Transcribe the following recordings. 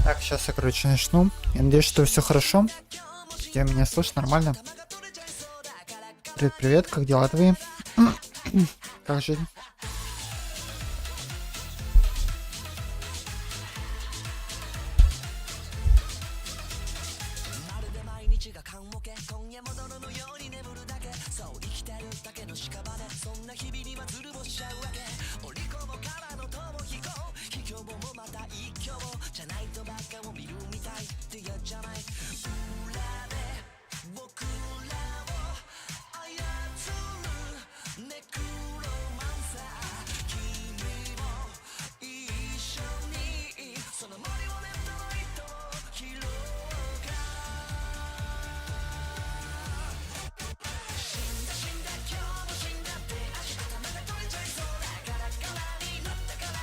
Так, сейчас я, короче, начну. Я надеюсь, что все хорошо. Где меня слышно нормально? Привет, привет, как дела твои? Как жизнь?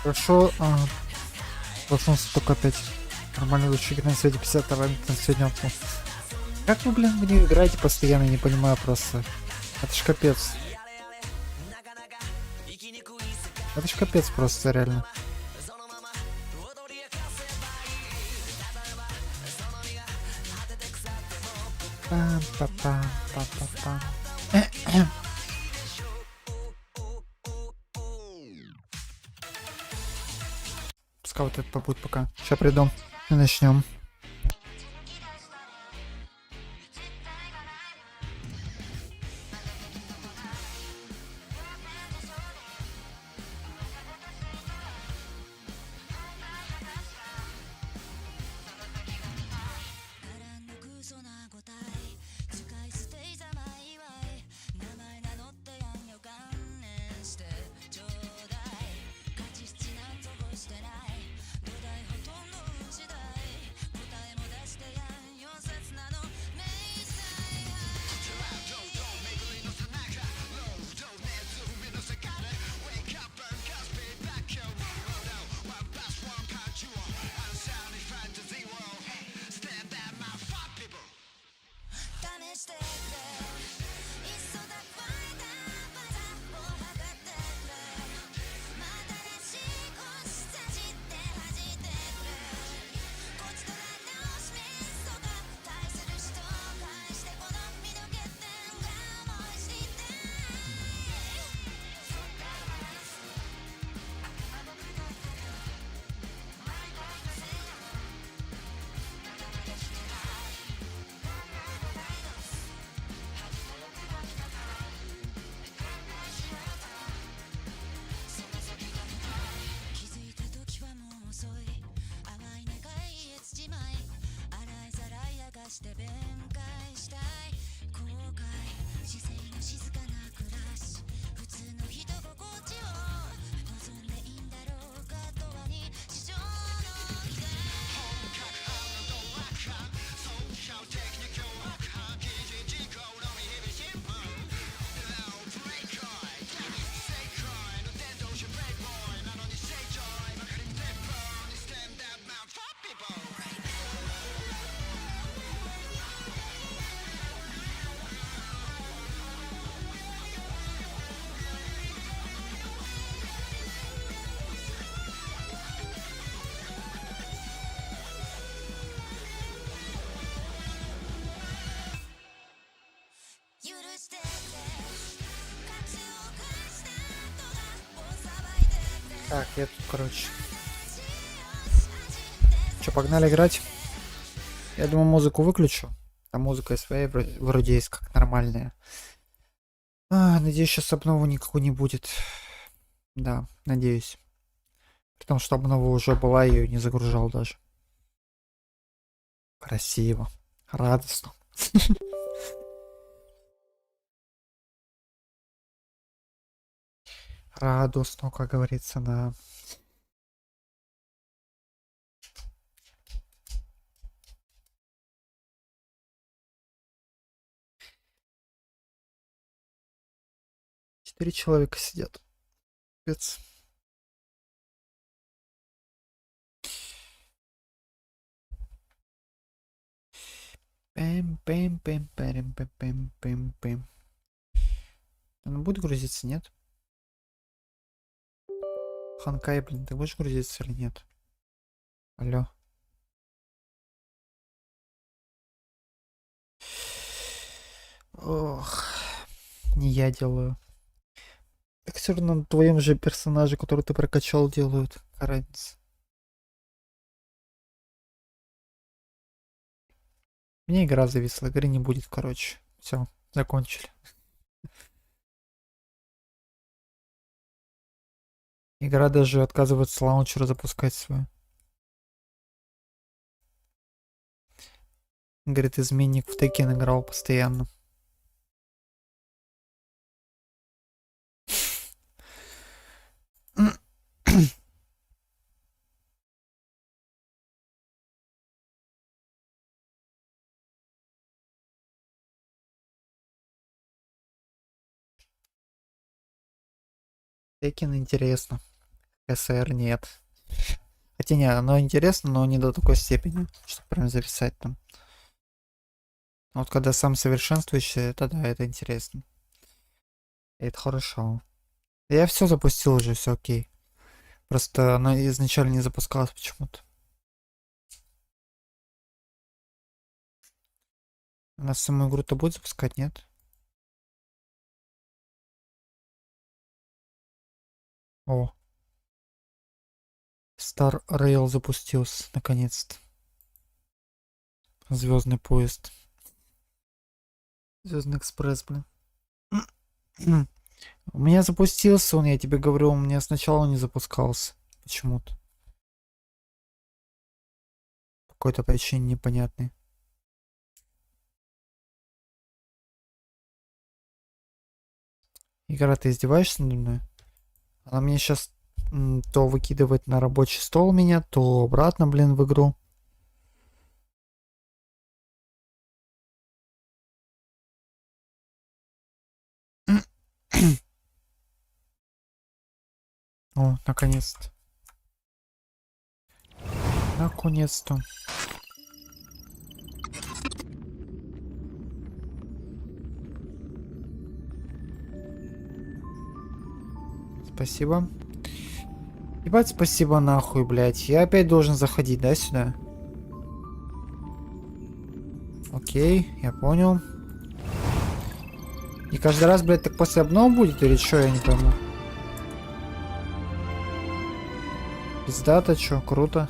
Хорошо, проснулся только опять. Нормально лучше играть на свете 50 на сегодня. Как вы, блин, в нее играете постоянно, не понимаю просто. Это ж капец. Это ж капец просто, реально. Пам-па-пам-пам-пам-пам. Пускай вот это побудет пока. Сейчас приду и начнем. Так, я тут, короче. Че, погнали играть? Я думаю, музыку выключу. А музыка своя вроде есть как нормальная. Надеюсь, сейчас обновы никакой не будет. Да, надеюсь. Потому что обнова уже была, я ее не загружал даже. Красиво. Радостно. Радостно, как говорится, да. Четыре человека сидят. Капец. Пэм. Она будет грузиться, нет? Honkai, блин, ты будешь грузиться или нет? Алло. Ох, не я делаю. Так все равно на твоем же персонаже, который ты прокачал, делают. Какая разница? Мне игра зависла, игры не будет, короче. Все, закончили. Игра даже отказывается лаунчер запускать свой. Говорит, изменник в Текен играл постоянно. Текен интересно. СР нет. Хотя не, оно интересно, но не до такой степени, чтобы прям зависать там. Вот когда сам совершенствующий, это да, это интересно. Это хорошо. Я все запустил уже, все окей. Просто оно изначально не запускалось почему-то. Она саму игру-то будет запускать, нет? О. Star Rail запустился, наконец-то. Звездный поезд. Звездный экспресс, блин. У меня запустился он, я тебе говорю, у меня сначала не запускался. Почему-то. По какой-то причине непонятной. Игра, ты издеваешься надо мной? Она мне сейчас то выкидывает на рабочий стол меня, то обратно, блин, в игру. О, наконец-то. Наконец-то. Спасибо. Ебать, спасибо нахуй, блядь. Я опять должен заходить, да, сюда? Окей, я понял. И каждый раз, блядь, так после обнова будет или что, я не пойму. Пиздато, чё, круто.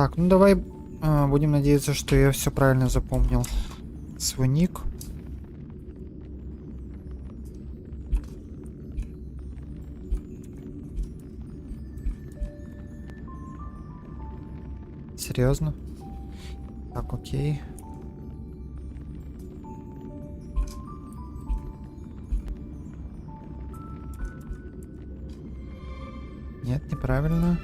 Так, ну давай будем надеяться, что я все правильно запомнил. Свой ник. Серьезно? Так, окей. Нет, неправильно.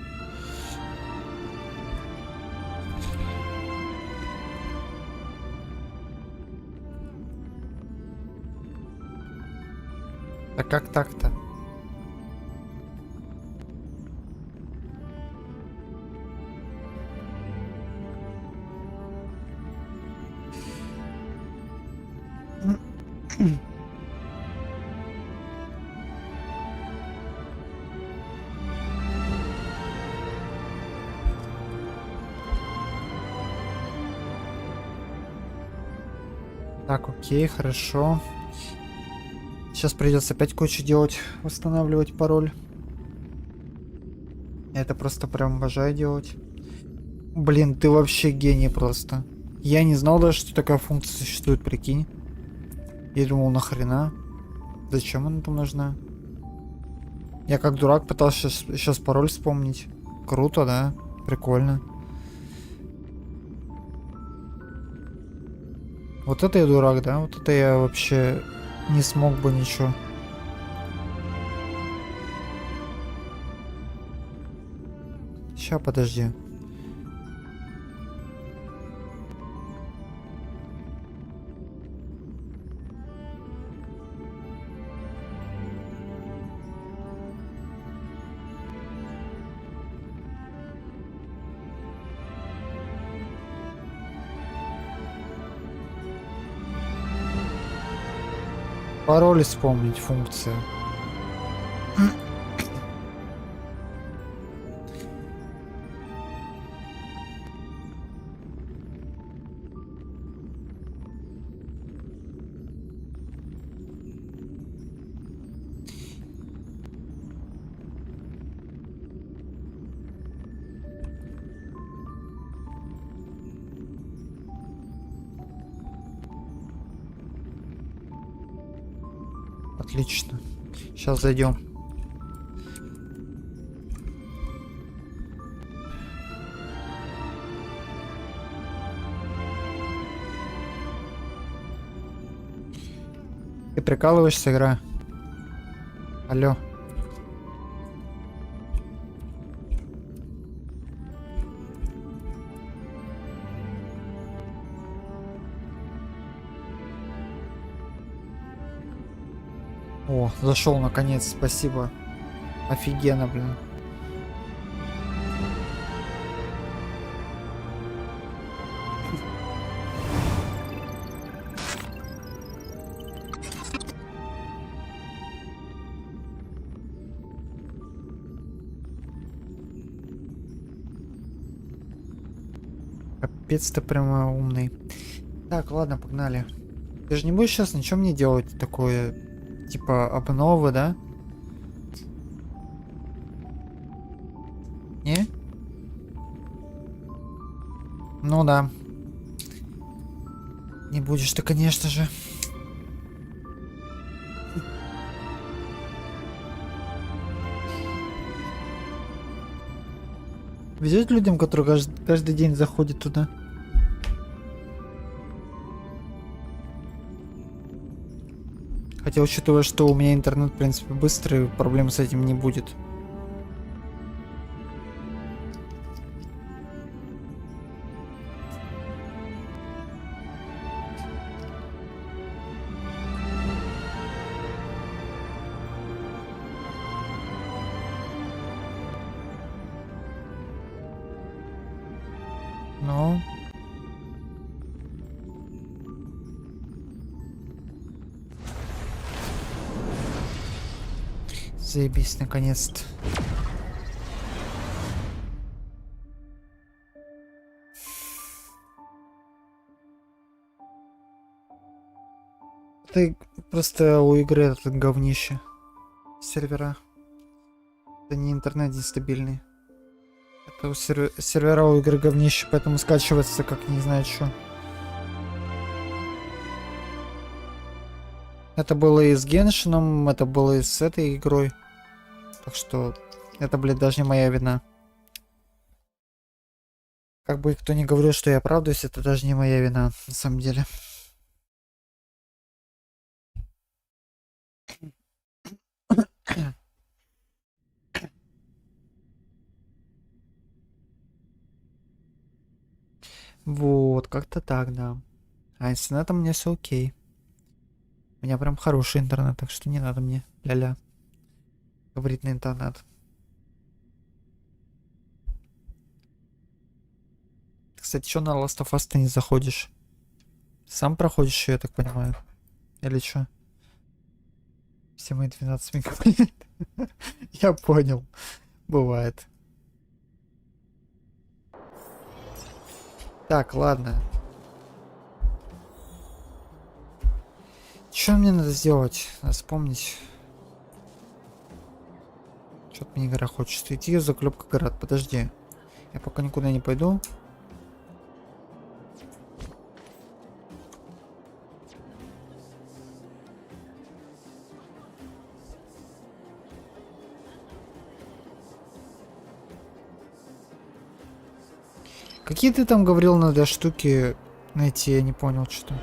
А как так-то? Так, окей, хорошо. Сейчас придется опять кучу делать, восстанавливать пароль. Я это просто прям обожаю делать. Блин, ты вообще гений просто. Я не знал даже, что такая функция существует, прикинь. Я думал, нахрена? Зачем она там нужна? Я как дурак пытался сейчас пароль вспомнить. Круто, да? Прикольно. Вот это я дурак, да? Вот это я вообще не смог бы ничего. Ща, подожди. Пароль вспомнить функция. Отлично. Сейчас зайдем. Ты прикалываешься, игра? Алло. О, зашел наконец, спасибо. Офигенно, блин. Капец, ты прямо умный. Так, ладно, погнали. Ты же не будешь сейчас ничего мне делать такое, типа обновы, да? Не? Ну да. Не будешь ты, конечно же. Везет людям, которые каждый день заходят туда. Хотя, учитывая, что у меня интернет, в принципе, быстрый, проблем с этим не будет. Ну... Заебись, наконец-то. Ты просто у игры это говнище. Сервера. Это не интернет нестабильный. Это сервера у игры говнище, поэтому скачивается как не знаю что. Это было и с Геншином, это было и с этой игрой. Так что это, блядь, даже не моя вина. Как бы кто ни говорил, что я оправдываюсь, это даже не моя вина, на самом деле. Вот, как-то так, да. А с интернетом у меня все окей. У меня прям хороший интернет, так что не надо мне ля-ля говорить на интернет. Кстати, что на Last of Us ты не заходишь? Сам проходишь ее, я так понимаю? Или что? Все мои 12 мегабайт. Я понял. Бывает. Так, ладно. Что мне надо сделать? Надо вспомнить. Что-то мне игра хочет. Идти заклепка город. Подожди. Я пока никуда не пойду. Какие ты там говорил, надо штуки найти? Я не понял, что.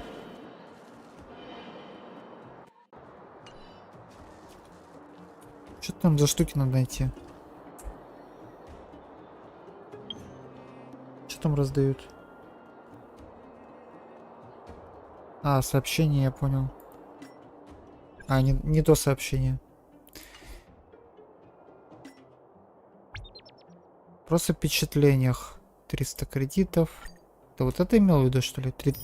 Что там за штуки надо найти? Что там раздают? А, сообщение, я понял. А, не то сообщение. Просто в впечатлениях. 300 кредитов. Ты вот это имел в виду, что ли? 3...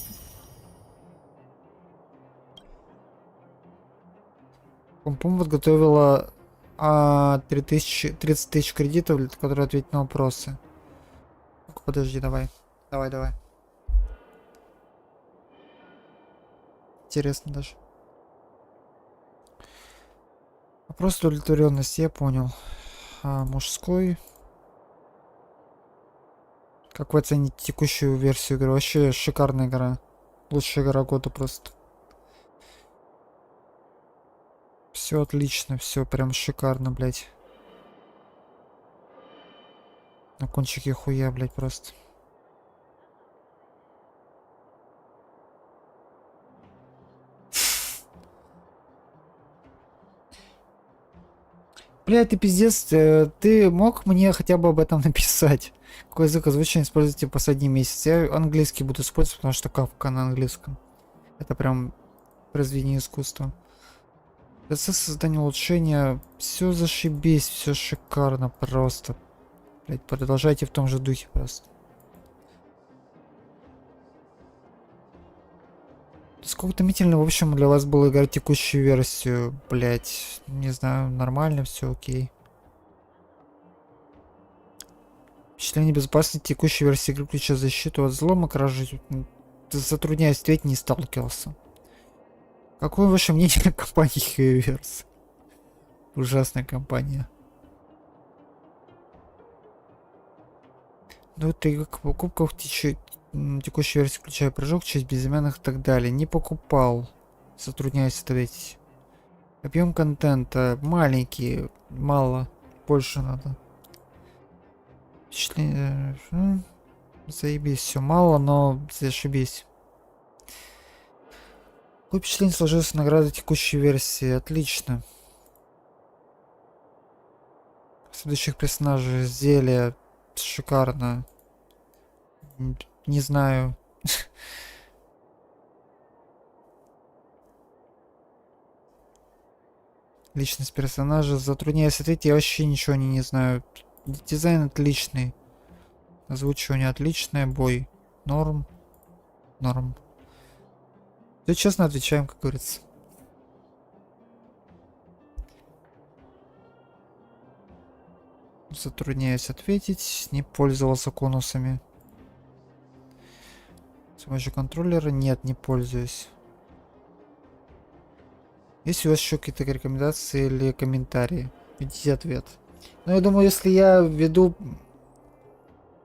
Помпом подготовила 30 тысяч кредитов, которые ответить на вопросы. Подожди, давай. Давай. Интересно даже. Вопрос удовлетворенности, я понял. Мужской. Как вы оцените текущую версию игры? Вообще шикарная игра. Лучшая игра года просто. Все отлично, все прям шикарно, блять. На кончике хуя, блять, просто. Бля, ты пиздец, ты мог мне хотя бы об этом написать? Какой язык озвучения используете последний месяц? Я английский буду использовать, потому что кавка на английском. Это прям произведение искусства. Процесс создания улучшения. Все зашибись, все шикарно просто. Блять, продолжайте в том же духе просто. Сколько томительно, в общем, для вас было играть текущую версию, блять, не знаю, нормально, все окей. Впечатление безопасности текущей версии игры включая защиту от взлома, кражи. Затрудняюсь ответить, не сталкивался. Какое ваше мнение о компании HoYoverse? Ужасная компания. Ну это покупках текущей версии, включая прыжок, часть безымянных и так далее. Не покупал. Затрудняюсь ответить. Объем контента маленький, мало, больше надо. Впечатление... Заебись, все мало, но зашибись. Какое впечатление сложилось награда текущей версии? Отлично. Следующих персонажей зелья шикарно. Не знаю. Личность персонажа. Затрудняюсь ответить, я вообще ничего не знаю. Дизайн отличный. Озвучивание отличное. Бой. Норм. Норм. Да честно отвечаем, как говорится. Затрудняюсь ответить. Не пользовался конусами. С помощью контроллера? Нет, не пользуюсь. Есть у вас еще какие-то рекомендации или комментарии? Видите ответ. Ну, я думаю, если я введу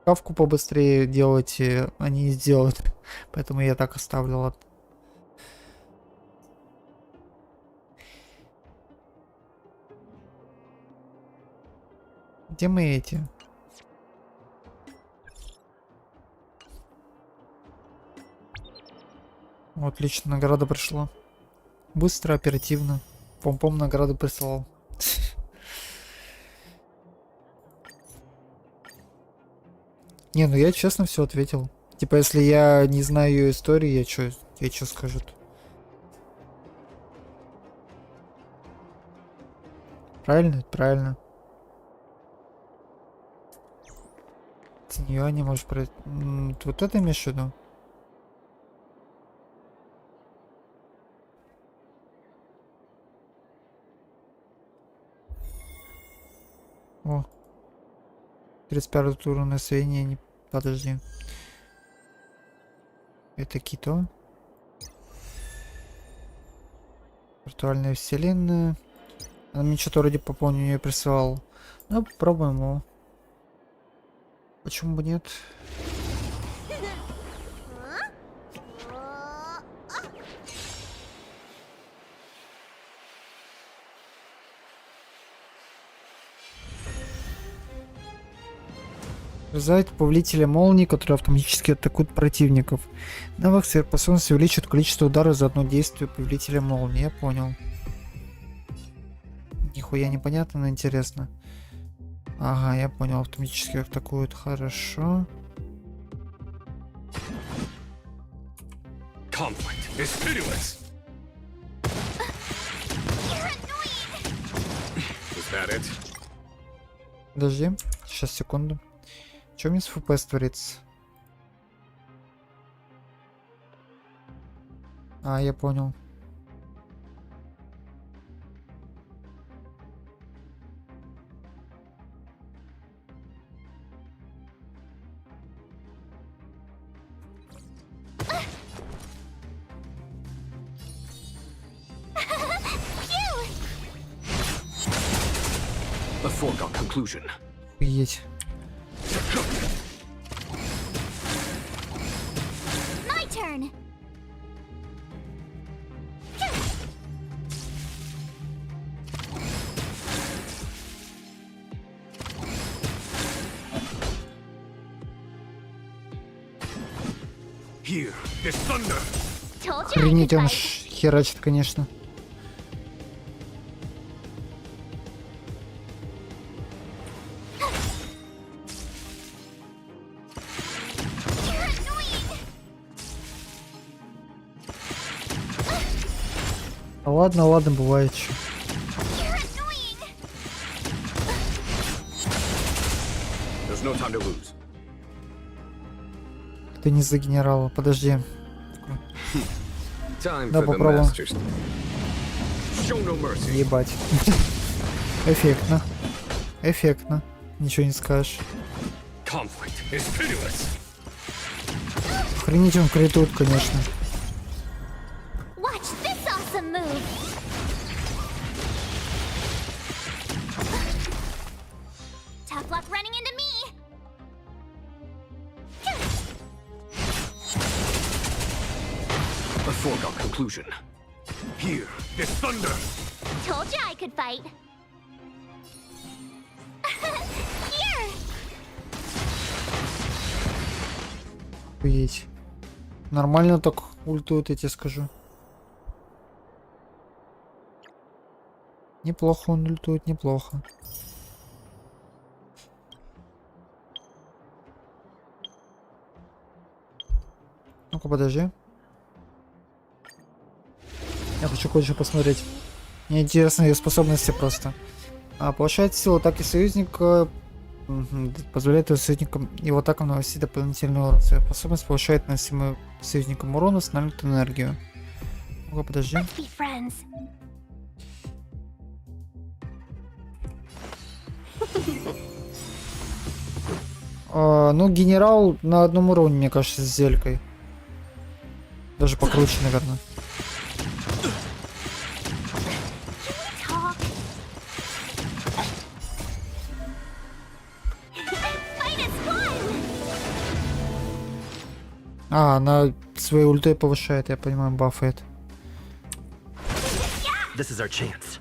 Кавку побыстрее делайте, они не сделают. Поэтому я так оставлю. Ладно. Где мы эти? Вот, отлично, награда пришла. Быстро, оперативно. Пом-пом награду прислал. Не, ну я честно все ответил. Типа, если я не знаю ее истории, я чё скажу? Правильно? Правильно. Ты нее не можешь пройти. Вот это имеешь в виду? О. 35 тур на сведения не... Подожди. Это Кито. Виртуальная вселенная. Она мне что-то вроде пополнение присылал. Ну, попробуем его. Почему бы нет? Вызывает повелителя молнии, которые автоматически атакуют противников. Навык сверхспособности увеличивает количество ударов за одно действие повелителя молнии. Я понял. Нихуя непонятно, но интересно. Ага, я понял. Автоматически атакуют. Хорошо. Подожди. Сейчас, секунду. Что у меня с FPS творится? А, я понял. Охуеть. Охренеть, он херачит, конечно. Ладно, ладно, бывает что. Ты не за генерала, подожди. Да, попробуем. Ебать. Эффектно. Эффектно. Ничего не скажешь. Охренеть, он критут, конечно. Conclusion. Here, this thunder. Told you I could fight. Here. Охуеть. Нормально так ультует, я тебе скажу. Неплохо он ультует, неплохо. Ну-ка, подожди. Я хочу кое-что посмотреть. Мне интересны ее способности просто. Повышает силу атаки союзника. Позволяет союзникам его атакам наносить дополнительный урон. Своя способность повышает наносимый союзникам урон, устанавливает энергию. Ну-ка, подожди. Ну, генерал на одном уровне, мне кажется, с Зелькой. Даже покруче, наверное. А, она своей ультой повышает, я понимаю, бафает. This is our chance.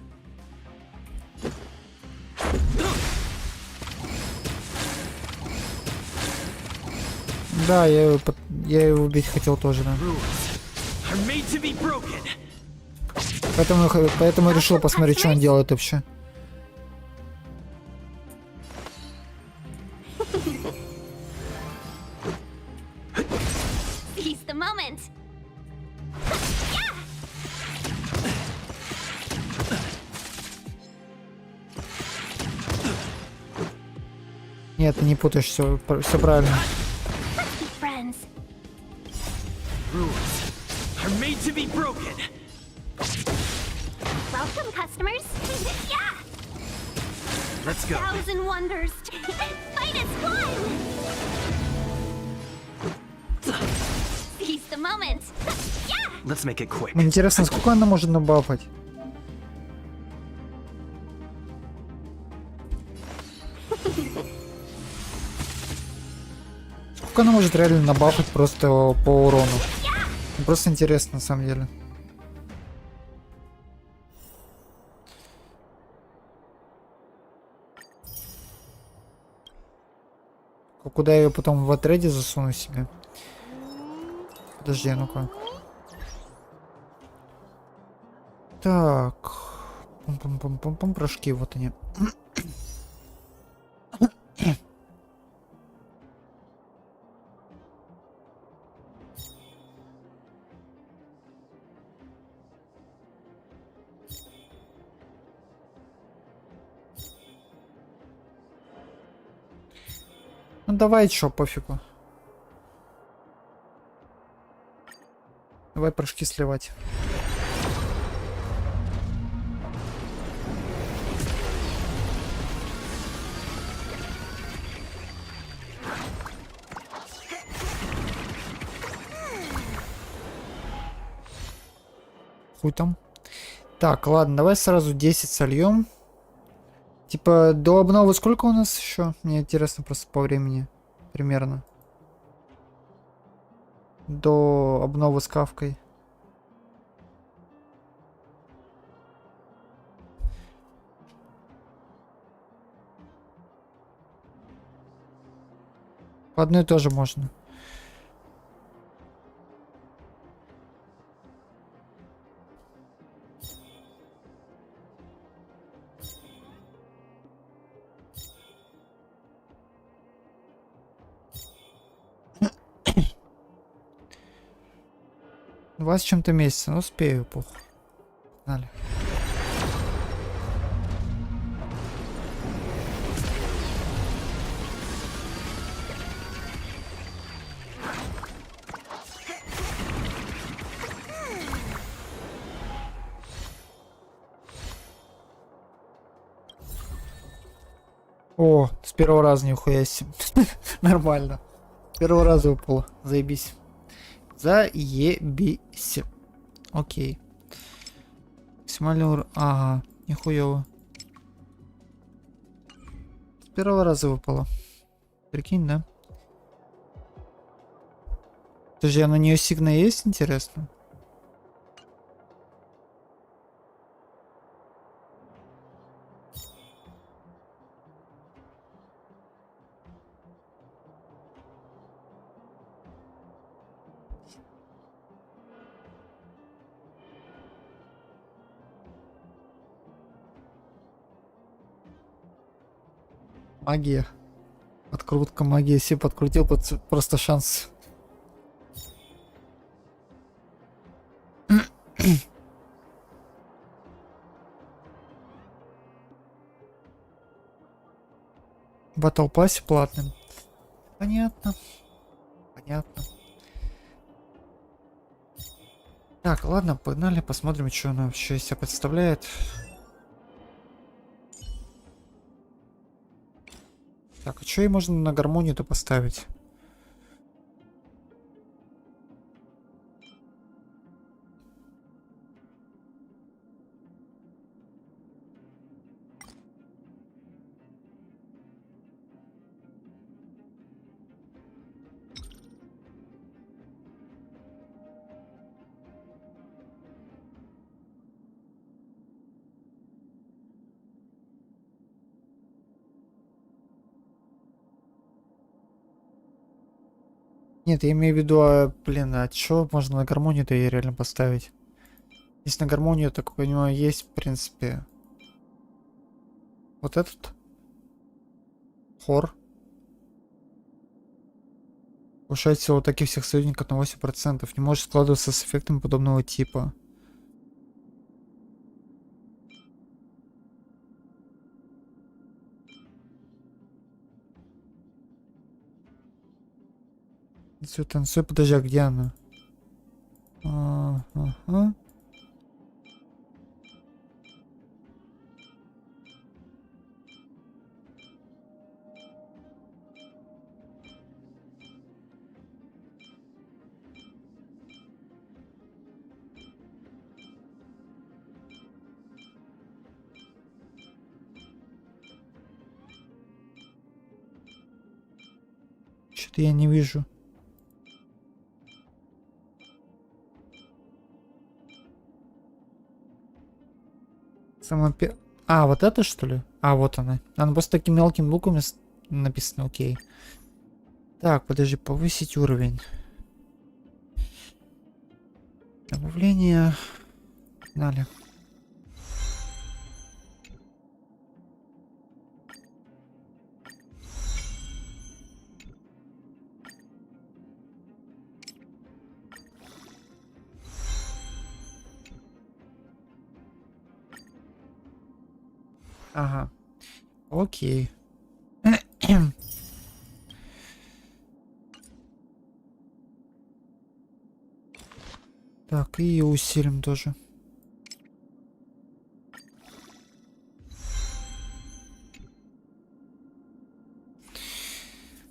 Да, я его убить хотел тоже, да. Are made to be broken. Поэтому решил посмотреть, что он делает вообще. Seize the moment. Нет, ты не путаешь, все правильно. Let's be friends. Rules are made to be broken. Welcome, customers. Yeah. Let's go. Thousand wonders. Fight is fun. Seize the moment. Yeah. Let's make it quick. Мне интересно, сколько она может набафать? Сколько она может реально набафать просто по урону? Мне просто интересно, на самом деле. Куда я ее потом в отряде засуну себе? Подожди, ну-ка. Так. Пум-пум-пум-пум-пум, прыжки, вот они. Ну давай, чё, пофигу. Давай прыжки сливать. Хуй там. Так, ладно, давай сразу 10 сольем. Типа, до обновы сколько у нас еще? Мне интересно просто по времени. Примерно. До обновы с кавкой. По одной тоже можно. Два с чем-то месяца, ну успею, похуй. Погнали. О, с первого раза нихуя себе. Нормально. С первого раза выпало. Заебись. Заебись. Окей. Максимальный уровень. Ага, нихуево. С первого раза выпало. Прикинь, да? Подожди, а на нее сигна есть, интересно? Магия. Открутка магии. Если подкрутил, просто шанс. Батл пассе платным. Понятно. Понятно. Так, ладно, погнали, посмотрим, что она вообще из себя представляет. Так, а что ей можно на гармонию-то поставить? Нет, я имею в виду, блин, а чё можно на гармонию-то и реально поставить? Если на гармонию, так понимаю, есть, в принципе, вот этот хор. Повышает силу таких всех союзников на 8%. Не может складываться с эффектами подобного типа. Танцуй, танцуй, подожди, а где она? Ага. Что-то я не вижу. А, вот это что ли? А, вот она. Она просто таким мелким буквами написано, окей. Так, подожди, повысить уровень. Добавление. Погнали. Ага. Окей. Так, и усилим тоже.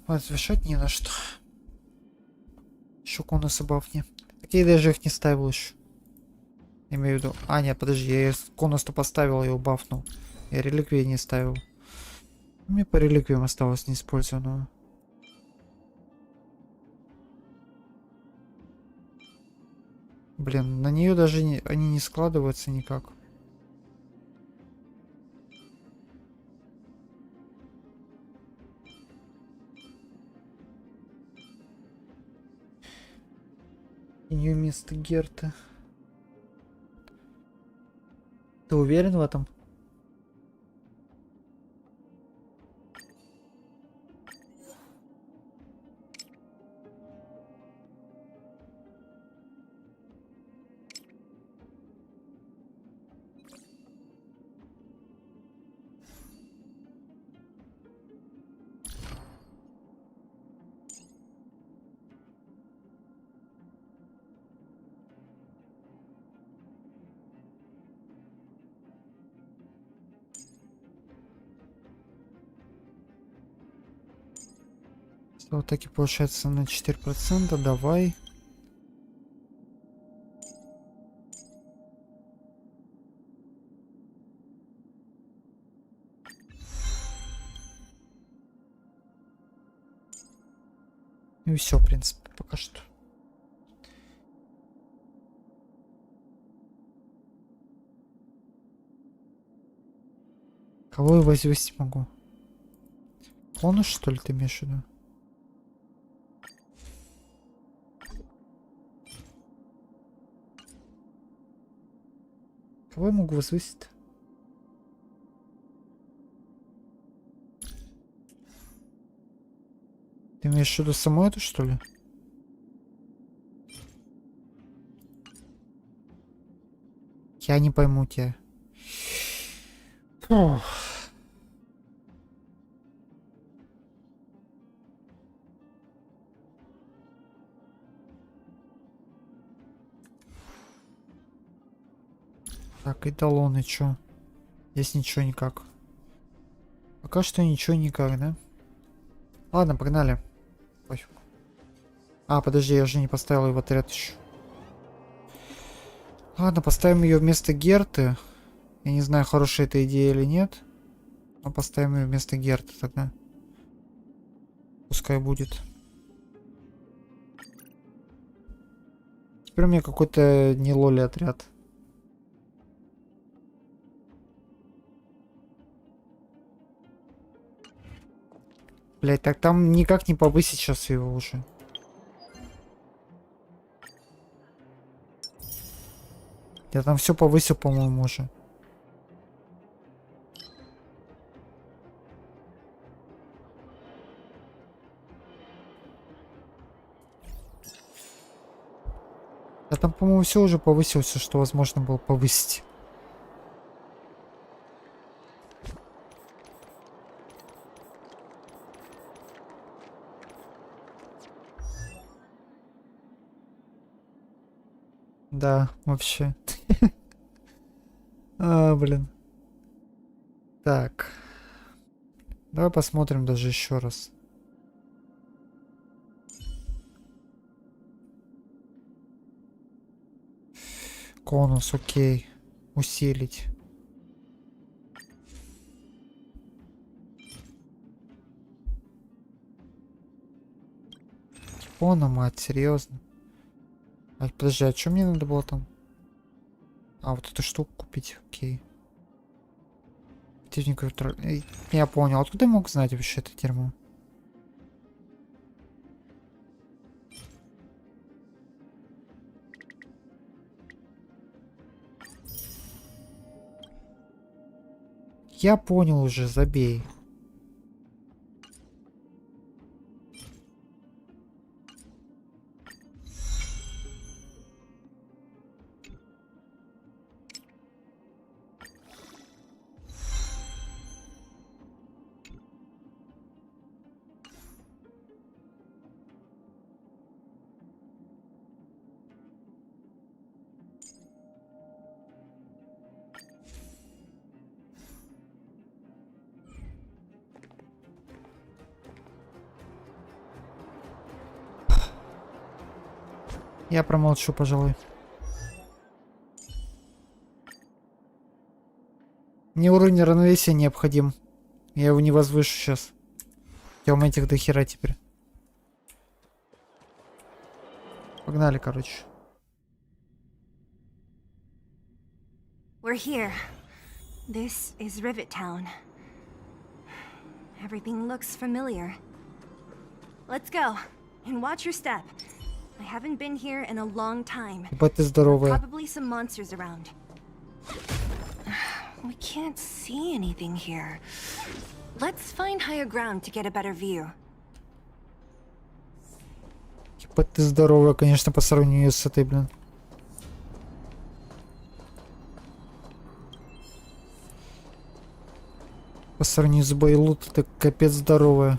Возвышать не на что. Еще конусы бафни. Такие даже их не ставил еще. Имею в виду. А, нет, подожди, я конус-то поставил, его бафнул. Я реликвии не ставил. Мне по реликвиям осталось неиспользованного. Блин, на нее даже они не складываются никак. И нее вместо Герта. Ты уверен в этом? Вот так и получается на 4%. Давай. И все, в принципе, пока что. Кого я возвести могу? Конус, что ли, ты имеешь в виду? Кого я могу возвысить? Ты имеешь в виду само это, что ли? Я не пойму тебя. Фух. Так, эталоны, чё? Здесь ничего никак. Пока что ничего никак, да? Ладно, погнали. Пофиг. А, подожди, я же не поставил его в отряд еще. Ладно, поставим ее вместо Герты. Я не знаю, хорошая эта идея или нет. Но поставим ее вместо Герты тогда. Пускай будет. Теперь у меня какой-то не лоли отряд. Блять, так там никак не повысить сейчас его уже. Я там все повысил, по-моему, уже. Я там, по-моему, все уже повысил, все, что возможно было повысить. Да, вообще. Блин. Так. Давай посмотрим даже еще раз. Конус, окей. Усилить. Кона, мать, серьезно. А, подожди, а что мне надо было там? А, вот эту штуку купить, окей. Техника. Я понял. Откуда я мог знать вообще это дерьмо? Я понял уже, забей. Я промолчу, пожалуй. Мне уровень равновесия необходим. Я его не возвышу сейчас. Я у меня этих до хера теперь. Погнали, короче. We're here. This is Rivet Town. Everything looks familiar. Let's go. And watch your step. I haven't been here in a long time. Ебать ты здоровая. Probably some monsters around. We can't see anything here. Let's find higher ground to get a better view. Ебать ты здоровая, конечно, по сравнению с этой, блин. По сравнению с Байлут, это капец здоровая.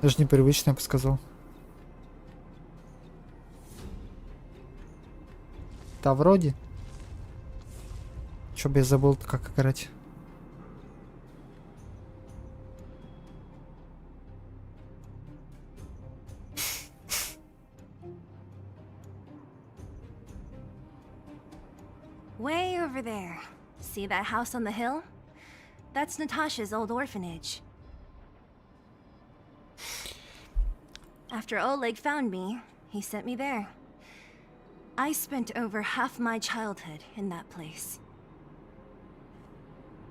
Даже непривычно, я бы сказал. Да, вроде. Чё бы я забыл-то, как играть. Way over there. See that house on the hill? That's Natasha's old orphanage. After Oleg found me, he sent me there. I spent over half my childhood in that place.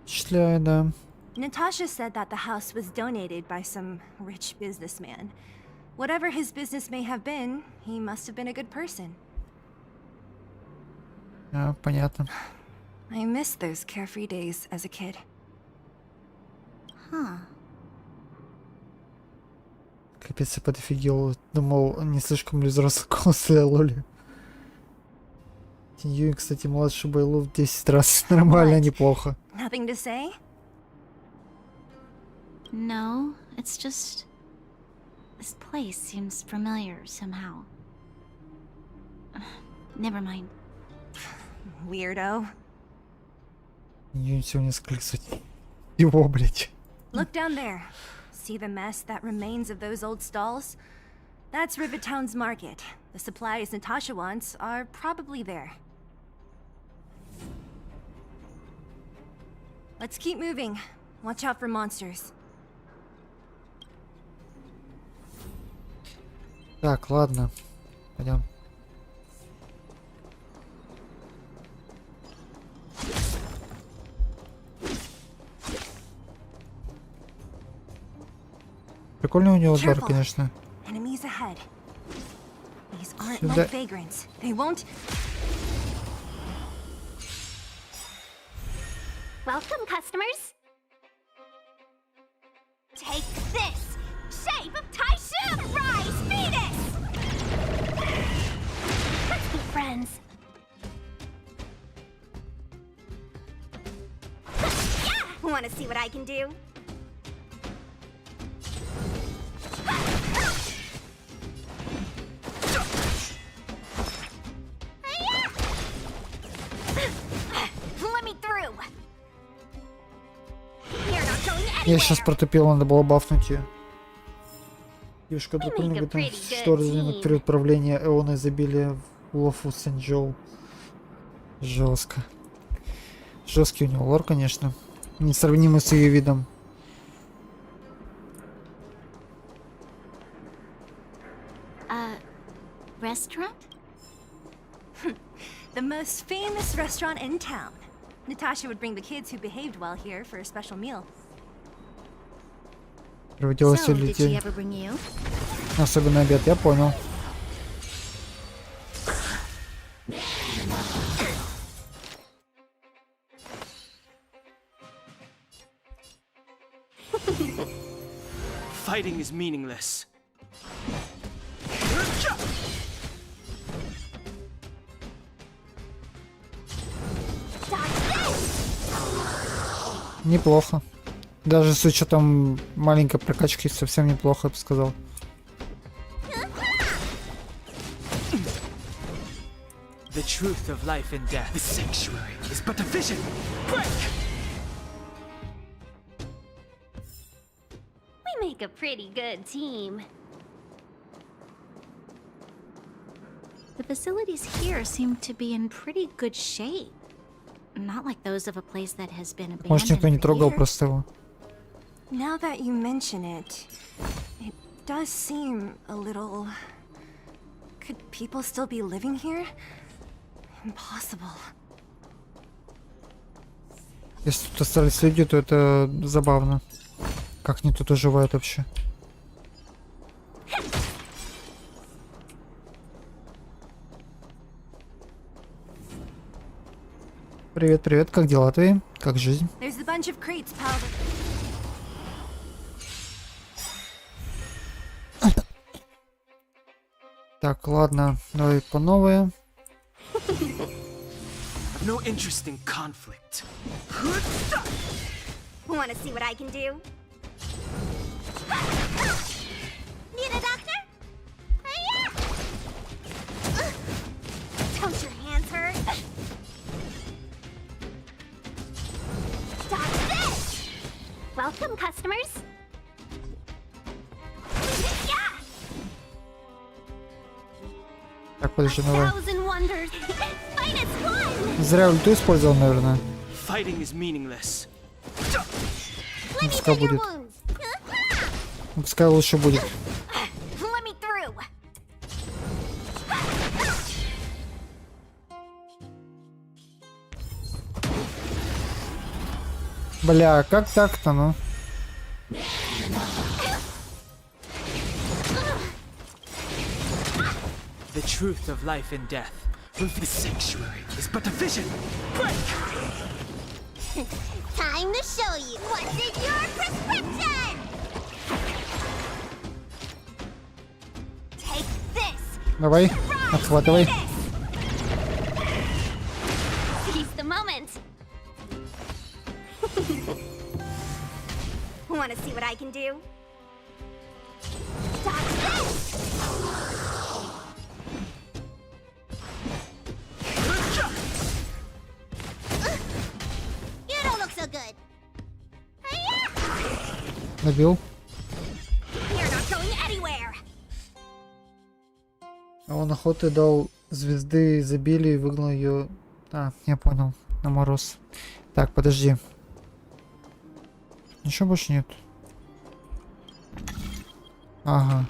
Впечатляет, да. Natasha said that the house was donated by some rich businessman. Whatever his business may have been, he must have been a good person. А, понятно. I miss those carefree days as a kid. Huh. Капец, я подофигел. Думал, не слишком ли взрослый голос для Лоли. Тиньюин, кстати, младше Байлу в 10 раз. Нормально, неплохо. Nothing to say? No, it's just... This place seems familiar somehow. Never mind. Weirdo. Тиньюин всего несколько лиц. Его, блять. Look down there. See the mess that remains of those old stalls? That's Rivet Town's market. The supplies Natasha wants are probably there. Let's keep moving. Watch out for monsters. Так, ладно. Пойдем. Прикольный у него удар, Careful. конечно. Enemies ahead. These aren't Сюда. like vagrants. They won't. Welcome, customers. Take this! Shape of Taishu! Rise, Venus! Let's be friends. Yeah! Want to see what I can do? Let me through. You're not going Я сейчас anywhere. протупил, надо было бафнуть ее. Девушка make драконика a там pretty good что развернут при team. отправлении Эона изобилия в Лофу Сэнджоу. Жестко. Жесткий у него лор, конечно. Несравнимый с ее видом. Restaurant? The most famous restaurant in town. Natasha would bring the kids who behaved well here for a special meal. Проводила So, сегодня did she детей. ever bring you? Особенно обед, я понял. Fighting is meaningless. Неплохо. Даже с учетом маленькой прокачки совсем неплохо, я бы сказал. The truth of life and death. The sanctuary is but a vision. Break! We make a pretty good team. The facilities here seem to be in pretty good shape. Not like those of a place that has been Может, никто не abandoned for трогал years. просто его. Now that you mention it, it does seem a little... Could people still be living here? Impossible. Если тут остались люди, то это забавно. Как они тут уживают вообще. Привет, привет, как дела твои? Как жизнь? There's a bunch of crates piled up. Так, ладно, давай по новые. I've no interest in conflict. Want to see what I can do? Need a doctor? Don't your hands hurt? Dodge this! Welcome, customers. Yeah! Так, подожди, давай. Thousand wonders. Finest one! Зря ульту использовал, наверное. Fighting is meaningless. Let me Пускай do your будет. wounds. Ну, пускай лучше будет. Let me through. Бля, как так-то, ну? The truth of life and death. The sanctuary is but a vision. Break! Time to show you what's in your prescription. Take this. Давай, отхватывай. Seize the moment. Want to see what I can do? Dodge this. You don't look so good. Набил. You're not going anywhere. А он охоты дал звезды изобилия и выгнал ее. А, я понял. На мороз. Так, подожди. Ничего больше нет. Ага.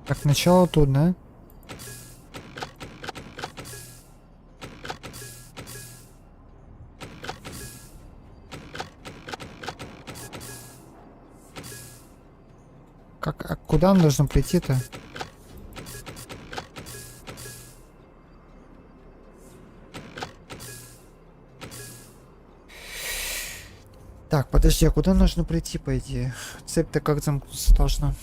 Так, начало тут, да? Как, а куда нужно прийти-то? Так, подожди, а куда нужно прийти, по идее? Цепь-то как замкнуться должна?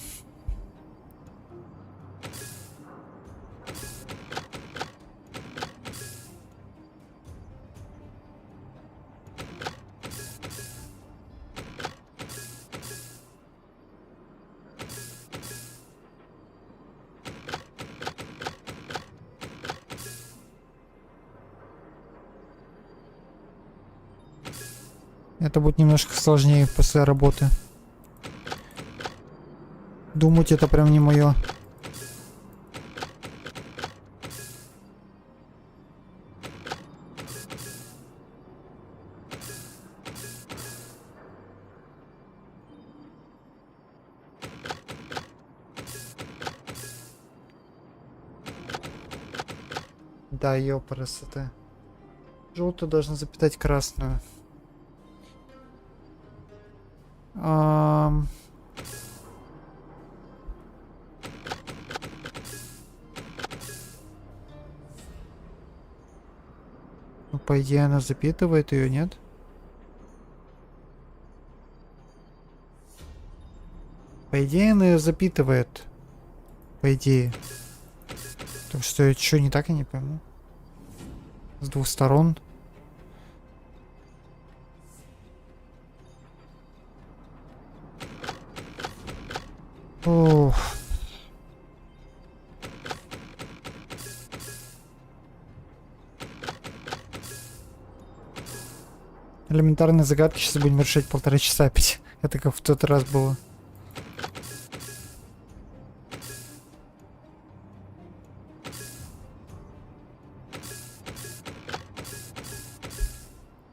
Это будет немножко сложнее после работы. Думать это прям не мое. Да, ёпрст, это. Желтую должна запитать красную. Ну, по идее, она запитывает ее, нет? По идее, она ее запитывает. По идее. Так что я что не так, я не пойму. С двух сторон. Ох. Элементарные загадки сейчас будем решать 1,5 часа опять. Это как в тот раз было.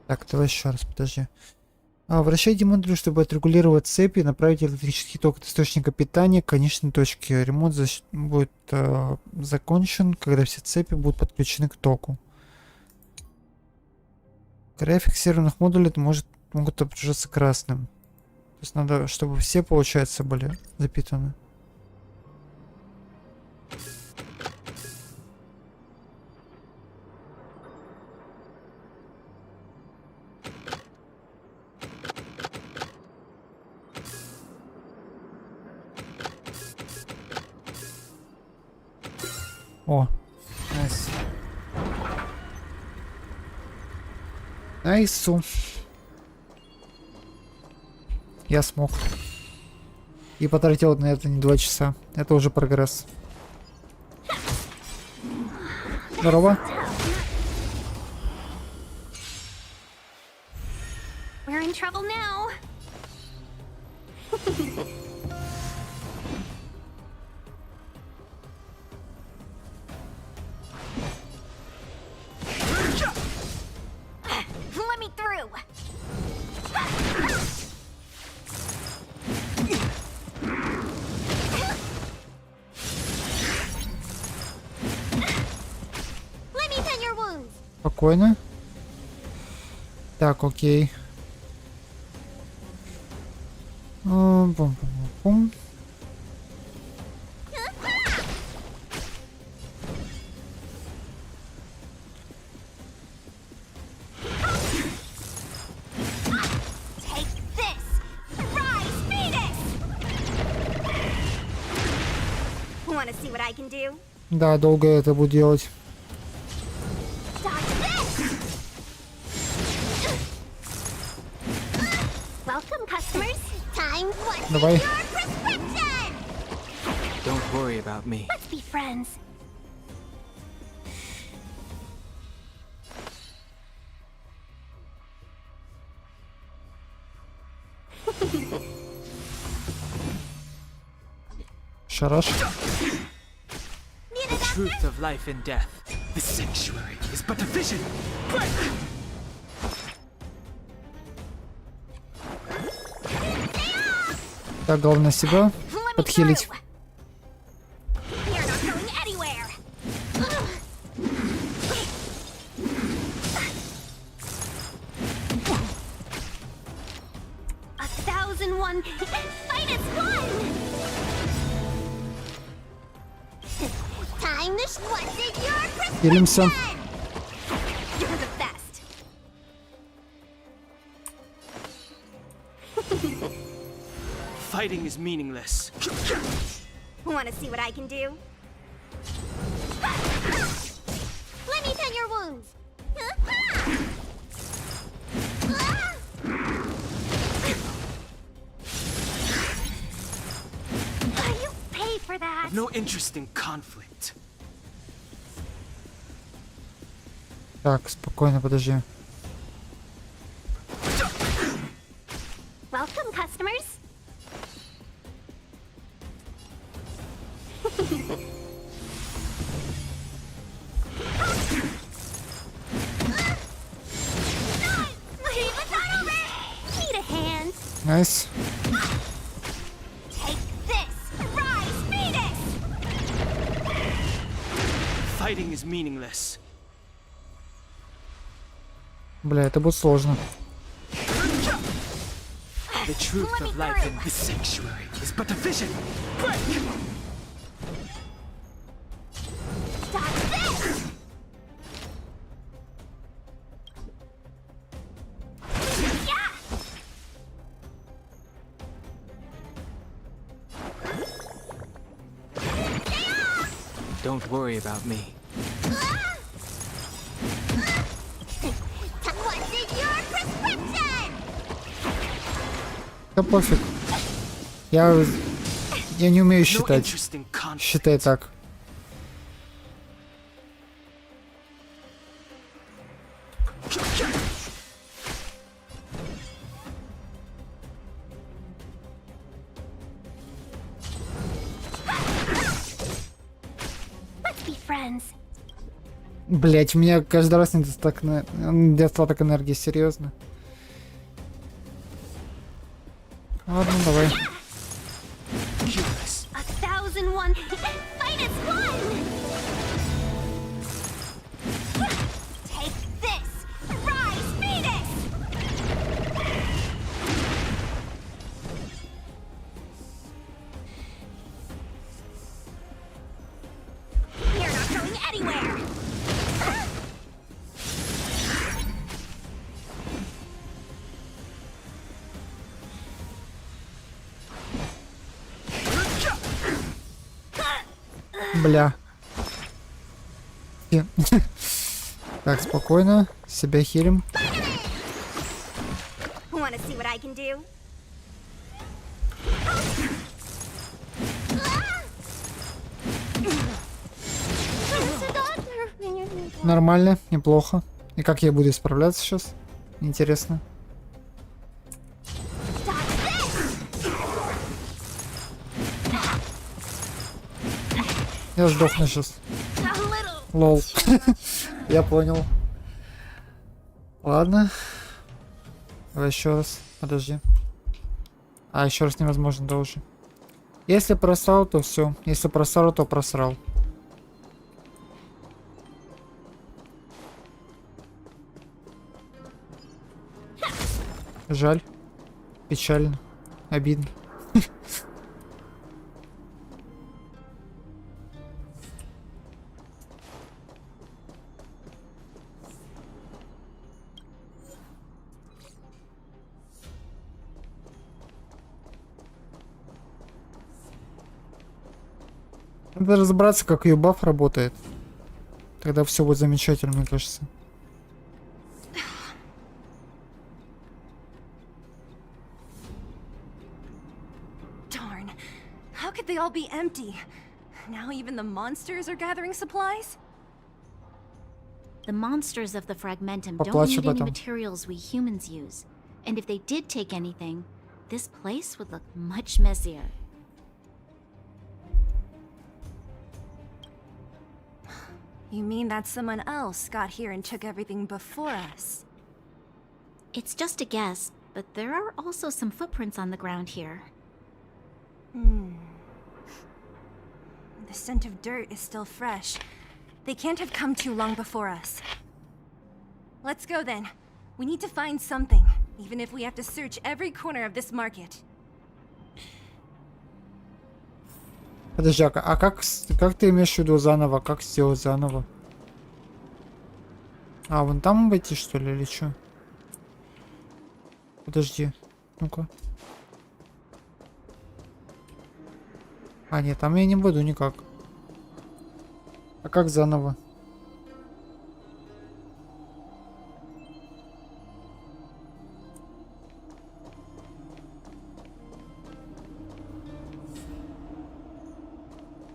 Так, давай еще раз, подожди. Вращайте модуль, чтобы отрегулировать цепи и направить электрический ток от источника питания к конечной точке. Ремонт будет закончен, когда все цепи будут подключены к току. Края фиксированных модулей могут отображаться красным. То есть надо, чтобы все, получается, были запитаны. О, найс. Найсу. Я смог. И потратил на это не 2 часа. Это уже прогресс. Здорово. We're in trouble now. Let me through. Let me tend your wounds. Спокойно. Так, окей. Пум-пум-пум. Take this. Rise, Venus. Want to see what I can do? Да, долго я это буду делать. Dodge this. Welcome, customers. Time what's Давай. in your prescription. Don't worry about me. Let's be friends. Шараш. The truth of life and death. The sanctuary is but a vision. Break! Так, главное себя Let me подхилить. through. Fight is fun! Time to what's in your Делимся. prescription! You're the best. Fighting is meaningless. Want to see what I can do? Let me tend your wounds. You pay for that. I've no interest in conflict. Так, спокойно, подожди. Welcome, customers. Need a hand. Найс. Take this. Rise, Venus. Fighting is meaningless. Бля, это будет сложно. The truth Let me of life in through. this sanctuary is but a vision. Break! Stop this. Yeah. Don't worry about me. What's in your prescription? Да пофиг. Я не умею No считать. interest in conflict. Считай так. Let's be friends. Блять, у меня каждый раз недостаток энергии, серьезно. Ладно, давай. Curious. 1001. Fight is fun. Take this. Rise, Venus. You're not going anywhere. Бля. Так, спокойно. Себя хилим. Want to see what I can do? Нормально, неплохо. И как я буду справляться сейчас? Интересно. Я сдохну сейчас. Лол. Я понял. Ладно. Давай еще раз. Подожди. А, еще раз невозможно тоже. Если просрал, то все. Если просрал, то просрал. Жаль. Печально. Обидно. Надо разобраться, как ее баф работает. Тогда все будет замечательно, мне кажется. Darn. How could they all be empty? Now even the monsters are gathering supplies? The monsters of the Fragmentum Поплачь don't об need any этом. materials we humans use. And if they did take anything, this place would look much messier. You mean that someone else got here and took everything before us? It's just a guess, but there are also some footprints on the ground here. The scent of dirt is still fresh. They can't have come too long before us. Let's go then. We need to find something, even if we have to search every corner of this market. Подожди, а как ты имеешь в виду заново? Как сделать заново? А, вон там обойти, что ли, или что? Подожди. Ну-ка. А, нет, там я не буду никак. А как заново?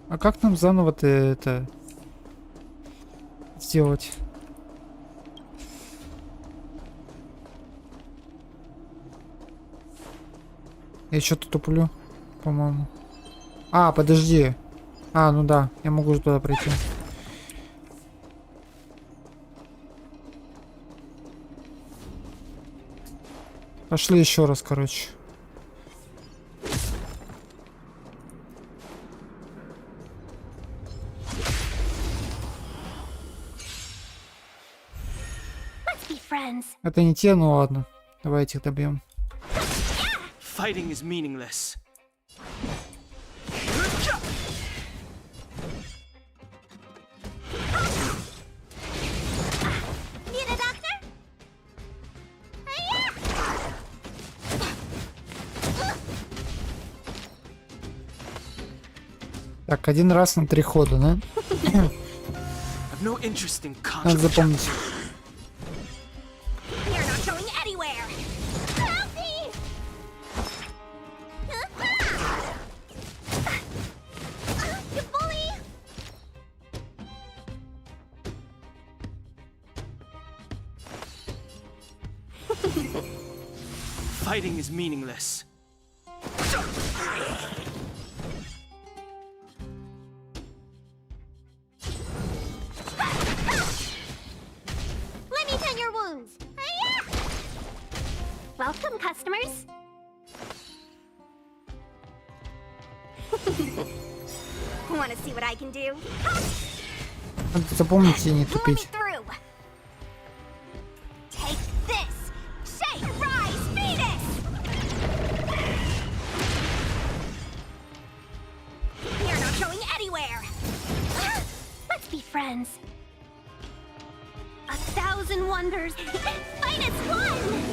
А как нам заново-то это сделать? Я что-то туплю, по-моему. А, подожди. А, ну да, я могу туда прийти. Пошли еще раз, короче. Let's be friends. Это не те, ну ладно. Давайте их добьем. Fighting is meaningless. Need a doctor? Так, один раз на 3 хода, да? I've no interest in Надо controversy. запомнить. You're not going anywhere. Help me! You bully! Fighting is meaningless. Let me tend your wounds. Welcome, customers. Want to see what I can do? Надо запомнить и не Let me тупить. through. Take this. Shake, rise, Venus. You're not going anywhere. Let's be friends. 1,000 wonders. Finest one.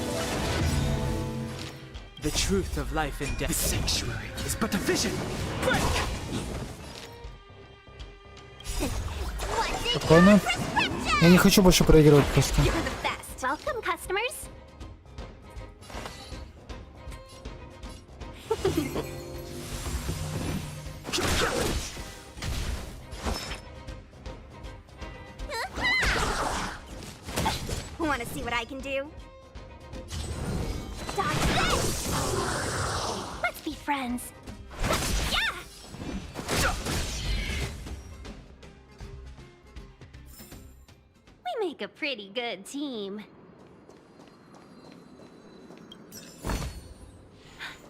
The truth of life and death. The sanctuary is but a vision. Break! What's in Спокойно. your prescription? Я не хочу больше проигрывать просто. You're the best. Welcome, customers. Want to see what I can do? Dodge this! Let's be friends. Yeah! We make a pretty good team.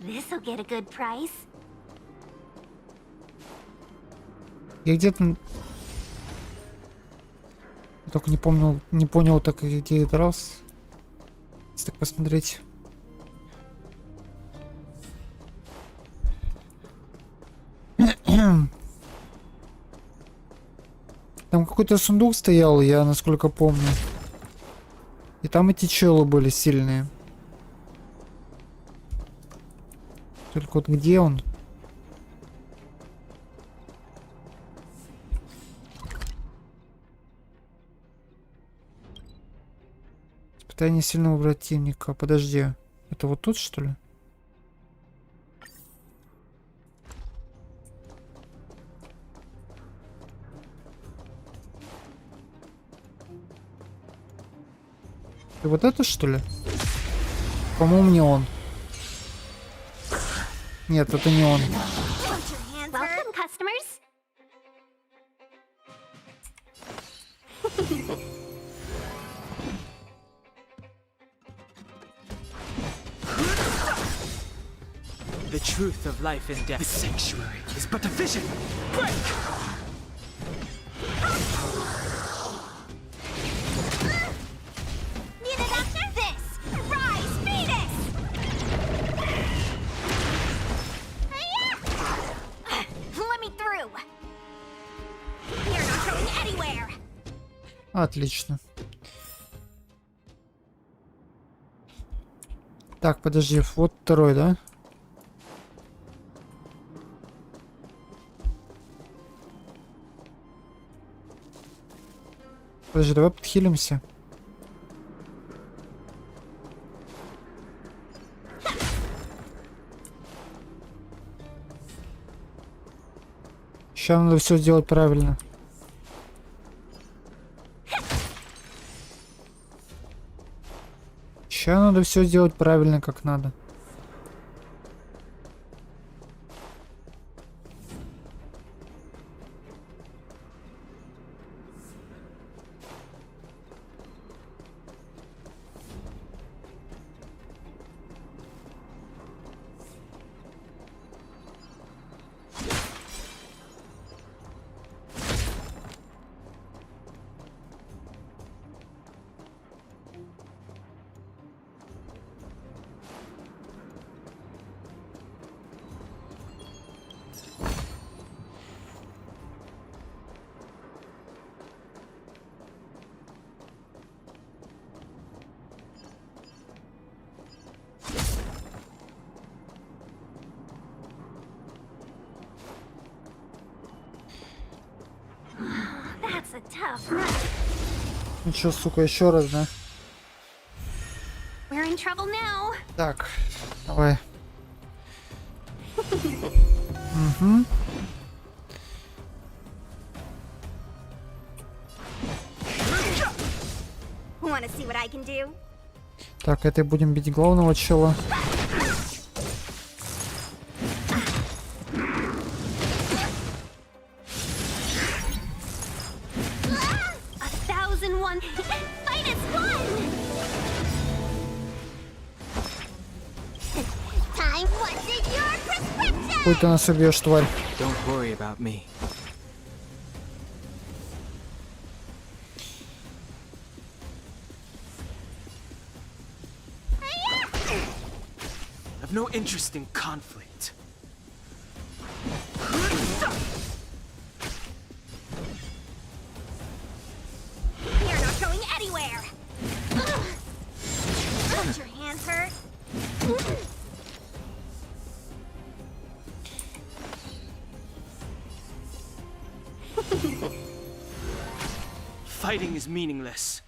This'll get a good price. Я где-то... Я только не понял так, где это раз. Если так посмотреть. Там какой-то сундук стоял, я насколько помню. И там эти челы были сильные. Только вот где он? Испытание сильного противника. Подожди. Это вот тут, что ли? И вот это, что ли? По-моему, не он. Нет, это не он. Welcome, customers. The truth of life and death. The sanctuary is but a vision. Break! Need a doctor? This! Rise, Venus! Let me through. Отлично. Так, подожди, вот второй, да? Подожди, давай подхилимся. Сейчас надо все сделать правильно. Сейчас надо все сделать правильно, как надо. That's a tough nut. Ну чё, сука, еще раз, да? We're in trouble now. Так, давай. Угу. Want to see what I can do? Так, это будем бить главного чела. Fight is fun! Time what's in your prescription! Хуй ты нас убьешь, тварь. Don't worry about me. I've no interest in conflict. You're not going anywhere! Don't your hands hurt? Fighting is meaningless.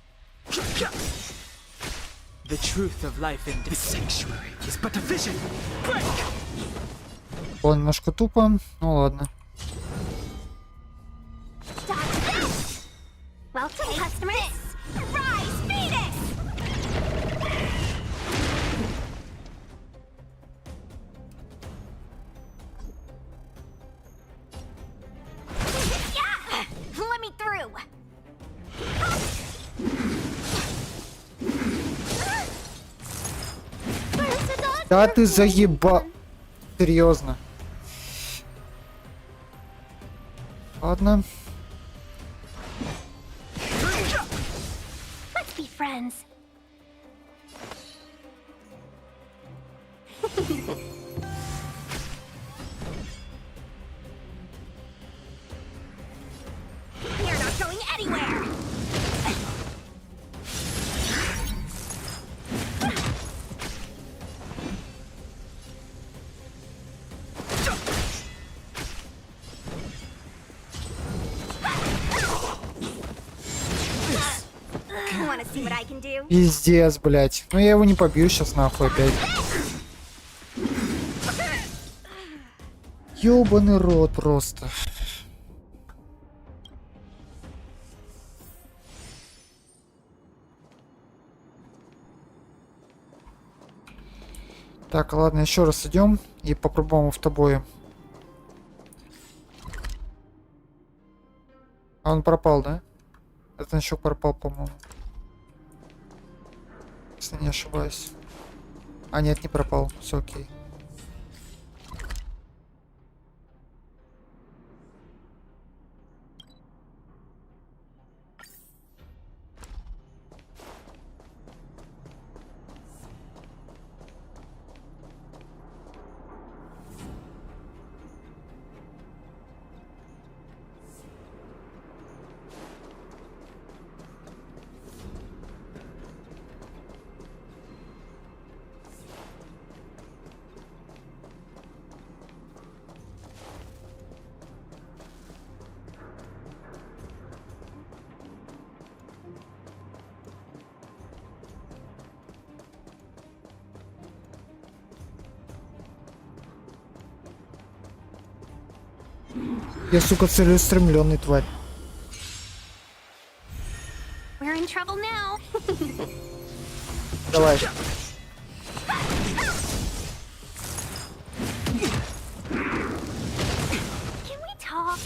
The truth of life in this sanctuary is but a vision. Break! Было немножко тупо, ну ладно. Welcome, customers! Rise, Phoenix! Yeah! Let me through! Да ты заеба... Серьезно. Ладно. Let's be friends. You're not going anywhere. Want to see what I can do? Пиздец, блять. Ну я его не побью сейчас нахуй опять. Ёбаный рот просто. Так, ладно, еще раз идем и попробуем автобоем. А он пропал, да? Этот значок пропал, по-моему. Если не ошибаюсь. А, нет, не пропал. Все окей. Я, сука, целеустремленный тварь. We're in trouble now. Давай. Can we talk?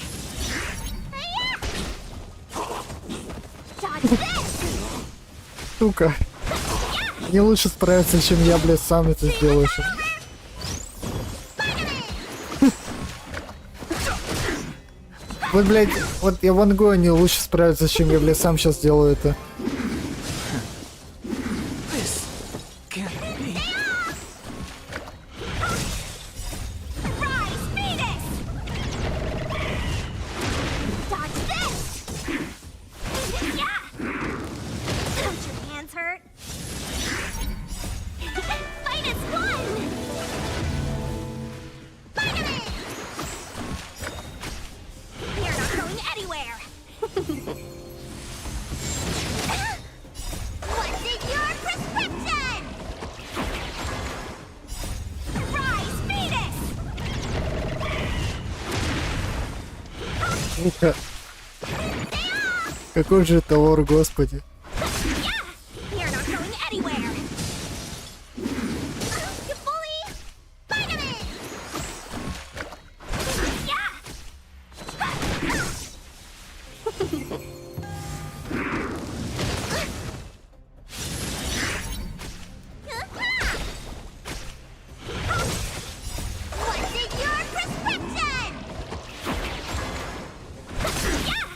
Dodge this! Сука. Не лучше справиться, чем я, блядь, сам это сделаю сейчас. Вот, блядь, вот я Ван Гога не лучше справиться, чем я, блядь, сам сейчас делаю это. This can't be. Rise, Venus! Dodge this! Yeah! Don't your hands hurt? Venus won! Finally! You're not going anywhere! What's in your prescription? Rise, Venus! Сука. Какой же это лор, господи. Yeah! You're not going anywhere! You bully! Finally! Yeah! What's in your prescription? Yeah!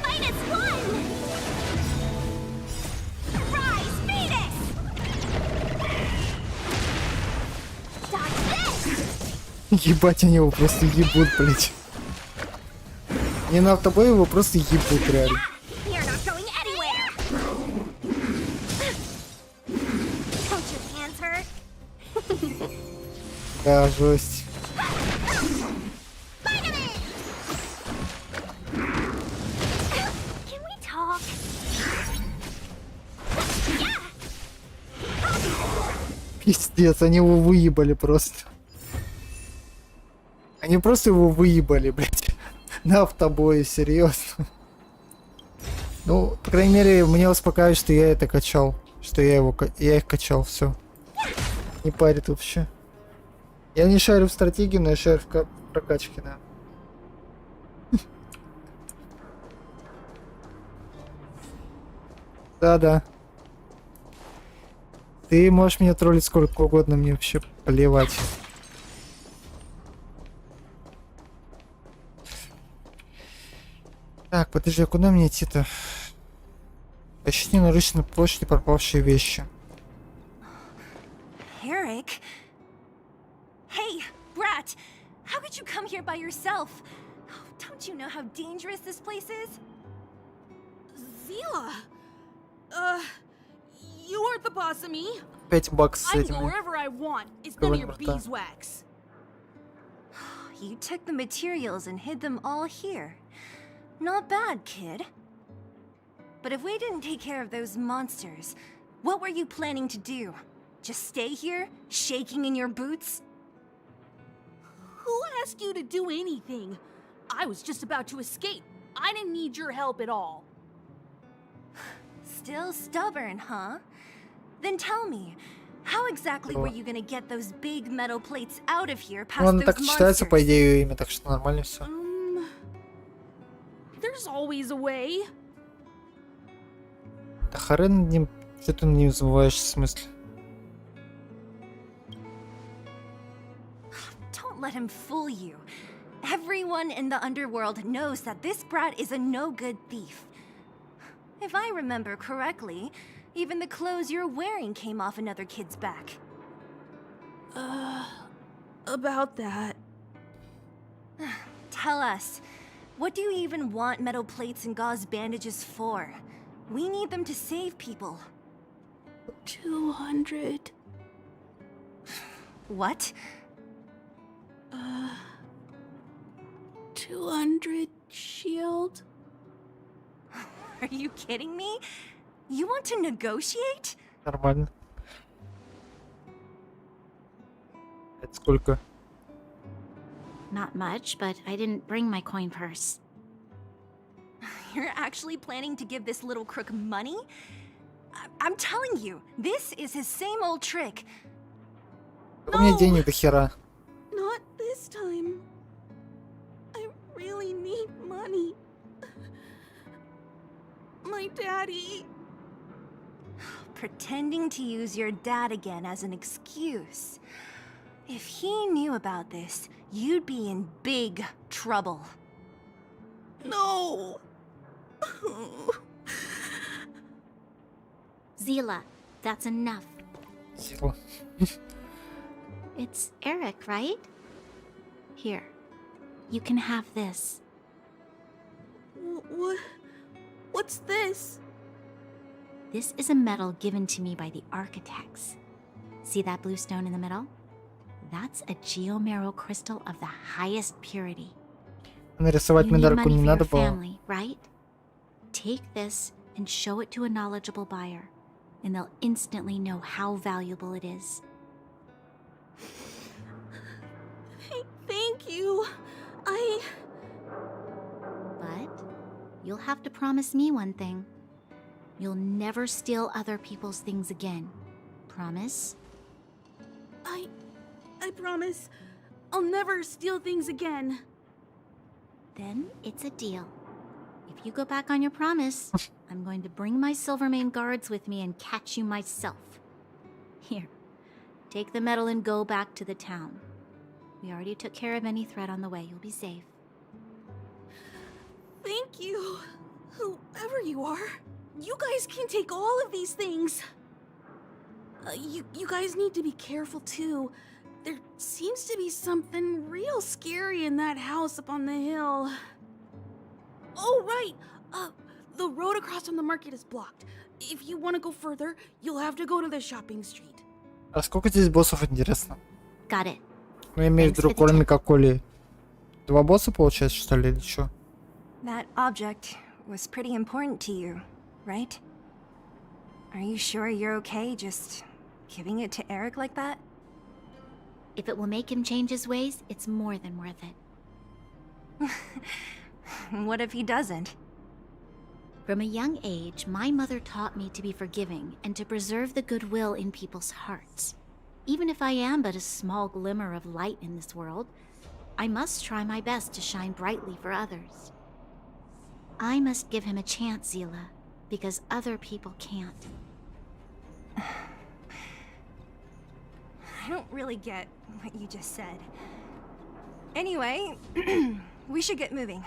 Venus won! Rise, Venus! Dodge this! Ебать, они его просто ебут, блядь. Не на автобой его просто ебут, реально. You're not going anywhere! Don't your hands hurt? Да, жесть. Finally! Can we talk? Yeah! Пиздец, они его выебали просто. Они просто его выебали, блядь. На автобое, серьезно. Ну, по крайней мере, мне успокаивает, что я это качал. Что я их качал, все. Не парит вообще. Я не шарю в стратегии, но я шарю в прокачке, да. Да-да. Ты можешь меня троллить сколько угодно, мне вообще плевать. Так, подожди, а куда мне идти-то? Ищите на рыночной площади пропавшие вещи. Eric? Hey, brat! How could you come here by yourself? Oh, don't you know how dangerous this place is? Zila! You aren't the boss of me. 5 баксов с I can этими. go wherever I want. It's none of your Говорим, братан. beeswax. You took the materials and hid them all here. Not bad, kid. But if we didn't take care of those monsters, what were you planning to do? Just stay here, shaking in your boots? Who asked you to do anything? I was just about to escape. I didn't need your help at all. Still stubborn, huh? Then tell me, how exactly were you gonna get those big metal plates out of here past Ну, оно those так и читается, по monsters? идее, ее имя, так что нормально все. There's always a way. Да хрен над ним, что ты не забываешь, в смысле? Don't let him fool you. Everyone in the underworld knows that this brat is a no-good thief. If I remember correctly, even the clothes you're wearing came off another kid's back. About that. Tell us, what do you even want metal plates and gauze bandages for? We need them to save people. 200. What? 200 shield? Are you kidding me? You want to negotiate? Нормально. Это сколько? Not much, but I didn't bring my coin purse. You're actually planning to give this little crook money? I'm telling you, this is his same old trick. У меня денег до хера. Not this time. I really need money. My daddy. Pretending to use your dad again as an excuse. If he knew about this, you'd be in big trouble. No. Zila, that's enough. Сила. It's Eric, right? Here, you can have this. What's this? This is a medal given to me by the architects. See that blue stone in the middle? That's a geomerald crystal of the highest purity. Нарисовать You need медальку money не for надо your было. family, right? Take this and show it to a knowledgeable buyer, and they'll instantly know how valuable it is. Thank you. But you'll have to promise me one thing. You'll never steal other people's things again. Promise? I promise. I'll never steal things again. Then it's a deal. If you go back on your promise, I'm going to bring my Silvermane guards with me and catch you myself. Here, take the medal and go back to the town. We already took care of any threat on the way. You'll be safe. Thank you. Whoever you are. You guys can take all of these things. You guys need to be careful too. There seems to be something real scary in that house up on the hill. Oh, right. The road across from the market is blocked. If you want to go further, you'll have to go to the shopping street. А сколько здесь боссов, интересно? Got it. Ну, я имею в Thanks виду, for the кроме tip. как Оли. 2 босса получается, что ли, или что? That object was pretty important to you, right? Are you sure you're okay just giving it to Eric like that? If it will make him change his ways, it's more than worth it. What if he doesn't? From a young age, my mother taught me to be forgiving and to preserve the goodwill in people's hearts. Even if I am but a small glimmer of light in this world, I must try my best to shine brightly for others. I must give him a chance, Zila, because other people can't. I don't really get what you just said. Anyway, we should get moving.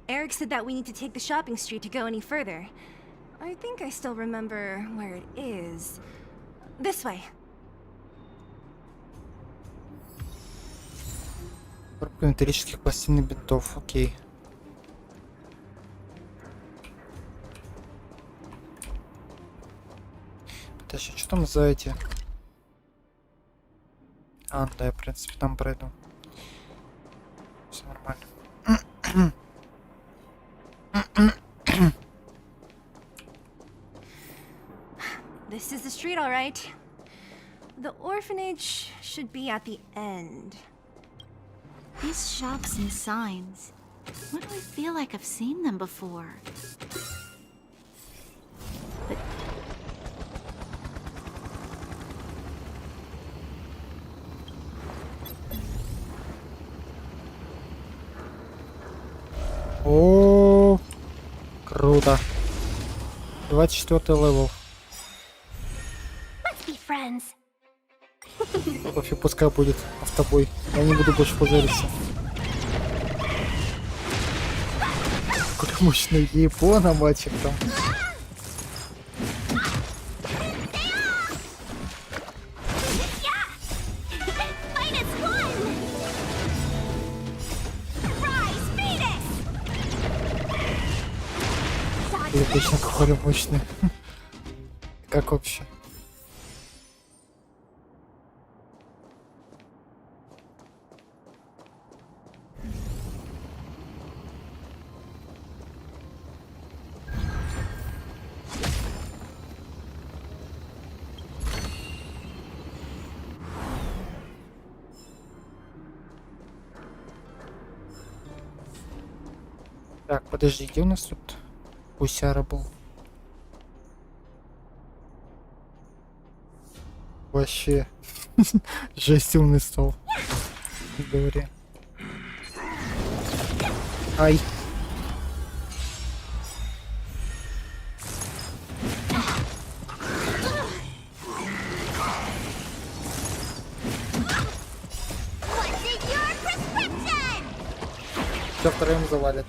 Eric said that we need to take the shopping street to go any further. I think I still remember where it is. This way. Коробка металлических пластин и бинтов, окей. Подожди, что там за эти? А, да, я, в принципе, там пройду. Все нормально. This is the street, all right. The orphanage should be at the end. These shops and signs. Why do I feel like I've seen them before? But О, круто. 24 левел. let's be friends. Пофиг, пускай будет автобой. Я не буду больше позориться. Какой мощный япона, мальчик там. Или точно какой мощный. Как вообще? Так, подожди, где у нас тут гусяра был? Вообще. Жесть умный стол. Не говори. Ай. Все втроем завалят.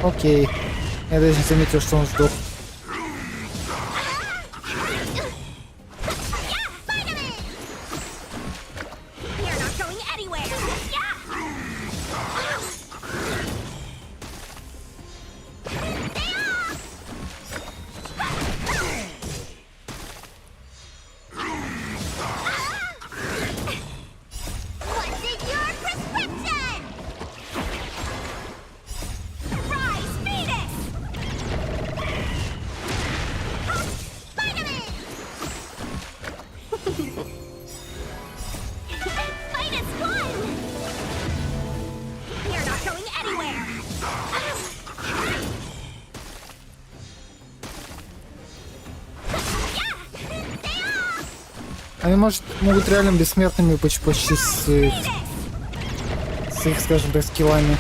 Окей. Я даже не заметил, что он сдох. Они, может, могут реально бессмертными быть почти с их, скажем так, скиллами.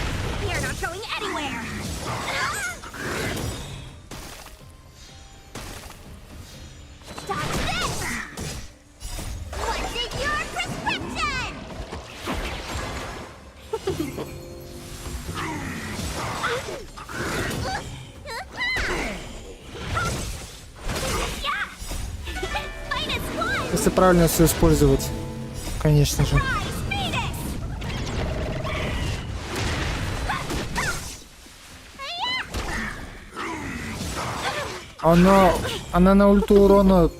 Если правильно все использовать, конечно же. Она на ульту урона,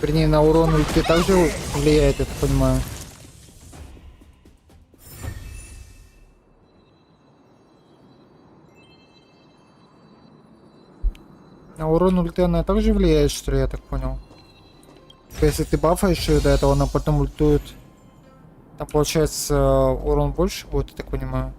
вернее на урон ульты также влияет, я так понимаю. На урон ульты она также влияет, что ли, я так понял. Если ты бафаешь ее до этого, она потом ультует. Там получается урон больше будет, я так понимаю.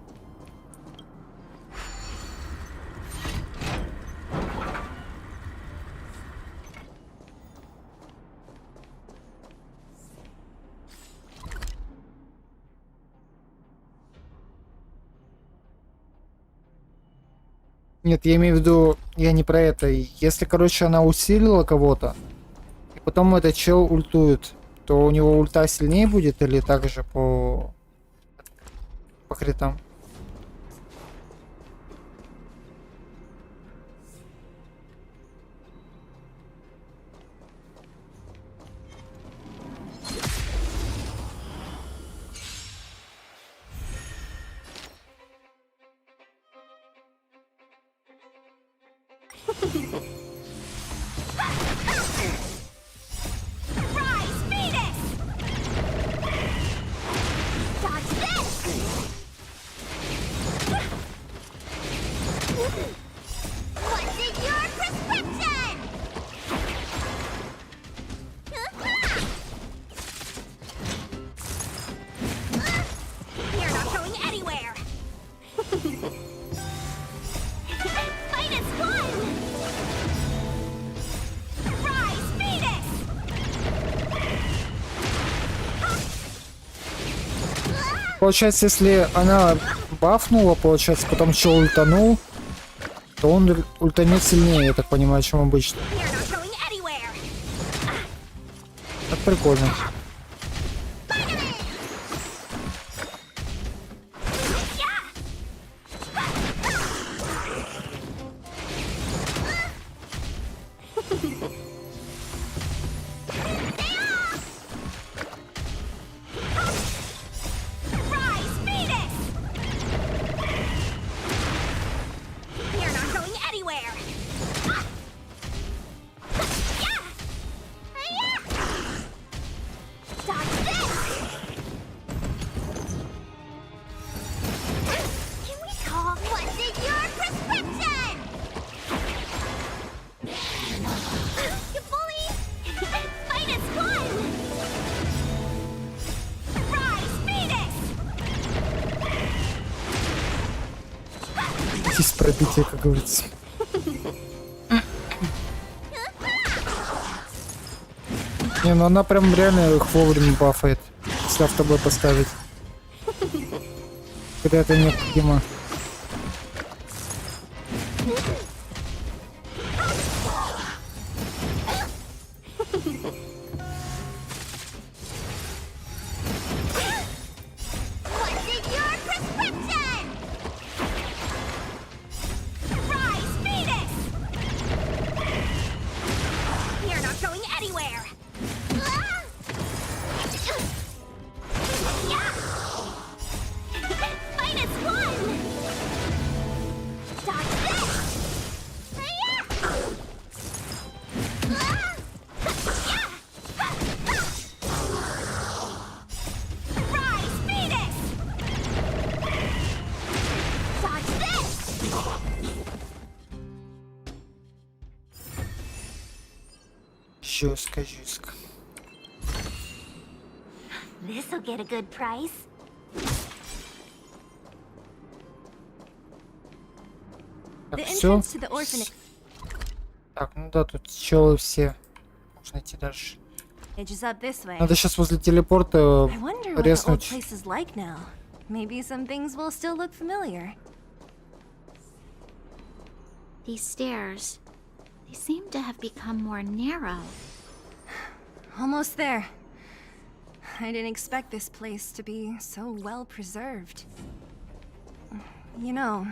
Нет, я имею в виду, я не про это. Если, короче, она усилила кого-то, и потом этот чел ультует, то у него ульта сильнее будет или также по критам? Получается, если она бафнула, получается, потом чел ультанул, то он ультанет сильнее, я так понимаю, чем обычно. Так прикольно. пробитие, как говорится. Не, ну она прям реально их вовремя бафает, если автобой поставить. Когда это необходимо. What's in your prescription? Rise, Venus! You're not going anywhere! Venus won! Dodge this! Rise, Venus! Dodge this! Жестко, жестко. This'll get a good price. Так, The все. entrance to the orphanage Так, ну да, тут челы все. Можно идти дальше. is up this way. Надо сейчас возле телепорта I wonder what the old резнуть. place is like now. Maybe some things will still look familiar. These stairs, they seem to have become more narrow. Almost there. I didn't expect this place to be so well preserved. You know,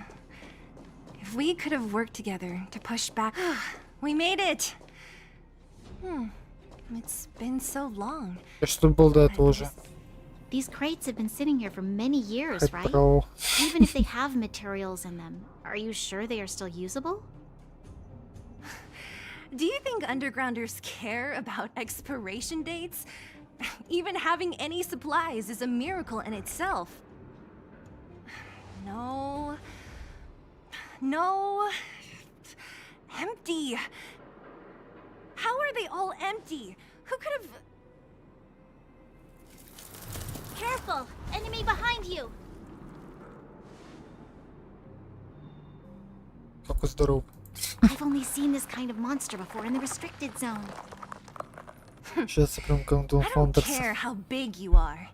if we could have worked together to push back... We made it! It's been so long. Я что тут был до этого уже. These crates have been sitting here for many years, Хоть right? про- Even if they have materials in them, are you sure they are still usable? Do you think undergrounders care about expiration dates? Even having any supplies is a miracle in itself. No. No. Empty. How are they all empty? Who could have... Careful! Enemy behind you! Какой здоров. I've only seen this kind of monster before in the restricted zone. Сейчас я прям как Doom I don't Founders. care how big you are.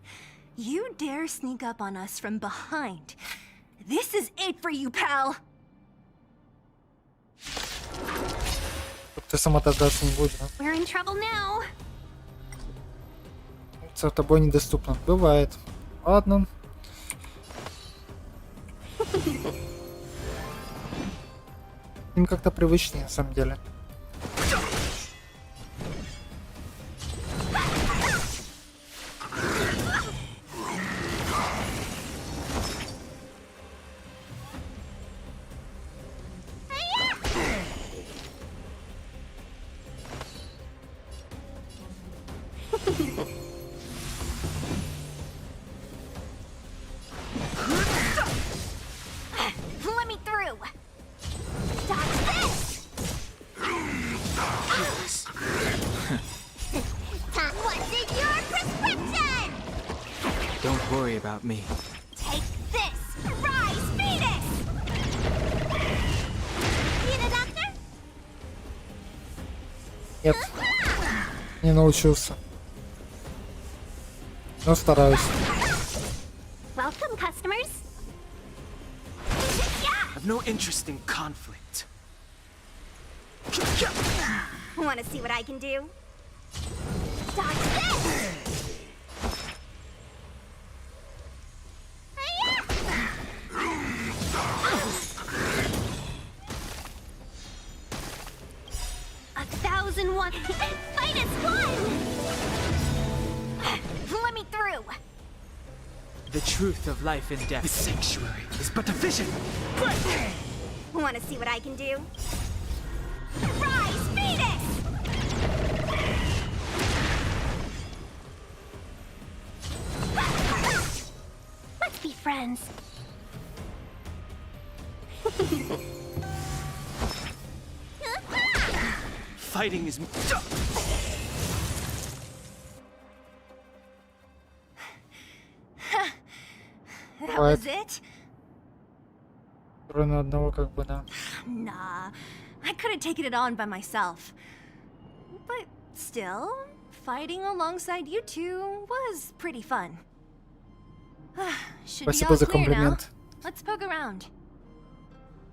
You dare sneak up on us from behind. This is it for you, pal! Ты сама тогда не будешь, да? We're in trouble now. За тобой недоступно. Бывает. Ладно. Им как-то привычнее, на самом деле. Let me through. Dodge this. What's in your prescription? Don't worry about me. Take this. Rise, Venus. Need a doctor? Нет. Не научился. Но стараюсь. Welcome, customers. I've no interest in conflict. Want to see what I can do? Dodge this. A 1,001. Minus one. Let me through. The truth of life and death. The sanctuary is but a vision. Want to see what I can do? Rise, Venus! Let's be friends. Fighting is... That was it? Второй кроме одного, как бы, да. Nah, I could have taken it on by myself. But still, fighting alongside you two was pretty fun. Should be Спасибо all за clear now. комплимент. Let's poke around.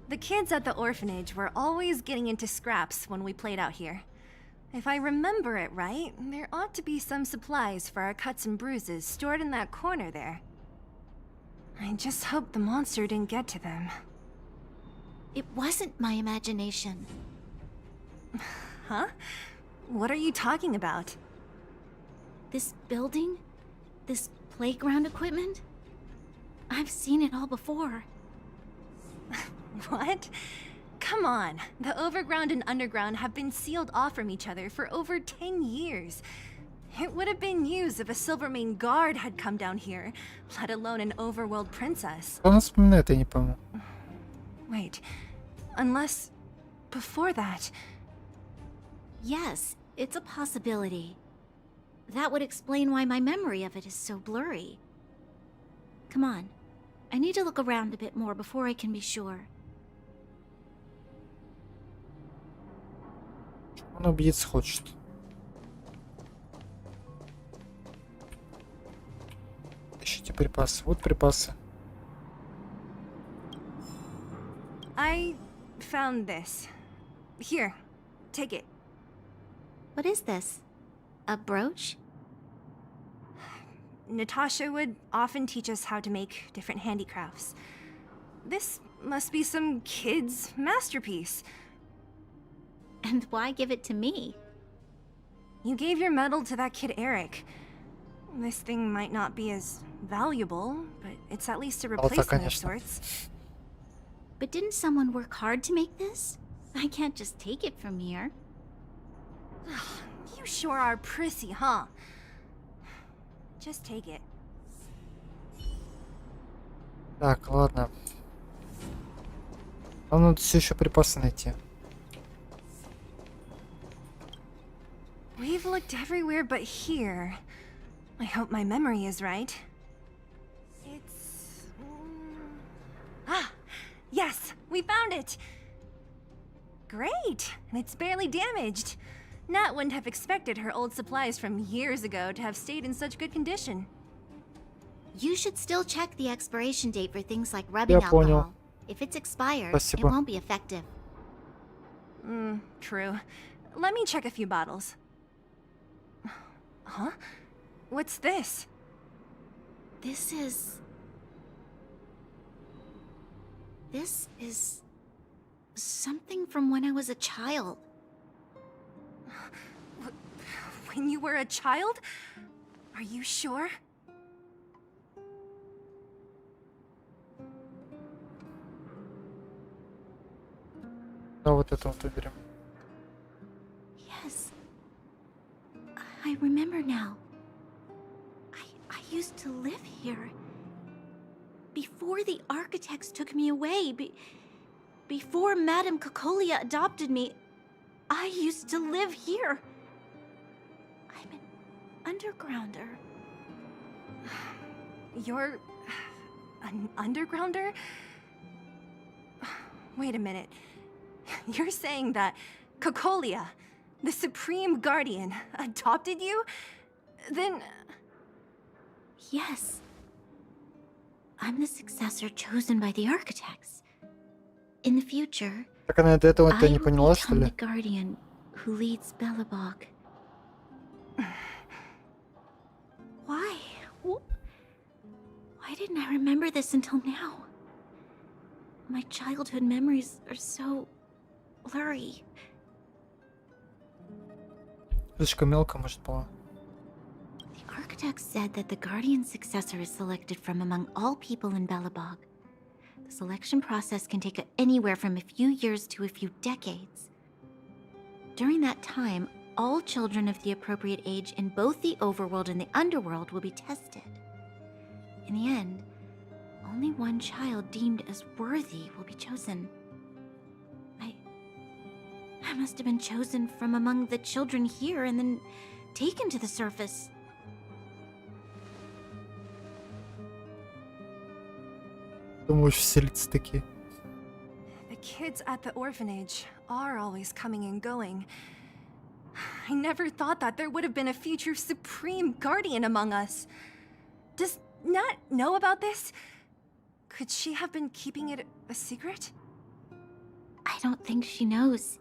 The kids at the orphanage were always getting into scraps when we played out here. If I remember it right, there ought to be some supplies for our cuts and bruises stored in that corner there. I just hope the monster didn't get to them. It wasn't my imagination. Huh? What are you talking about? This building? This playground equipment? I've seen it all before. What? Come on. The overground and underground have been sealed off from each other for over 10 years. It would have been news if a Silvermane guard had come down here, let alone an overworld princess. Кто нас вспоминает, я не помню. Wait. Unless... before that... Yes, it's a possibility. That would explain why my memory of it is so blurry. Come on. I need to look around a bit more before I can be sure. Он убедиться хочет. Ищите припасы. Вот припасы. I found this. Here, take it. What is this? A brooch? Natasha would often teach us how to make different handicrafts. This must be some kid's masterpiece. And why give it to me? You gave your medal to that kid Eric. This thing might not be as valuable, but it's at least a replacement of конечно. sorts. But didn't someone work hard to make this? I can't just take it from here. You sure are prissy, huh? Just take it. Так, ладно. Нам надо все еще припасы найти. We've looked everywhere but here. I hope my memory is right. It's... Ah! Yes! We found it! Great! And it's barely damaged. Nat wouldn't have expected her old supplies from years ago to have stayed in such good condition. You should still check the expiration date for things like rubbing Я понял. alcohol. If it's expired, Спасибо. it won't be effective. True. Let me check a few bottles. Huh? What's this? This is something from when I was a child. When you were a child? Are you sure? Да, вот это вот выберем. Yes. I remember now. I used to live here. Before the architects took me away, before Madame Cocolia adopted me, I used to live here. I'm an undergrounder. You're... an undergrounder? Wait a minute. You're saying that Cocolia, the Supreme Guardian, adopted you? Then... Yes. I'm the successor chosen by the architects. In the future, Так она до этого I не will поняла, что become ли? the guardian who leads Belobog. Why? Why didn't I remember this until now? My childhood memories are so blurry. Слишком мелко, может, было. The architects said that the guardian successor is selected from among all people in Belobog. The selection process can take anywhere from a few years to a few decades. During that time, all children of the appropriate age in both the overworld and the underworld will be tested. In the end, only one child deemed as worthy will be chosen. I must have been chosen from among the children here and then taken to the surface. Думаешь, вселиться такие. kids at the orphanage are always coming and going. I never thought that there would have been a future supreme guardian among us. Does Nat know about this? Could she have been keeping it a secret? I don't think she knows.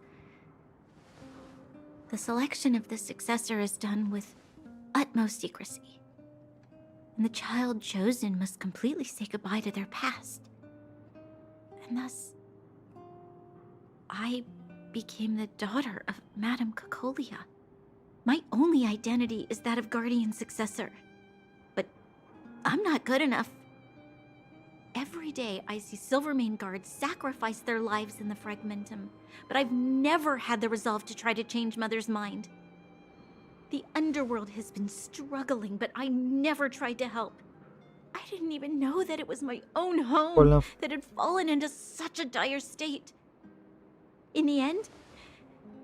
The selection of the successor is done with utmost secrecy. And the child chosen must completely say goodbye to their past. And thus, I became the daughter of Madame Cocolia. My only identity is that of guardian successor. But I'm not good enough. Every day I see Silvermane guards sacrifice their lives in the fragmentum, but I've never had the resolve to try to change Mother's mind. The underworld has been struggling, but I never tried to help. I didn't even know that it was my own home Понял. that had fallen into such a dire state. In the end,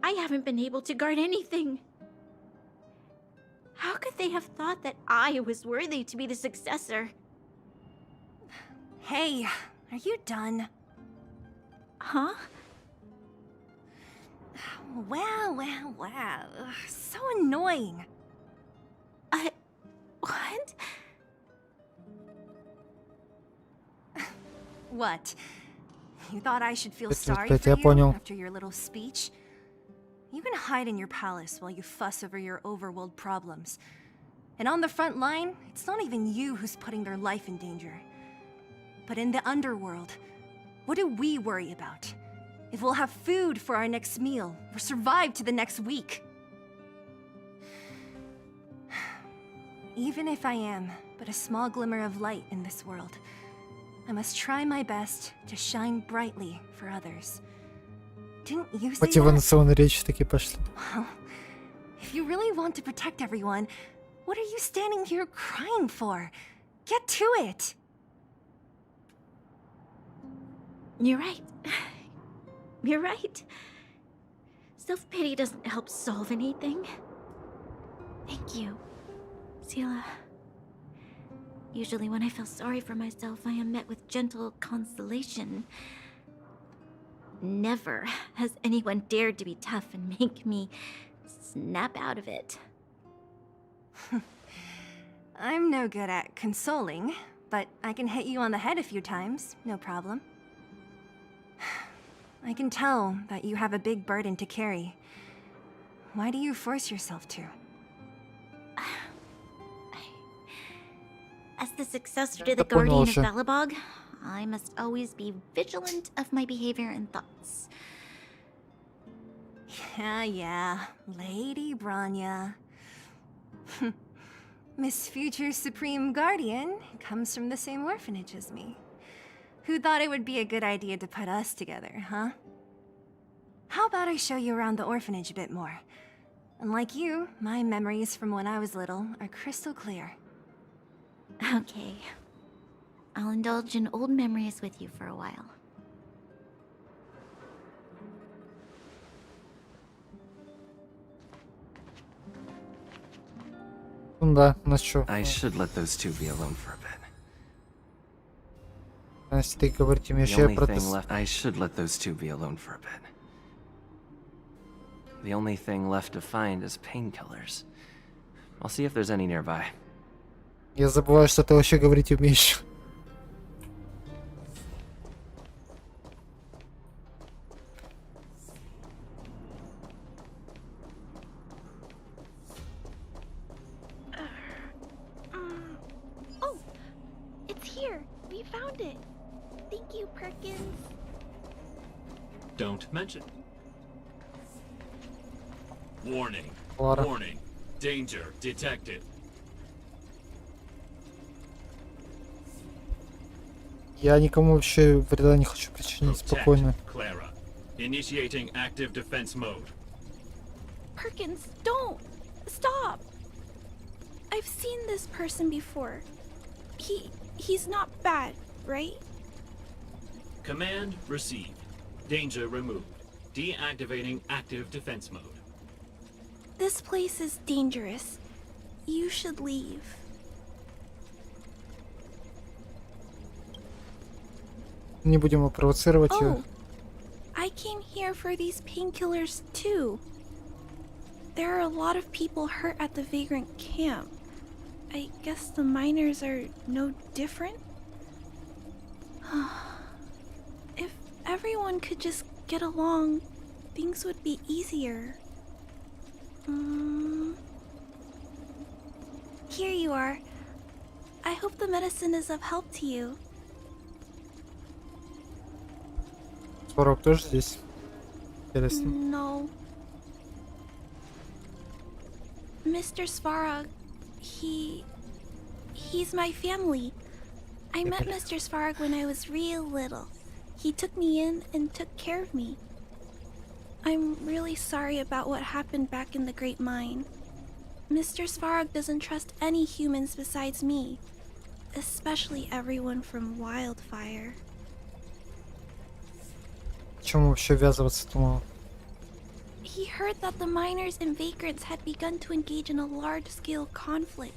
I haven't been able to guard anything. How could they have thought that I was worthy to be the successor? Hey, are you done? Huh? Wow. So annoying. What? What? You thought I should feel It's sorry опять for я you понял. after your little speech? You can hide in your palace while you fuss over your overworld problems. And on the front line, it's not even you who's putting their life in danger. But in the underworld, what do we worry about? If we'll have food for our next meal, or survive to the next week. Even if I am but a small glimmer of light in this world, I must try my best to shine brightly for others. Didn't you say that? Мотивационные речи такие пошли. Well, if you really want to protect everyone, what are you standing here crying for? Get to it! You're right. You're right. Self-pity doesn't help solve anything. Thank you, Sela. Usually when I feel sorry for myself, I am met with gentle consolation. Never has anyone dared to be tough and make me snap out of it. I'm no good at consoling, but I can hit you on the head a few times, no problem. I can tell that you have a big burden to carry. Why do you force yourself to? As the successor to the Я понял guardian of уже. Balabog, I must always be vigilant of my behavior and thoughts. Yeah, Lady Branya. Miss Future Supreme Guardian comes from the same orphanage as me. Who thought it would be a good idea to put us together, huh? How about I show you around the orphanage a bit more? Unlike you, my memories from when I was little are crystal clear. Okay. I'll indulge in old memories with you for a while. Ну да, у нас что? I should let those two be alone for a bit. Настя, ты говорите, мне The еще only про thing left. I should let those two be alone for a bit. The only thing left to find is painkillers. I'll see if there's any nearby. Я забываю, что ты вообще говорить умеешь. Oh, it's here. We found it. Thank you, Perkins. Don't mention. Warning. Ладно. Warning. Danger detected. Я никому вообще вреда не хочу причинить, спокойно. Protect Clara. Initiating active defense mode. Perkins, don't! Stop! I've seen this person before. He's not bad, right? Command received. Danger removed. Deactivating active defense mode. This place is dangerous. You should leave. Не будем его провоцировать. Oh, I came here for these painkillers too. There are a lot of people hurt at the vagrant camp. I guess the miners are no different? If everyone could just get along, things would be easier. Here you are. I hope the medicine is of help to you. Сварог тоже здесь? Интересно. No. Mr. Svarog, he's my family. I met Mr. Svarog when I was real little. He took me in and took care of me. I'm really sorry about what happened back in the Great Mine. Mr. Svarog doesn't trust any humans besides me, especially everyone from Wildfire. Чему вообще ввязываться-то? He heard that the miners and vagrants had begun to engage in a large-scale conflict.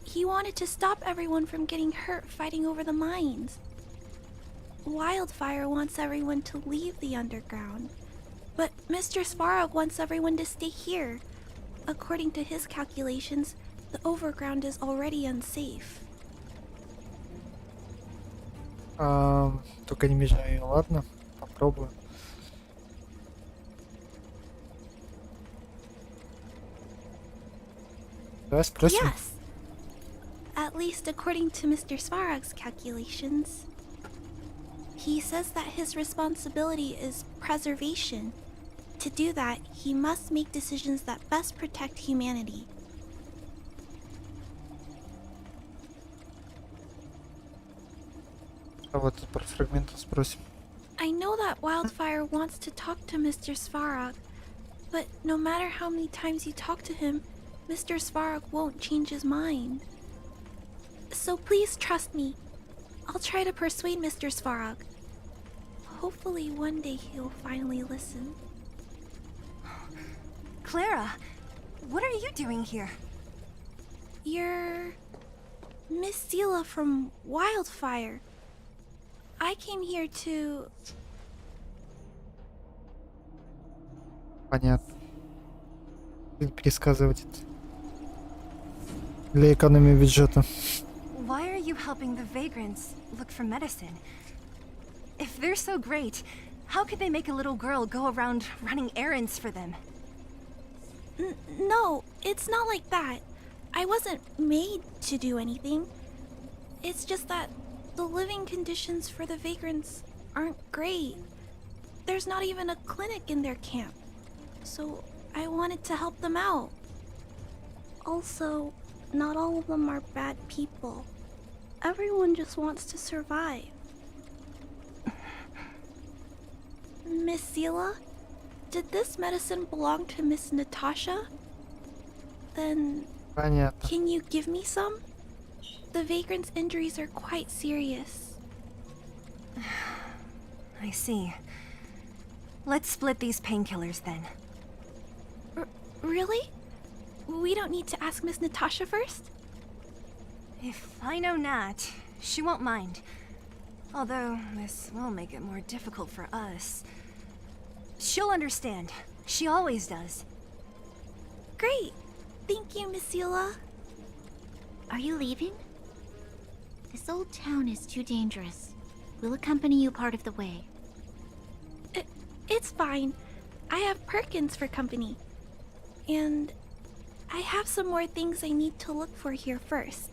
He wanted to stop everyone from getting hurt fighting over the mines. Wildfire wants everyone to leave the underground, but Mr. Svarog wants everyone to stay here. According to his calculations, the overground is already unsafe. Только не мешай, ладно? Попробую. Давай спросим. Yes. At least according to Mr. Svarog's calculations. He says that his responsibility is preservation. To do that, he must make decisions that best protect humanity. А вот про фрагменты спросим. I know that Wildfire wants to talk to Mr. Svarog, but no matter how many times you talk to him, Mr. Svarog won't change his mind. So please trust me. I'll try to persuade Mr. Svarog. Hopefully one day he'll finally listen. Clara, what are you doing here? You're Miss Sela from Wildfire. I came here to... Понятно. Пересказывать это. Для экономии бюджета. Why are you helping the vagrants look for medicine? If they're so great, how could they make a little girl go around running errands for them? No, it's not like that. I wasn't made to do anything. It's just that the living conditions for the vagrants aren't great. There's not even a clinic in their camp. So I wanted to help them out. Also, not all of them are bad people. Everyone just wants to survive. Miss Sela, did this medicine belong to Miss Natasha? Then Понятно. can you give me some? The vagrant's injuries are quite serious. I see. Let's split these painkillers then. Really? We don't need to ask Miss Natasha first? If I know Nat, she won't mind. Although, this will make it more difficult for us. She'll understand. She always does. Great. Thank you, Miss Sela. Are you leaving? This old town is too dangerous. We'll accompany you part of the way. It's fine. I have Perkins for company. And I have some more things I need to look for here first.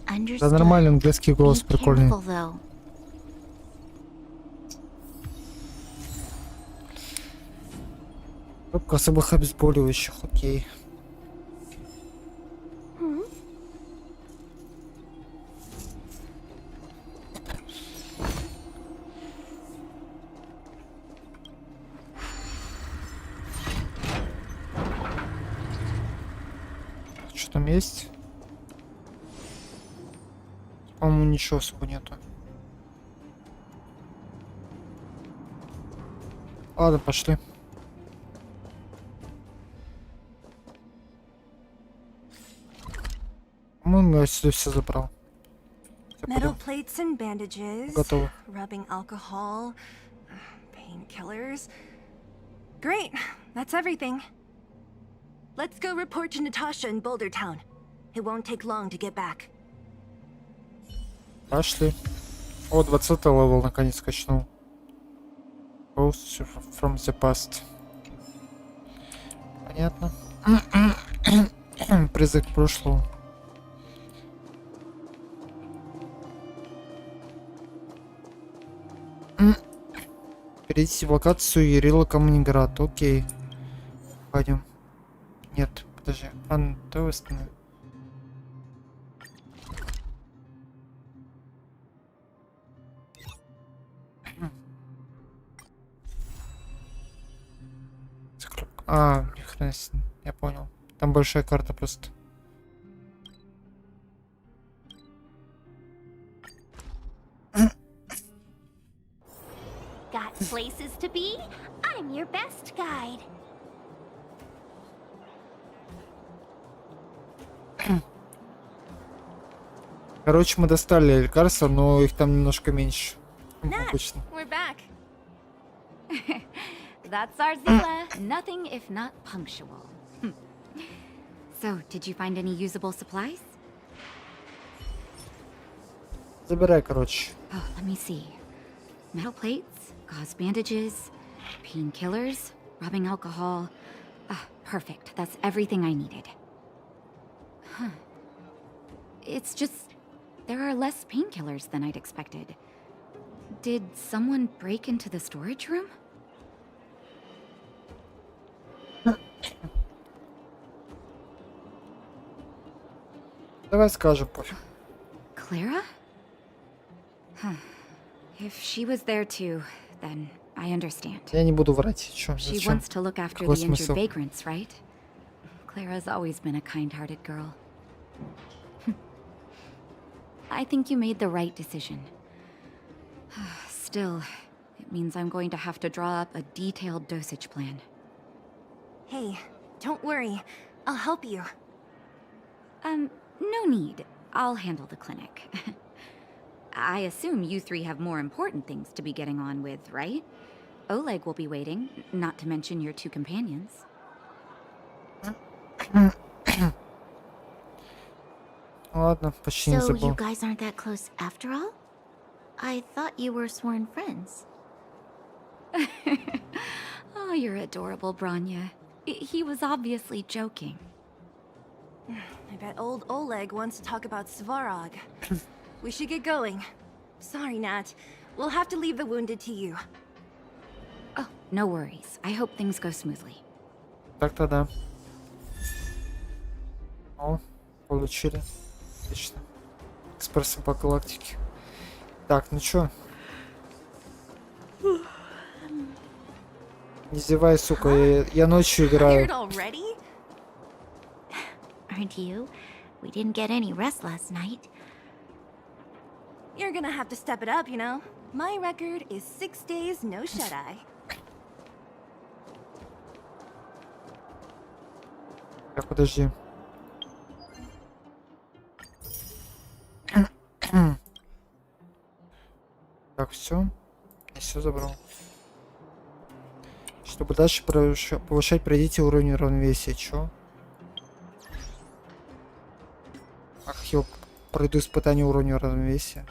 Да Understood. нормально, английский Be голос прикольный. careful, though. Только особых обезболивающих, окей. Что там есть? По-моему, ничего особо нету. Ладно, пошли. По-моему, я сюда все забрал. Metal plates and bandages, Готово. rubbing alcohol, painkillers. Great, that's everything. Let's go report to Natasha in Boulder Town. It won't take long to get back. Пошли. О, 20 левел наконец качнул. Ghosts from the past. Понятно. Призыв к прошлому. Перейдите в локацию Ярила Камнеград. Окей. Пойдем. Нет, подожди. Давай остановим. Ни хрена себе. Я понял. Там большая карта просто. Got places to be? I'm your best guide. Короче, мы достали лекарства, но их там немножко меньше. Nat, Обычно. we're back. That's our Zilla. Nothing if not punctual. So, did you find any usable supplies? Забирай, короче. Oh, let me see. Metal plates, gauze bandages, painkillers, rubbing alcohol. Ah, perfect. That's everything I needed. Huh. It's just there are less painkillers than I'd expected. Did someone break into the storage room? Давай скажем, пофиг. Clara? Huh. If she was there too, then I understand. Я не буду врать. Чё, She зачем? wants to look after Какой the injured смысл? vagrants, right? Clara's always been a kind-hearted girl. I think you made the right decision. Still, it means I'm going to have to draw up a detailed dosage plan. Hey, don't worry. I'll help you. No need. I'll handle the clinic. I assume you three have more important things to be getting on with, right? Oleg will be waiting, not to mention your two companions. Ладно, почти не So you забыл. guys aren't that close after all? I thought you were sworn friends. Oh, you're adorable, Branya. He was obviously joking. I bet old Oleg wants to talk about Svarog. We should get going. Sorry, Nat. We'll have to leave the wounded to you. Oh, no worries. I hope things go smoothly. Так-то да. О, получили. Отлично. Экспрессом по галактике. Так, ну чё? Не зевай, сука, я ночью играю. Tired already? Aren't you? We didn't get any rest last night. You're gonna have to step it up, you know? My record is 6 days, no shut-eye. Так, подожди. Так, все. Я все забрал. Чтобы дальше повышать, пройдите уровень равновесия. Чё? Ах, я пройду испытание уровня равновесия.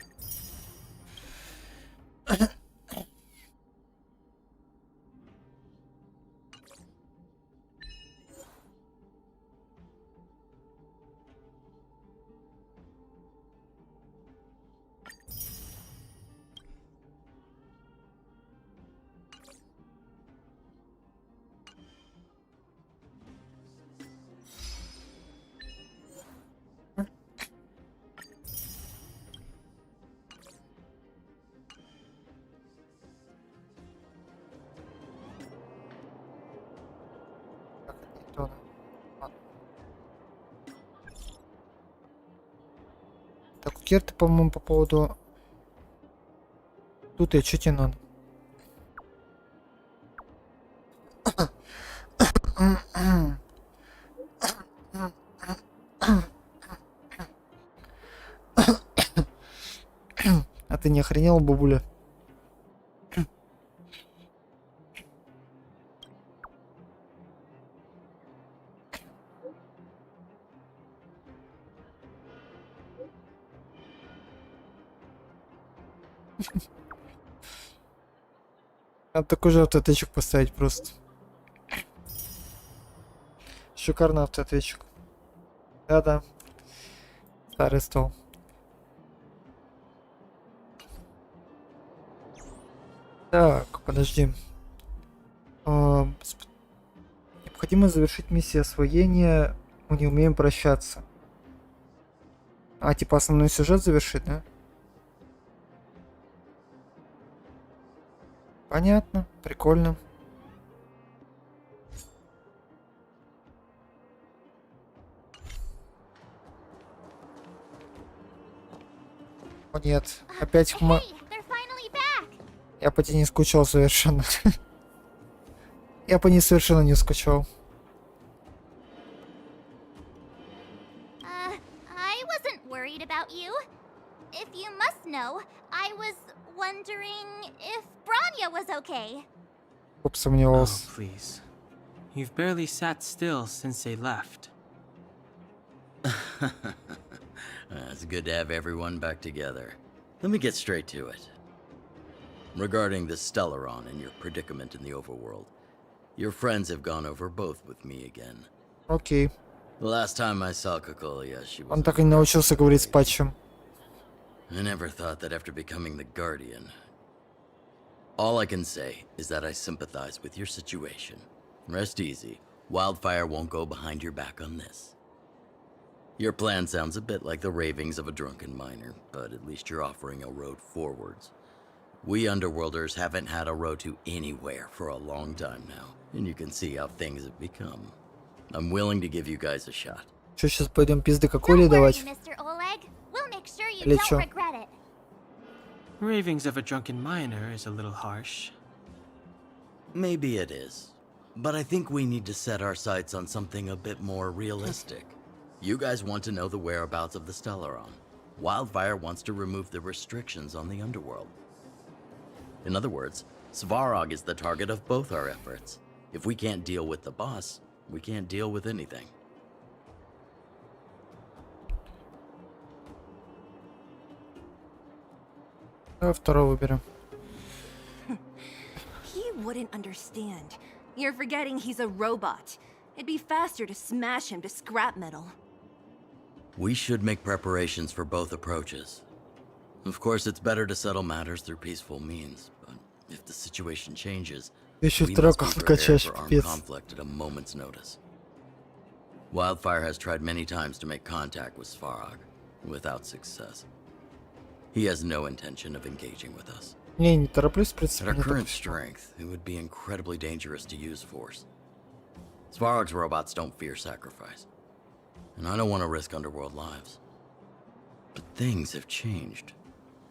Так, это не то, да? Ладно. Так, у Керты, по-моему, по поводу... Тут я что тебе надо? охренела, бабуля? Надо такой же автоответчик поставить просто. Шикарный автоответчик. Да-да. Старый стол. Так, подожди. Необходимо завершить миссию освоения. Мы не умеем прощаться. А, типа основной сюжет завершить, да? Понятно, прикольно. О нет, опять Hey, they're finally back. Я по тебе не скучал совершенно. Я по ней совершенно не скучал. I wasn't worried about you. If you must know, I was wondering if Branya was okay. Оп, Oh, сомневался. please. You've barely sat still since they left. It's good to have everyone back together. Let me get straight to it. Regarding the Stellaron and your predicament in the overworld, your friends have gone over both with me again. Окей. The last time I saw Kokolia, she was... Он так и не научился говорить с патчем. I never thought that after becoming the Guardian. All I can say is that I sympathize with your situation. Rest easy. Wildfire won't go behind your back on this. Your plan sounds a bit like the ravings of a drunken miner, but at least you're offering a road forwards. We Underworlders haven't had a road to anywhere for a long time now, and you can see how things have become. I'm willing to give you guys a shot. Что, сейчас пойдем пизды какой Don't worry, давать? Mr. Oleg. We'll make sure you Или don't чё? regret it. Ravings of a drunken miner is a little harsh. Maybe it is, but I think we need to set our sights on something a bit more realistic. You guys want to know the whereabouts of the Stellaron. Wildfire wants to remove the restrictions on the Underworld. In other words, Svarog is the target of both our efforts. If we can't deal with the boss, we can't deal with anything. Давай второго выберем. He wouldn't understand. You're forgetting he's a robot. It'd be faster to smash him to scrap metal. We should make preparations for both approaches. Of course, it's better to settle matters through peaceful means, but if the situation changes, Еще we второй must be аккаунт prepared качаешь, for armed пипец. conflict at a moment's notice. Wildfire has tried many times to make contact with Svarog, without success. He has no intention of engaging with us. Не, не тороплюсь, в At принципе, our не current тороплюсь. strength, it would be incredibly dangerous to use force. Svarog's robots don't fear sacrifice, and I don't want to risk Underworld lives. But things have changed.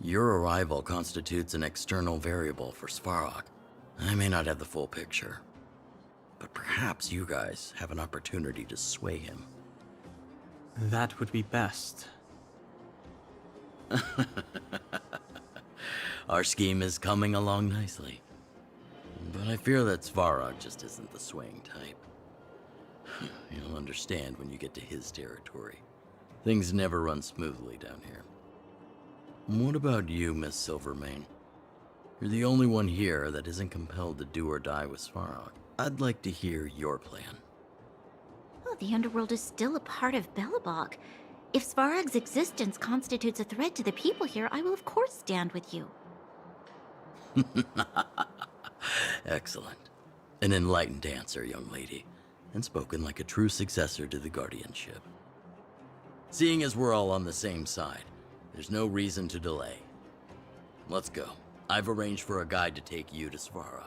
Your arrival constitutes an external variable for Svarog. I may not have the full picture, but perhaps you guys have an opportunity to sway him. That would be best. Our scheme is coming along nicely. But I fear that Svarog just isn't the swaying type. You'll understand when you get to his territory. Things never run smoothly down here. What about you, Miss Silvermane? You're the only one here that isn't compelled to do or die with Svarog. I'd like to hear your plan. Oh, the underworld is still a part of Belobog. If Svarog's existence constitutes a threat to the people here, I will of course stand with you. Excellent. An enlightened answer, young lady, and spoken like a true successor to the guardianship. Seeing as we're all on the same side, there's no reason to delay. Let's go. I've arranged for a guide to take you to Svarog.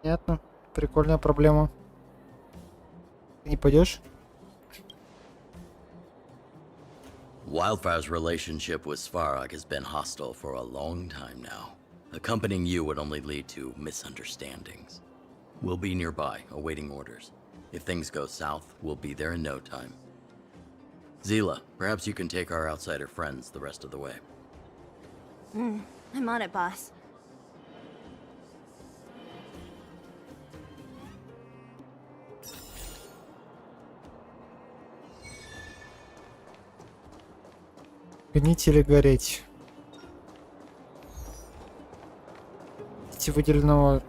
Понятно. Прикольная проблема. Ты не пойдешь? Wildfire's relationship with Svarog has been hostile for a long time now. Accompanying you would only lead to misunderstandings. We'll be nearby, awaiting orders. If things go south, we'll be there in no time. Zila, perhaps you can take our outsider friends the rest of the way. I'm on it, boss. Гнить или гореть? Идти выделенного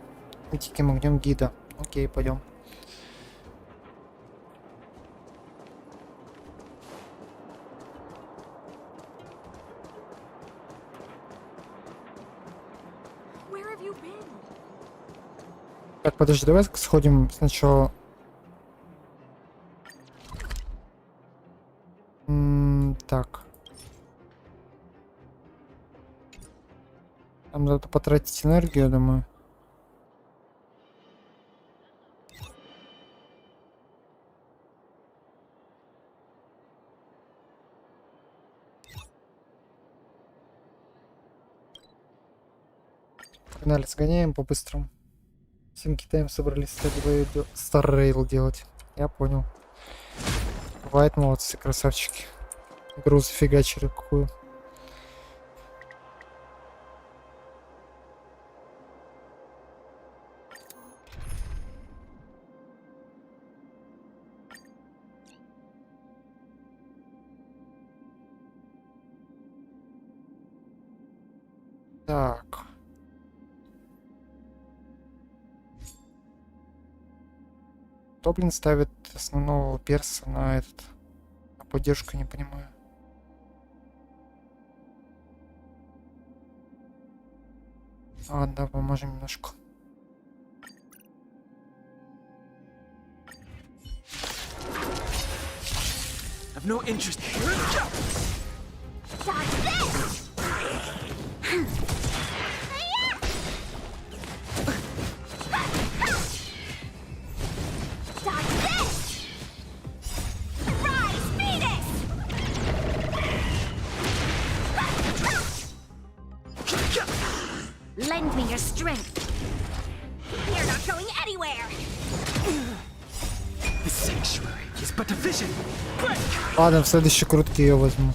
диким огнем гида. Окей, пойдем. Where have you been? Так, подожди, давай сходим сначала. Так. Там надо потратить энергию, я думаю. Погнали, сгоняем по-быстрому. Всем Китаем собрались Старрейл делать. Я понял. Бывает, молодцы, красавчики. Игру зафигачили какую. Так. Кто, блин, ставит основного перса на этот... На поддержку, не понимаю. Ладно, поможем немножко. I've no interest. Lend me your strength. You're not going anywhere. The sanctuary is but a vision. Break! Ладно, в следующей крутке ее возьму.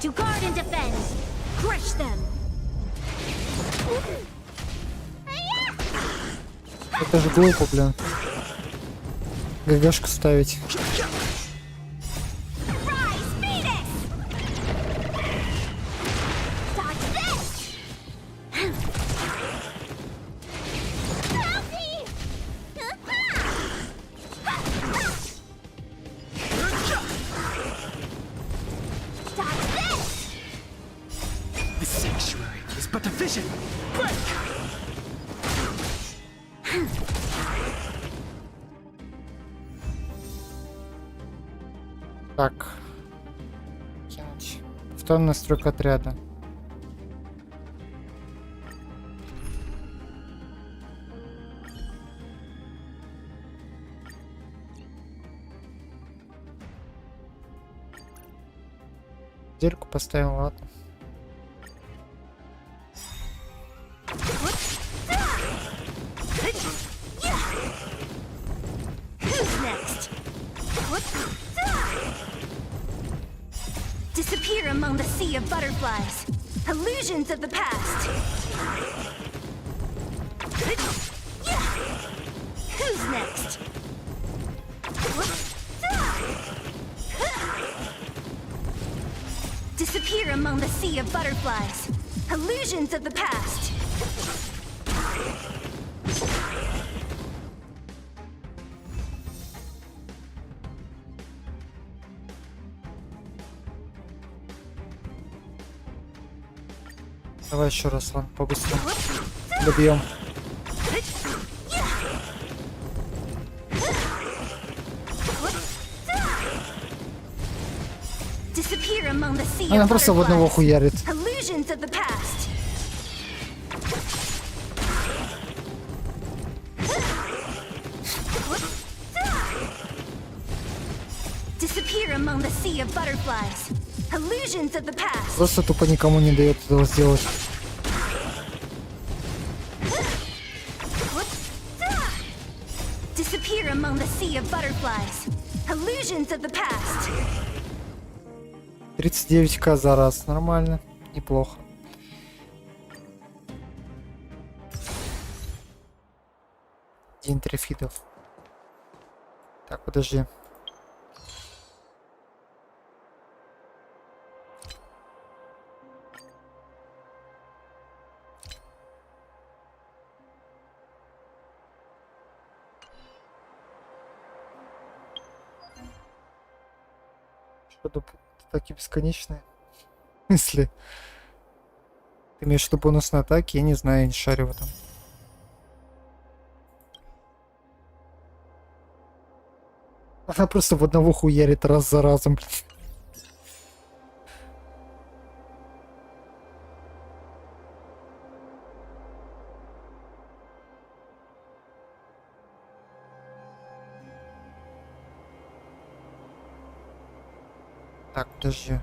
To guard and defend. Crush them. Это же глупо, блин. ГГшку ставить. The sanctuary is but a vision. Break! Так. Кинуть. Повторная настройка отряда. Дельку поставил, ладно. Who's next? Disappear among the sea of butterflies. Illusions of the past. Who's next? Disappear among the sea of butterflies. Illusions of the past. Давай еще раз, ладно, побыстрее. Добьем. Disappear among the sea Она of просто в одного butterflies. Illusions хуярит. of the past. Disappear among the sea of butterflies. Illusions of the past. Просто тупо никому не дает этого сделать. Disappear among the sea of butterflies. Illusions of the past. 39к за раз. Нормально. Неплохо. День трифидов. Так, подожди. Что-то такие бесконечные мысли. Ты имеешь в виду бонусные атаки? Я не знаю, я не шарю в этом. Она просто в одного хуярит раз за разом, блин. Так, подожди.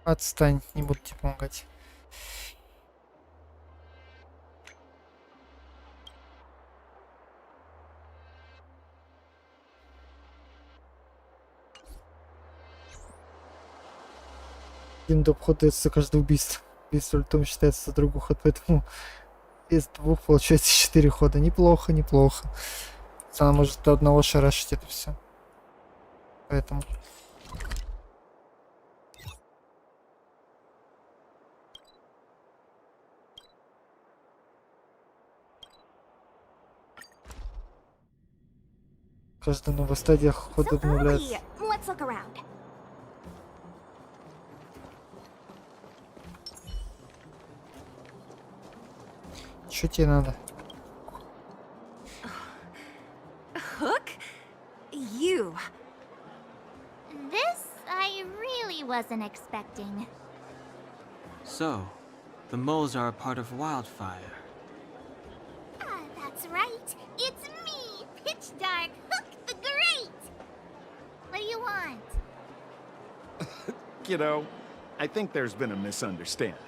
Отстань, не буду тебе помогать. Один доп. Ход дается за каждое убийство. Убийство ультом считается за другой ход, поэтому из двух получается 4 хода. Неплохо, неплохо. Она может до одного шарашить это все. Поэтому... Каждая новая стадия хода обновляется. Let's look around. Что тебе надо? Hook? You. This I really wasn't expecting. So, the moles are a part of Wildfire. That's right. It's me, Pitch Dark Hook the Great. What do you want? Kiddo, I think there's been a misunderstanding.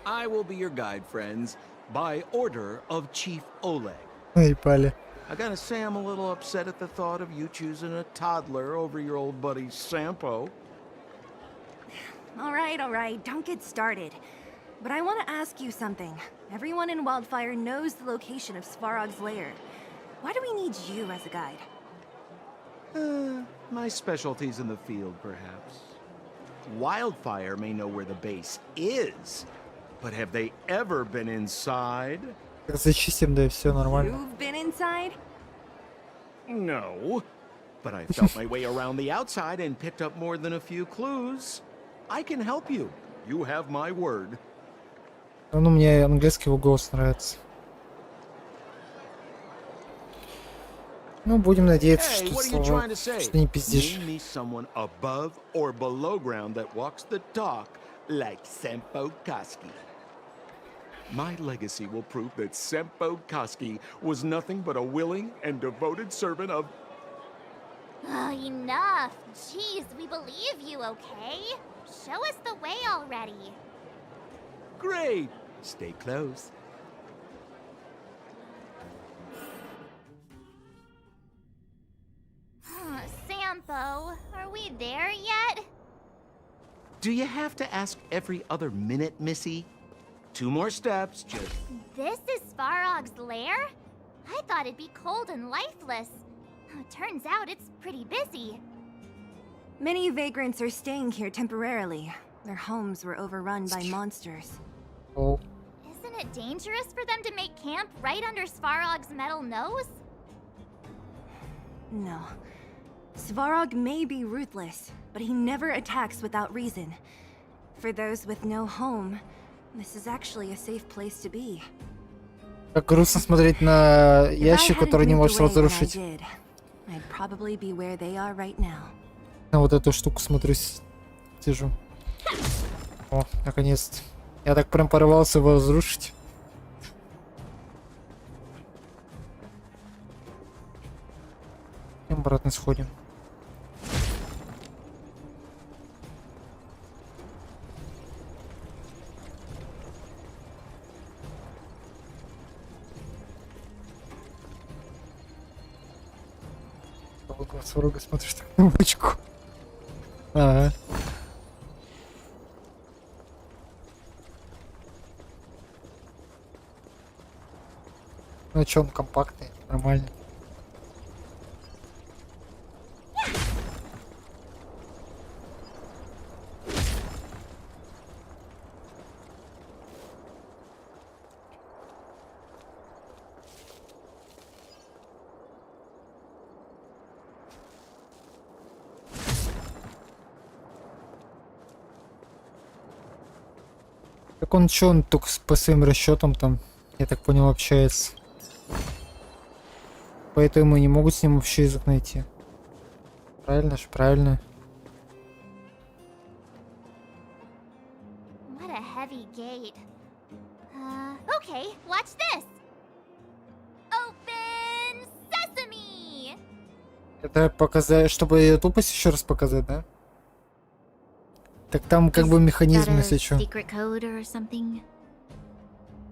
I will be your guide, friends, by order of Chief Oleg. Эй, Пали. I gotta say I'm a little upset at the thought of you choosing a toddler over your old buddy Sampo. All right, don't get started. But I want to ask you something. Everyone in Wildfire knows the location of Svarog's lair. Why do we need you as a guide? My specialty's in the field, perhaps. Wildfire may know where the base is, but have they ever been inside? Зачистим, да и все нормально. You've been inside? No, but I felt my way around the outside and picked up more than a few clues. I can help you. You have my word. Ну, мне английский его голос нравится. Ну, будем надеяться, Hey, что, what are you слова, trying to say? что не пиздишь. Name me someone above or below ground that walks the talk like Sempo Koski. My legacy will prove that Sempo Koski was nothing but a willing and devoted servant of... Oh, enough. Jeez, we believe you, okay? Show us the way already. Great! Stay close. Sampo, are we there yet? Do you have to ask every other minute, Missy? 2 more steps, just... This is Svarog's lair? I thought it'd be cold and lifeless. Turns out it's pretty busy. Many vagrants are staying here temporarily. Their homes were overrun by monsters. Oh. Isn't it dangerous for them to make camp right under Svarog's metal nose? No. Svarog may be ruthless, but he never attacks without reason. For those with no home, this is actually a safe place to be. Как грустно смотреть на If I ящик, hadn't который не moved можешь away when I разрушить. did, I'd probably be where they are right now. На вот эту штуку смотрю, сижу. О, наконец-то. Я так прям порывался его разрушить. И обратно сходим. Сварога смотришь так на ручку. Ага. Ну чё, он компактный, нормально. Так он чё, он только по своим расчетам там, я так понял, общается. Поэтому не могут с ним вообще язык найти. Правильно ж, правильно. What a heavy gate. Okay, watch this. Open sesame. Это показать, чтобы ее тупость еще раз показать, да? Так там как бы механизм, если что. Secret code or something?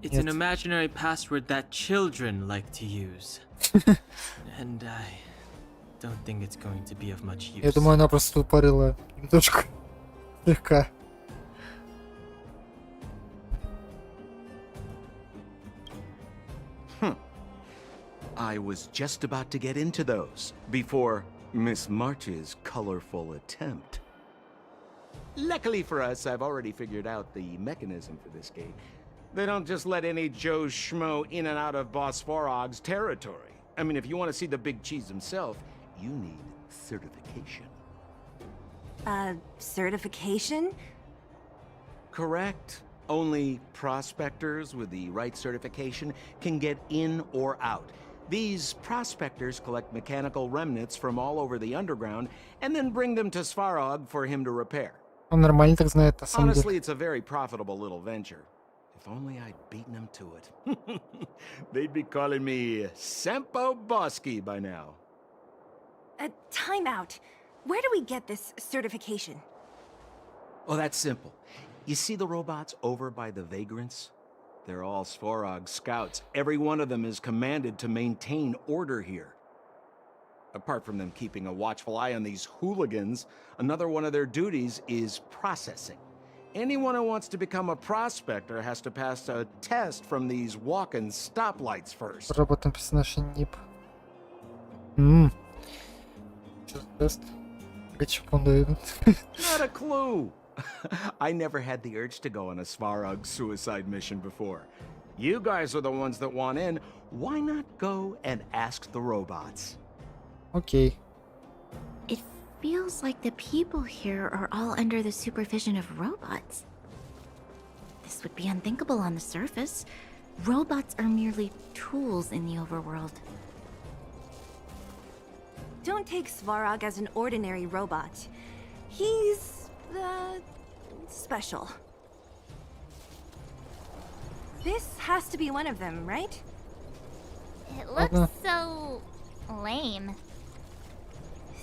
It's an imaginary password that children like to use. And I don't think it's going to be of much use. Я думаю, она просто тупорила немножко. Слегка. I was just about to get into those before Miss March's colorful attempt. Luckily for us, I've already figured out the mechanism for this gate. They don't just let any Joe Schmo in and out of Boss Farog's territory. I mean, if you want to see the big cheese himself, you need certification. Certification? Correct. Only prospectors with the right certification can get in or out. These prospectors collect mechanical remnants from all over the underground and then bring them to Svarog for him to repair. Он нормально так знает, на самом деле. Honestly, it's a very profitable little venture. If only I'd beaten them to it. They'd be calling me Sempo Bosky by now. Time out. Where do we get this certification? Oh, that's simple. You see the robots over by the vagrants? They're all Svarog scouts. Every one of them is commanded to maintain order here. Apart from them keeping a watchful eye on these hooligans, another one of their duties is processing. Anyone who wants to become a prospector has to pass a test from these walk-in stoplights first. Разработан персонаж НИП. Что за тест? Гачапон дают. Not a clue. I never had the urge to go on a Svarog suicide mission before. You guys are the ones that want in. Why not go and ask the robots? Окей. It feels like the people here are all under the supervision of robots. This would be unthinkable on the surface. Robots are merely tools in the overworld. Don't take Svarog as an ordinary robot. He's, special. This has to be one of them, right? It looks so lame.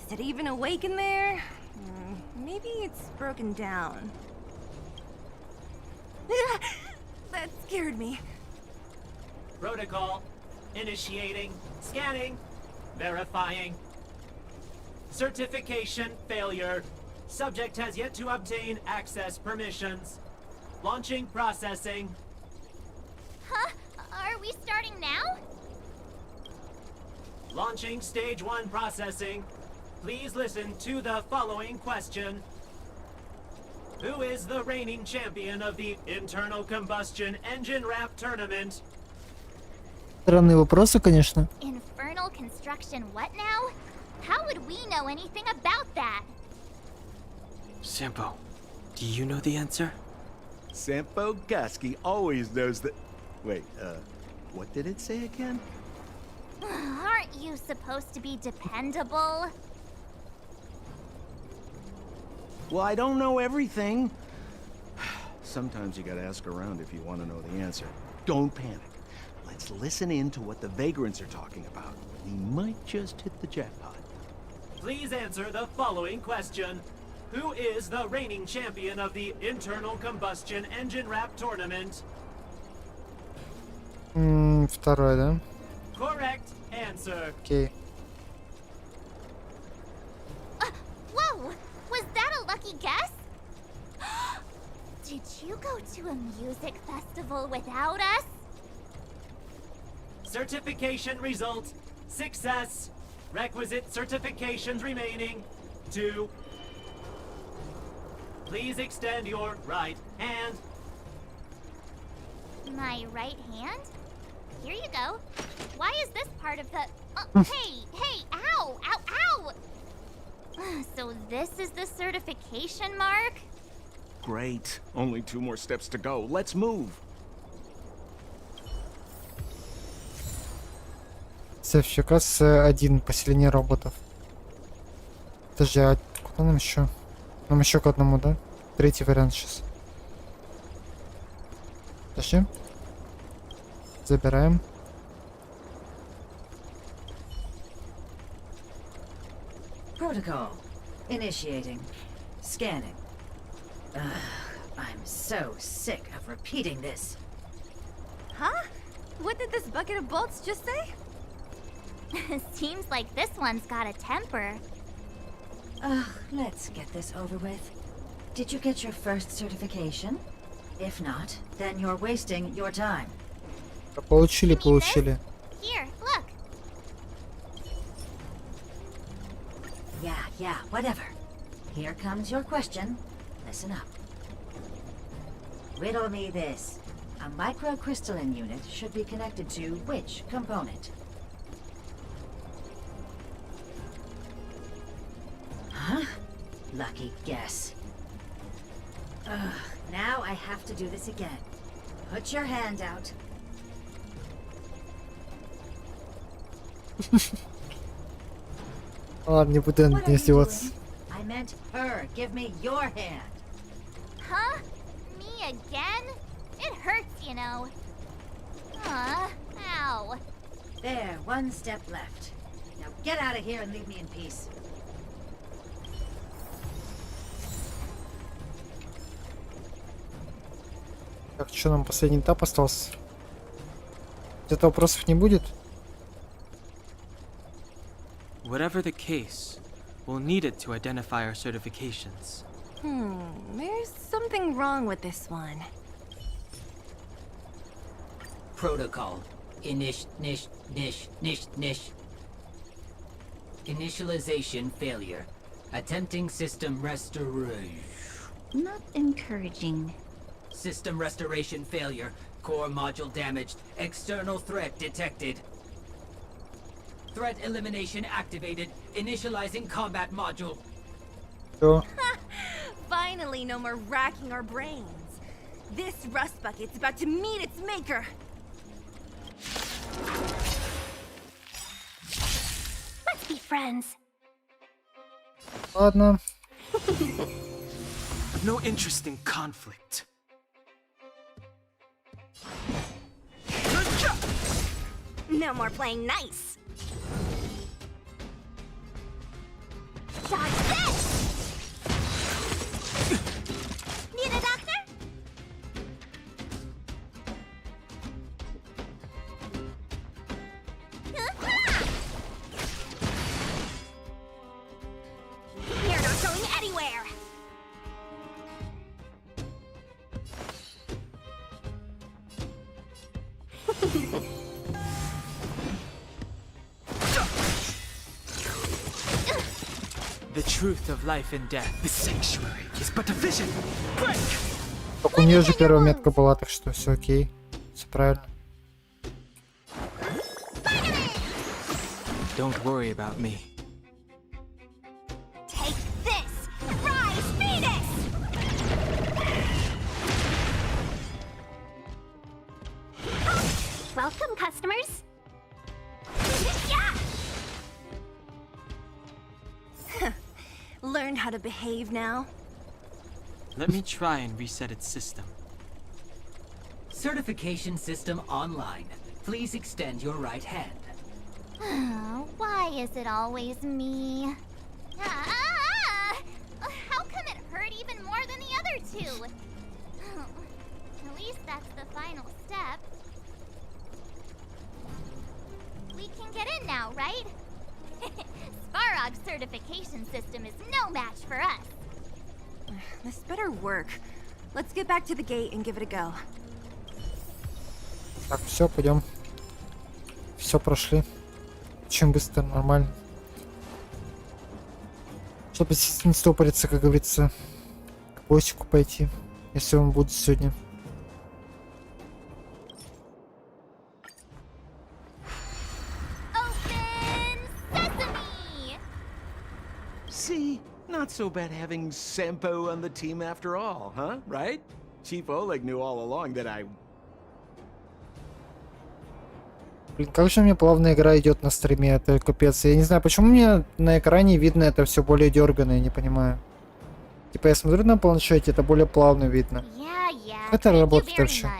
Is it even awake in there? Maybe it's broken down. That scared me. Protocol. Initiating. Scanning. Verifying. Certification failure. Subject has yet to obtain access permissions. Launching processing. Huh? Are we starting now? Launching stage 1 processing. Please listen to the following question. Who is the reigning champion of the internal combustion engine wrap tournament? Странные вопросы, конечно. Infernal construction what now? How would we know anything about that? Sampo, do you know the answer? Sampo Koski always knows that. Wait, what did it say again? Aren't you supposed to be dependable? Well, I don't know everything. Sometimes you gotta ask around if you want to know the answer. Don't panic. Let's listen in to what the vagrants are talking about. We might just hit the jackpot. Please answer the following question. Who is the reigning champion of the internal combustion engine rap tournament? Второй, да? Correct answer. Окей. Whoa! Was that a lucky guess? Did you go to a music festival without us? Certification result. Success. Requisite certifications remaining. 2. Please extend your right hand. My right hand? Here you go. Why is this part of the... hey, ow, ow, ow! So this is the certification mark? Great. Only 2 more steps to go. Let's move. Сертификат С1. Поселение роботов. Подожди, а куда нам еще? Нам еще к одному, да? Третий вариант сейчас. Подожди. Забираем. Protocol. Initiating. Scanning. Ugh, I'm so sick of repeating this. Huh? What did this bucket of bolts just say? Seems like this one's got a temper. Ugh, let's get this over with. Did you get your first certification? If not, then you're wasting your time. Получили, You mean this? получили. Here, look. Yeah, whatever. Here comes your question. Listen up. Riddle me this. A microcrystalline unit should be connected to which component? Huh? Lucky guess. Ugh, now I have to do this again. Put your hand out. Ладно, не буду What are не you издеваться. doing? I meant her. Give me your hand. Huh? Me again? It hurts, you know. Ow. There, one step left. Now get out of here and leave me in peace. Так, что нам последний этап остался? Где-то вопросов не будет? Whatever the case, we'll need it to identify our certifications. There's something wrong with this one. Protocol. Initialization failure. Attempting system restoration. Not encouraging. System restoration failure. Core module damaged. External threat detected. Threat elimination activated. Initializing combat module. Все. Finally, no more racking our brains. This rust bucket's about to meet its maker. Let's be friends. Ладно. I've no interest in conflict. No more playing nice. Dodge this! Need a doctor? You're not going anywhere. The truth of life and death. The sanctuary is but a vision. Break! Так у нее же первая метка была, так что все окей. Все правильно. Don't worry about me. customers. Learn how to behave now. Let me try and reset its system. Certification system online. Please extend your right hand. Why is it always me? How come it hurt even more than the other two? At least that's the final step. We can get in now, right? Svarog's certification system is no match for us. This better work. Let's get back to the gate and give it a go. Так, все, пойдем. Все прошли. Очень быстро, нормально. Чтобы не стопориться, как говорится, к боссику пойти, если он будет сегодня. See? Not so bad having Sampo on the team after all, huh? Right? Chief Oleg knew all along that I... Блин, как же мне плавно игра идет на стриме, это капец. Я не знаю, почему мне на экране видно это все более дерганно, я не понимаю. Типа я смотрю на планшете, это более плавно видно. Как это работает вообще?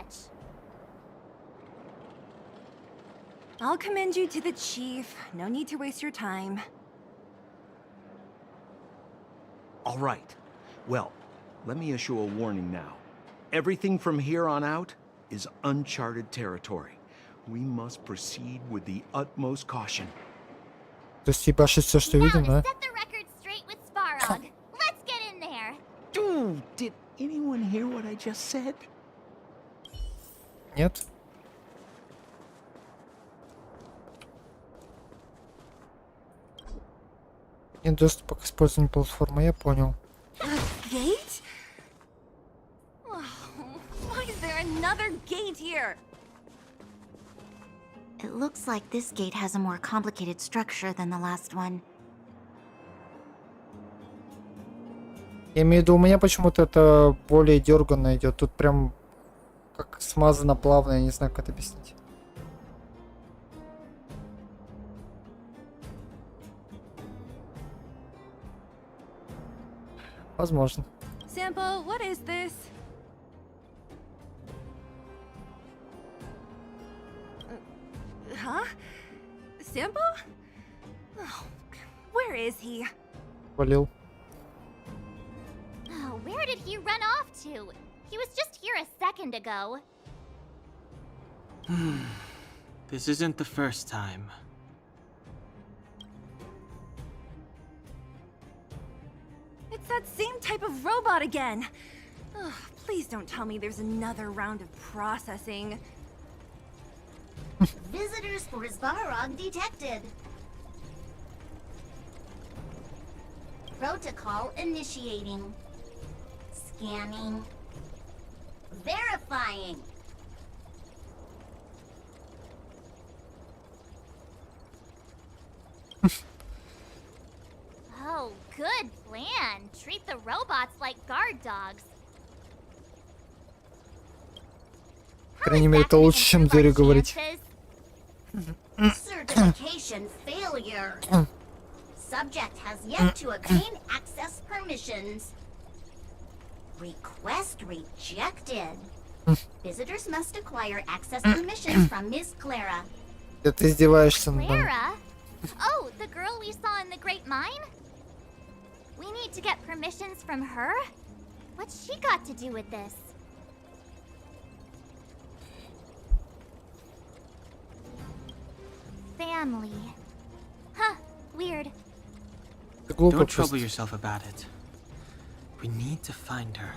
I'll commend you to the chief. No need to waste your time. All right. Well, let me issue a warning now. Everything from here on out is uncharted territory. We must proceed with the utmost caution. То есть ебашить все, что видим, да? Dude, did anyone hear what I just said? Нет? Нет доступа к использованию платформы, я понял. Gate? Oh, why is there another gate here? It looks like this gate has a more complicated structure than the last one. Я имею в виду, у меня почему-то это более дерганно идет. Тут прям как смазано плавно, я не знаю, как это объяснить. Возможно. Sampo, what is this? Huh? Sampo? Oh, where is he? Валил. Oh, where did he run off to? He was just here a second ago. This isn't the first time. It's that same type of robot again. Ugh, please don't tell me there's another round of processing. Visitors for Svarog detected. Protocol initiating. Scanning. Verifying. Oh, good plan. Treat the robots like guard dogs. По крайней мере, это лучше, чем Дерри говорить. Certification failure. Subject has yet to obtain access permissions. Request rejected. Visitors must acquire access permissions from Miss Clara. Да ты издеваешься надо мной. Clara? Oh, the girl we saw in the Great Mine? We need to get permissions from her? What's she got to do with this? Family. Huh, weird. Глупо Don't trouble просто. yourself about it. We need to find her.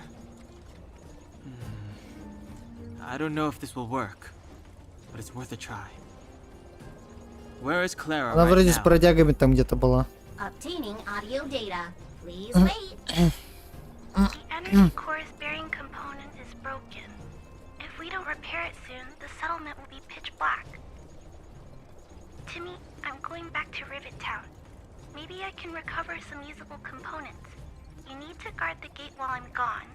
I don't know if this will work, but it's worth a try. Where is Clara Она right вроде с now? бродягами там где-то была. Obtaining audio data. Please wait. The energy core's bearing component is broken. If we don't repair it soon, the settlement will be pitch black. Timmy, I'm going back to Rivet Town. Maybe I can recover some usable components. You need to guard the gate while I'm gone.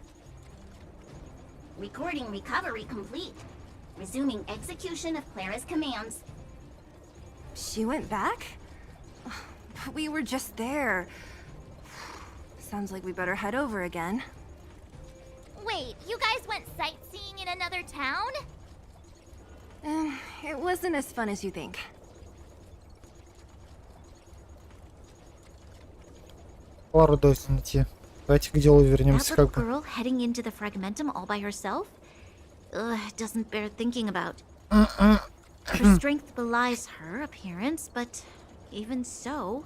Recording recovery complete. Resuming execution of Clara's commands. She went back? But we were just there. Sounds like we better head over again. Wait, you guys went sightseeing in another town? It wasn't as fun as you think. Пару должен найти. Давайте к делу вернемся, That little как бы. girl heading into the fragmentum all by herself? Doesn't bear thinking about. Her strength belies her appearance, but even so...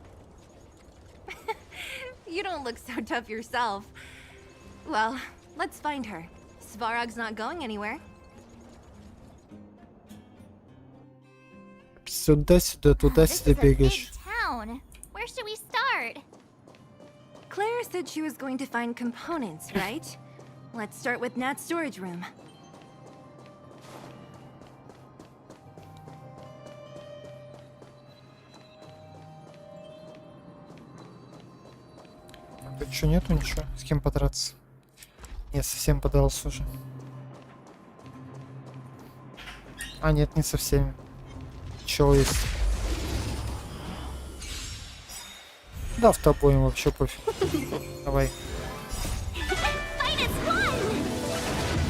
You don't look so tough yourself. Well, let's find her. Svarog's not going anywhere. Сюда-сюда, This is туда-сюда a big бегаешь. town. Where should we start? Claire said she was going to find components, right? Let's start with Nat's storage room. Тут что, нету ничего? С кем подраться? Нет, совсем подрался уже. А, нет, не со всеми. Чего есть? Да, в тобой им вообще пофиг. Давай. Fight is one!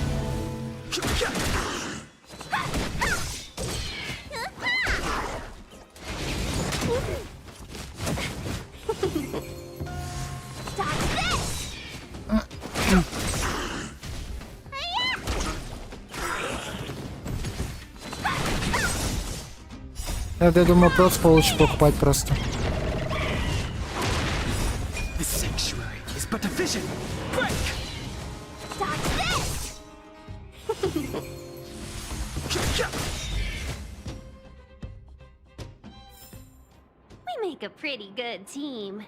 Dodge this! Я думаю, просто получше покупать просто. The sanctuary is but a vision. Break! Dodge this! We make a pretty good team.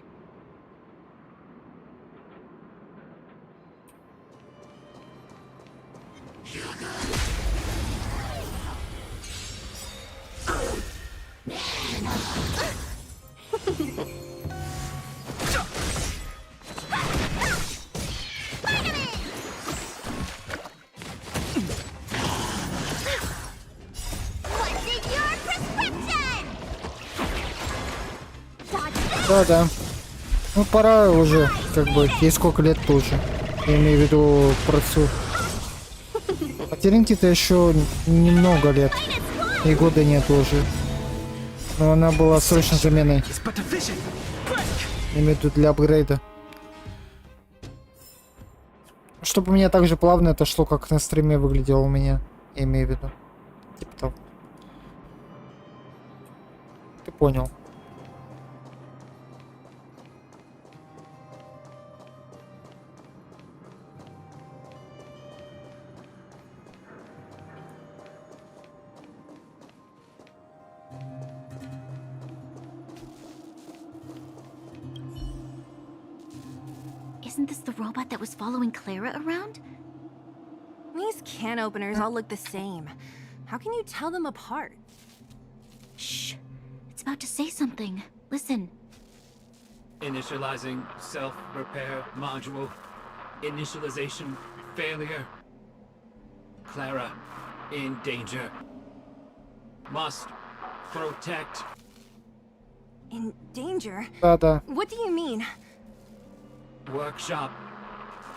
What's in your prescription? Dodge this! Да. Ну пора уже, как бы, ей сколько лет-то уже. Я имею в виду процу. А Теренти-то еще немного лет. И года нет уже. Но она была срочно заменой. It's but a vision. Break! Я имею в виду для апгрейда. Чтобы у меня так же плавно это шло, как на стриме выглядело у меня. Я имею в виду. Типа того. Ты понял. Isn't this the robot that was following Clara around? These can openers all look the same. How can you tell them apart? Shh. It's about to say something. Listen. Initializing self-repair module. Initialization failure. Clara in danger. Must protect. In danger? Да. What do you mean? Workshop.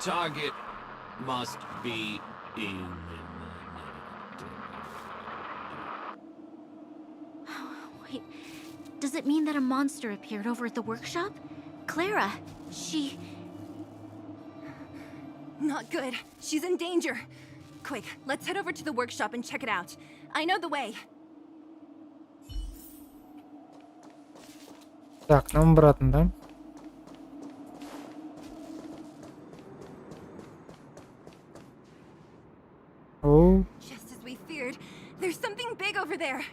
Target must be eliminated. Wait. Does it mean that a monster appeared over at the workshop? Clara, she... Not good. She's in danger. Quick, let's head over to the workshop and check it out. I know the way. Так, нам обратно, да? О, Just as we feared, there's something big over there.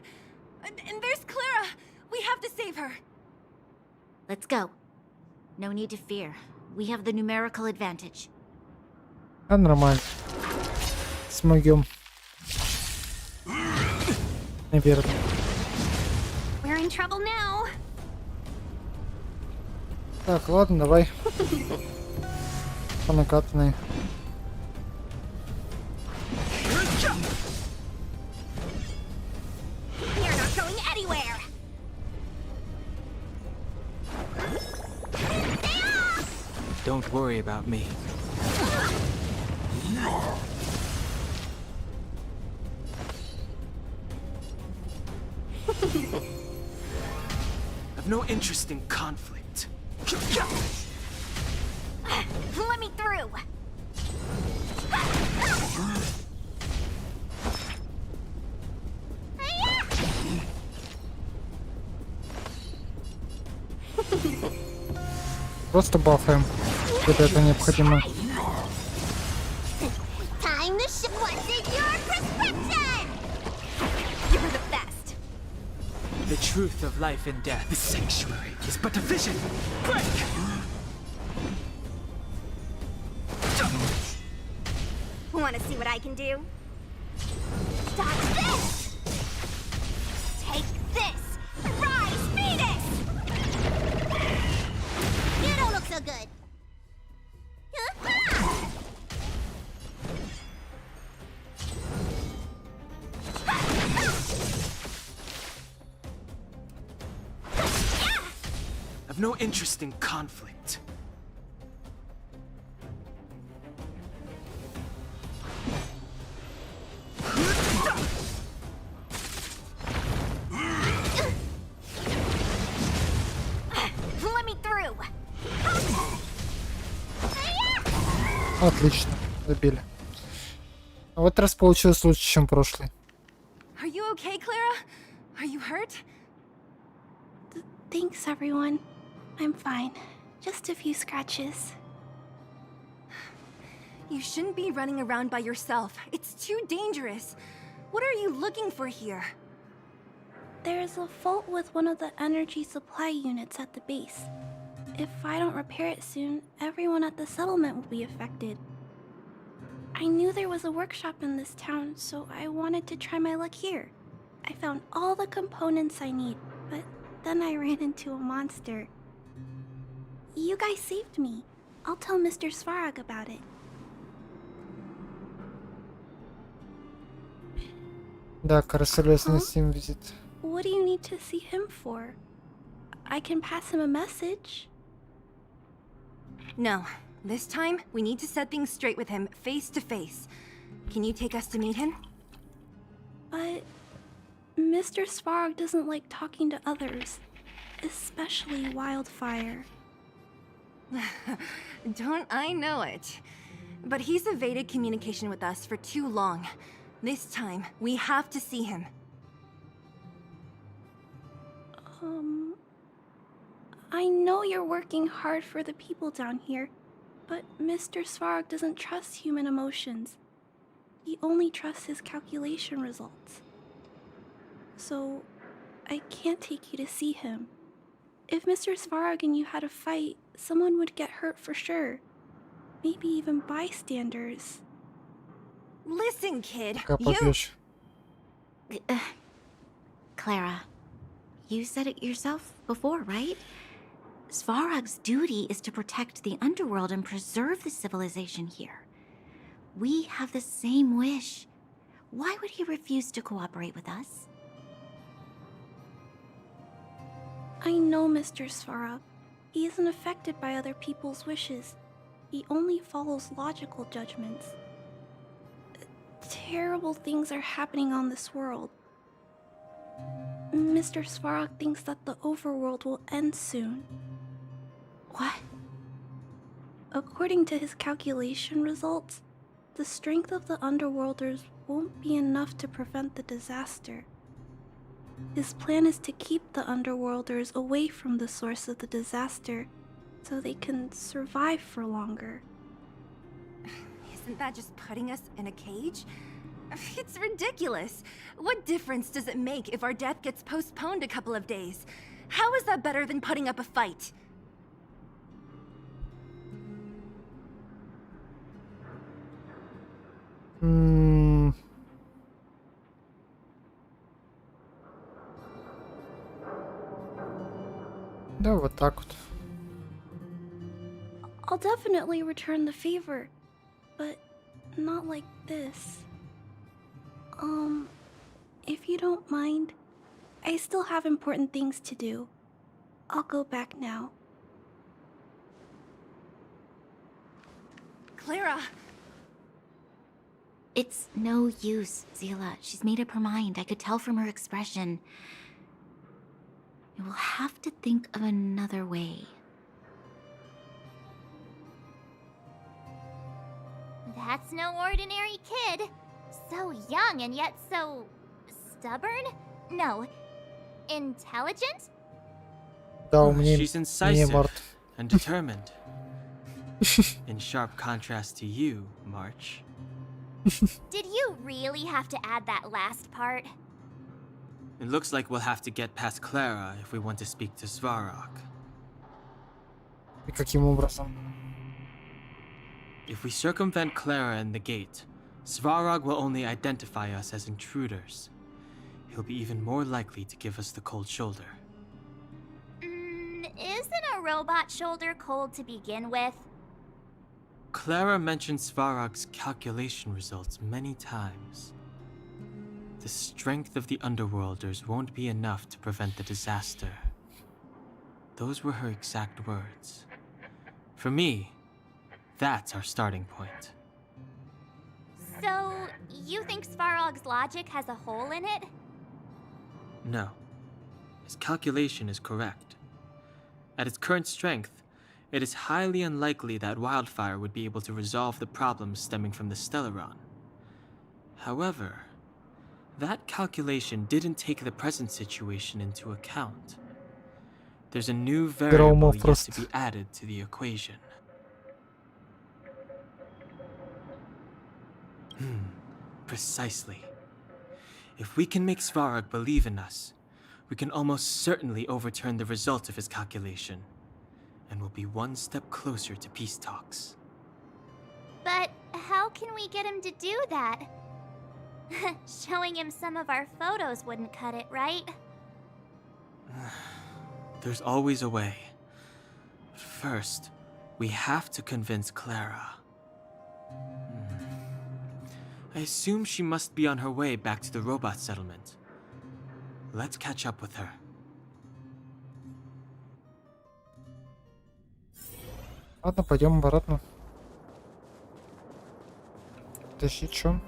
And there's Clara. We have to save her. Let's go. No need to fear. We have the numerical advantage. а нормально. Смогем. Наверное. We're in trouble now. Так, ладно, давай. По накатанной. Don't worry about me. I've no interest in conflict. Let me through! Просто бафаем, когда это необходимо. Time to ship what's in your prescription! You were the best. The truth of life and death. The sanctuary is but a vision. Break! Want to see what I can do? Dodge this! Take this! Rise, Venus! You don't look so good. I've no interest in conflict. Let me through. Отлично, добили. А в этот раз получилось лучше, чем прошлый. Are you okay, Clara? Are you hurt? Thanks, everyone. I'm fine. Just a few scratches. You shouldn't be running around by yourself. It's too dangerous. What are you looking for here? There's a fault with one of the energy supply units at the base. If I don't repair it soon, everyone at the settlement will be affected. I knew there was a workshop in this town, so I wanted to try my luck here. I found all the components I need, but then I ran into a monster. You guys saved me. I'll tell Mr. Svarog about it. Да, Карасолесный с ним визит. What do you need to see him for? I can pass him a message. No. This time, we need to set things straight with him, face to face. Can you take us to meet him? But Mr. Svarog doesn't like talking to others, especially Wildfire. Don't I know it? But he's evaded communication with us for too long. This time, we have to see him. I know you're working hard for the people down here, but Mr. Svarog doesn't trust human emotions. He only trusts his calculation results. So, I can't take you to see him. If Mr. Svarog and you had a fight, someone would get hurt for sure. Maybe even bystanders. Listen, kid. Clara, you said it yourself before, right? Svarog's duty is to protect the underworld and preserve the civilization here. We have the same wish. Why would he refuse to cooperate with us? I know Mr. Svarog. He isn't affected by other people's wishes. He only follows logical judgments. Terrible things are happening on this world. Mr. Svarog thinks that the overworld will end soon. What? According to his calculation results, the strength of the Underworlders won't be enough to prevent the disaster. His plan is to keep the Underworlders away from the source of the disaster so they can survive for longer. Isn't that just putting us in a cage? It's ridiculous. What difference does it make if our death gets postponed a couple of days? How is that better than putting up a fight? Да, вот так вот. I'll definitely return the favor, but not like this. If you don't mind, I still have important things to do. I'll go back now. Clara! It's no use, Zila. She's made up her mind. I could tell from her expression. We'll have to think of another way. That's no ordinary kid. So young and yet so stubborn? No, intelligent? Да, умнее, She's умнее incisive Март. and determined. In sharp contrast to you, March. Did you really have to add that last part? It looks like we'll have to get past Clara if we want to speak to Svarog. И каким образом? If we circumvent Clara and the gate, Svarog will only identify us as intruders. He'll be even more likely to give us the cold shoulder. Isn't a robot shoulder cold to begin with? Clara mentioned Svarog's calculation results many times. The strength of the Underworlders won't be enough to prevent the disaster. Those were her exact words. For me, that's our starting point. So, you think Svarog's logic has a hole in it? No. His calculation is correct. At its current strength, it is highly unlikely that Wildfire would be able to resolve the problems stemming from the Stellaron. However, that calculation didn't take the present situation into account. There's a new variable yet to be added to the equation. Precisely. If we can make Svarog believe in us, we can almost certainly overturn the result of his calculation, and we'll be one step closer to peace talks. But how can we get him to do that? Showing him some of our photos wouldn't cut it, right? There's always a way. But first, we have to convince Clara. I assume she must be on her way back to the robot settlement. Let's catch up with her. Ладно, пойдем обратно. Тащи чё?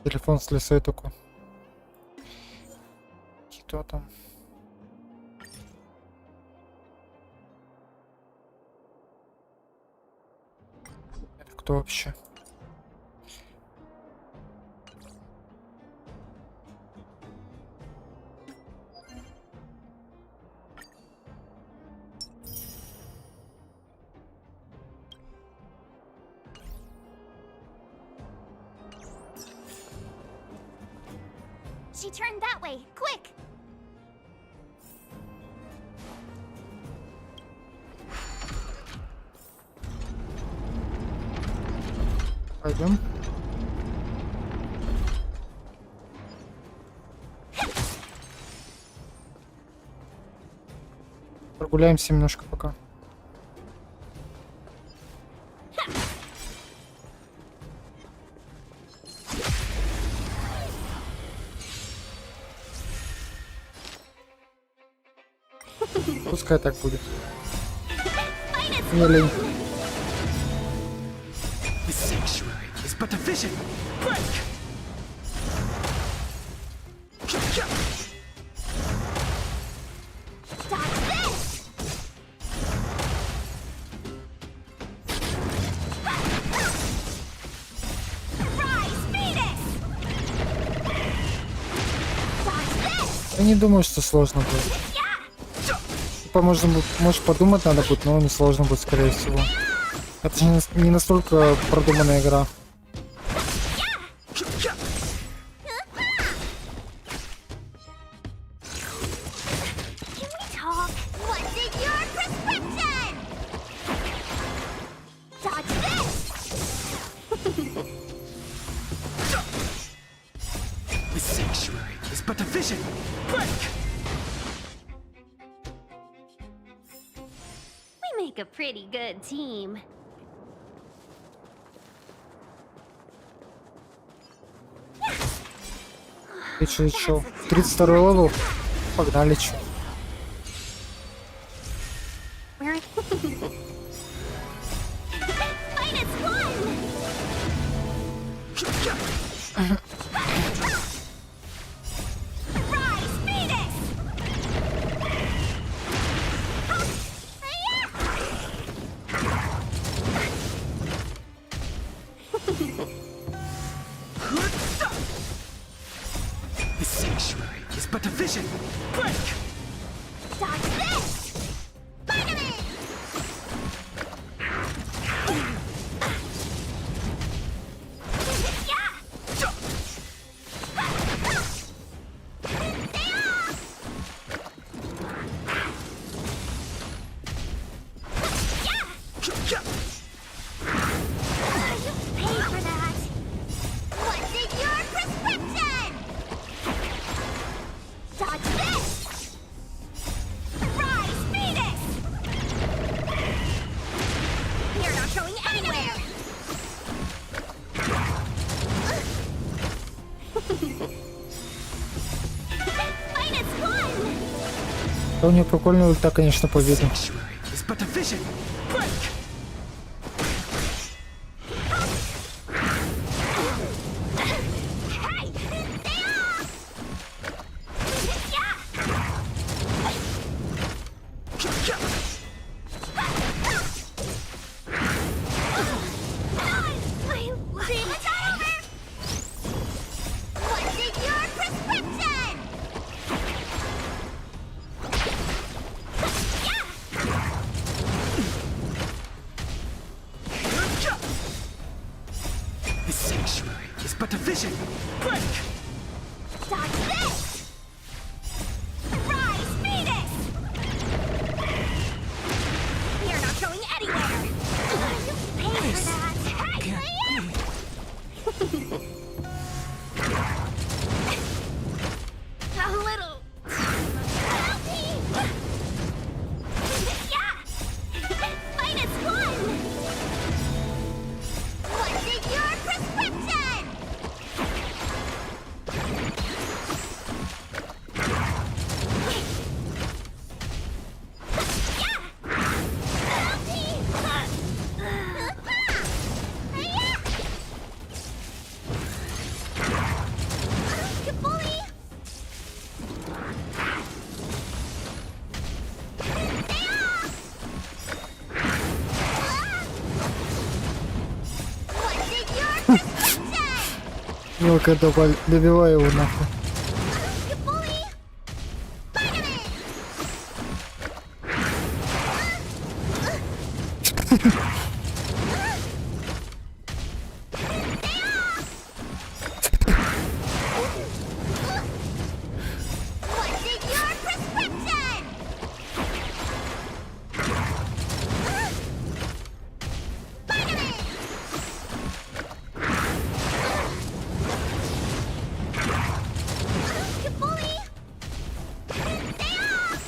Телефон с лесой только. Кто там? Это кто вообще? She turned that way, quick! Пойдем. Прогуляемся немножко пока. Пускай так будет. Не лень. The sanctuary is but a vision. Break! Я не думаю, что сложно будет. Типа, может подумать надо будет, но не сложно будет, скорее всего. Это же не настолько продуманная игра. The sanctuary is but a vision. Break! We make a pretty good team. И чё? 32-й левел? Погнали, чё. vision! Break! Dodge this! Spider-Man! Pay for that! What's in your prescription? Dodge this! Rise, Venus! You're not going anywhere! Minus one! Да, у нее прикольная ульта, конечно, по виду. Sanctuary is but a vision! Break! Hey! Stay off! What's in your prescription? The sanctuary is but a vision! Break! Dodge this! Rise, Venus! You're not going anywhere! Pay for that! A little... Help me! Minus one! What's in your prescription? Help me! Bully! What's in your prescription? Мелкая добивай его нахуй. Bully! Spider-Man! What's in your prescription? Spider-Man! Bully! Stay off!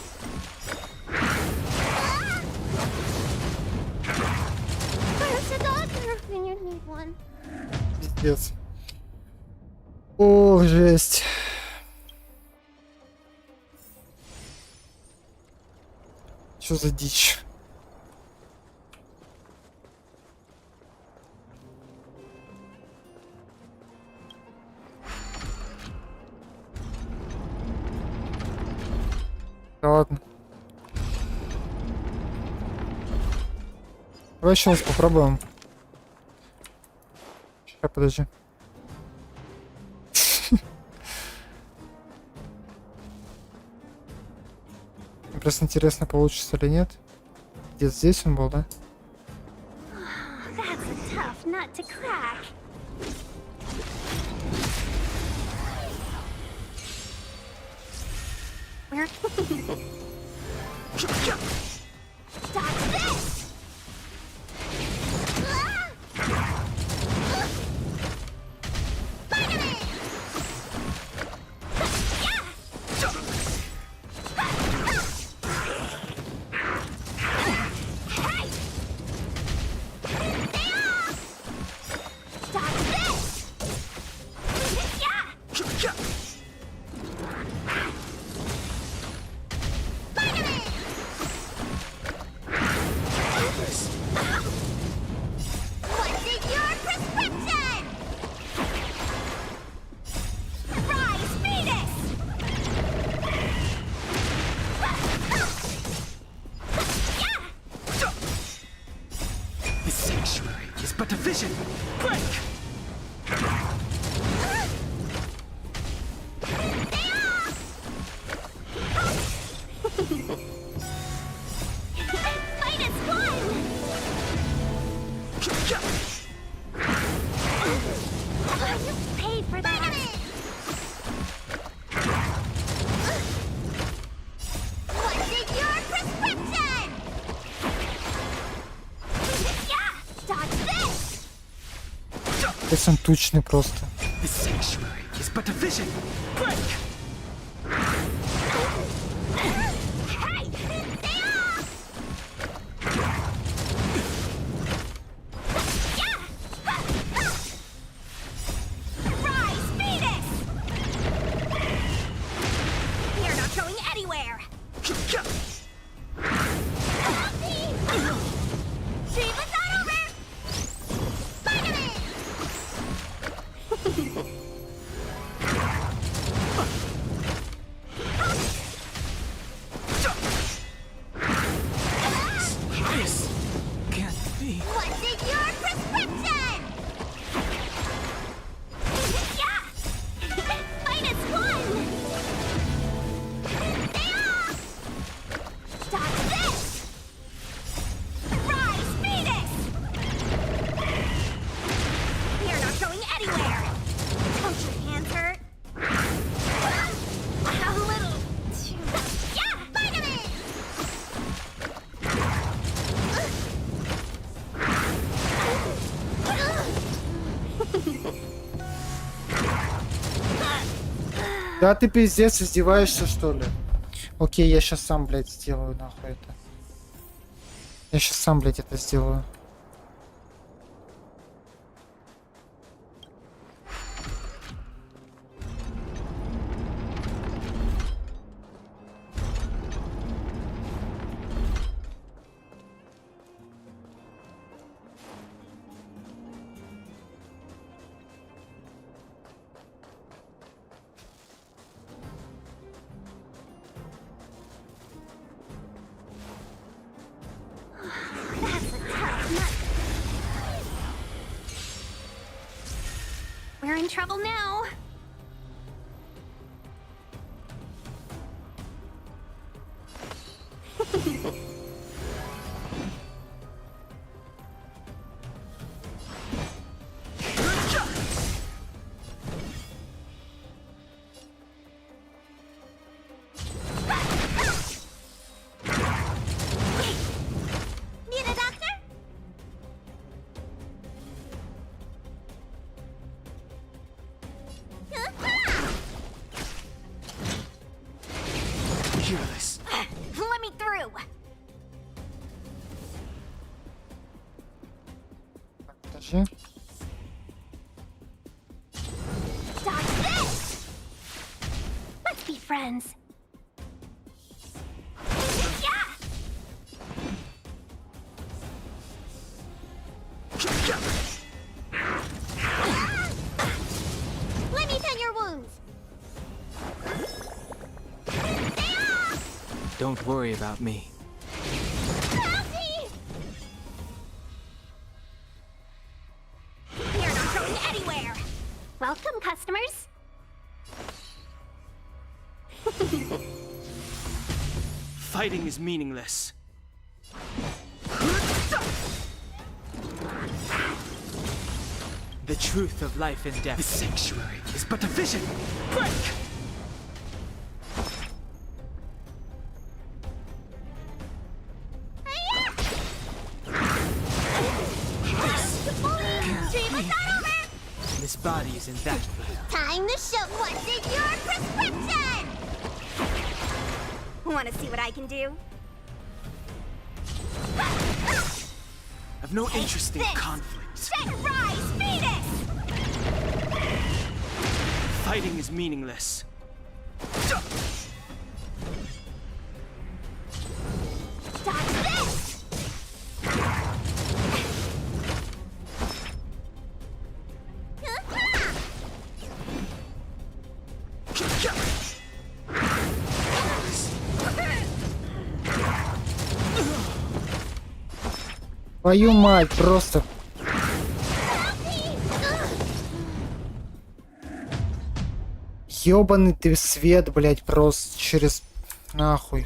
Where's the doctor when you need one? Пиздец. О, жесть. Что за дичь? Да ладно. Давай еще раз попробуем. Сейчас, подожди. Мне просто интересно, получится или нет. Где-то здесь он был, да? That's a tough nut to crack. Where? Dodge this! Spider-Man! Hey! Dodge this! Spider-Man! What's in your prescription? Rise, Venus! The sanctuary is but a vision! Break! Fight as one! You paid for that! What's in your prescription? Yeah! Dodge this! Здесь он тучный просто. The sanctuary is but a vision. Break! Hey! Stay off! Yeah! Rise, Venus! We are not going anywhere! Dream was not over! Spider-Man! This can't be. What's in your prescription? Yeah! Minus one! Stay off! Dodge this! Rise, Venus! We are not going anywhere! Don't your hands hurt? A little too... Yeah! Spider-Man! Да ты пиздец, издеваешься что ли? Окей, я сейчас сам, блядь, сделаю нахуй это. Я сейчас сам, блядь, это сделаю. That's a tough nut. We're in trouble now. Need a doctor? Careless. Let me through. Подожди. Dodge this. Let's be friends. Yeah. Let me tend your wounds. Stay off. Don't worry about me. Bounty. We are not going anywhere. Welcome, customers. Fighting is meaningless. The truth of life and death. The sanctuary is but a vision. Break! Dream was not over. This body is in that way. Time to show what's in your prescription. Want to see what I can do? I've no interest in this. conflict. Then rise, Venus. Fighting is meaningless. Dodge this. Твою мать, просто. Ёбаный ты свет, блядь, просто через... Нахуй.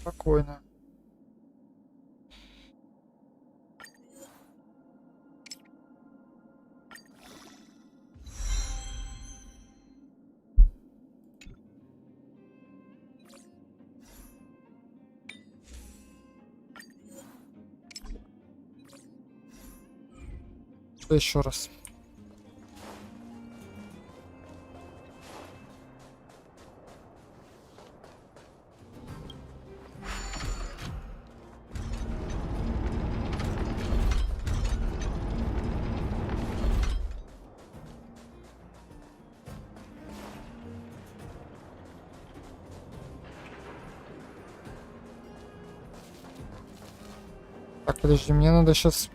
Спокойно. Что еще раз? Так, подожди, мне надо сейчас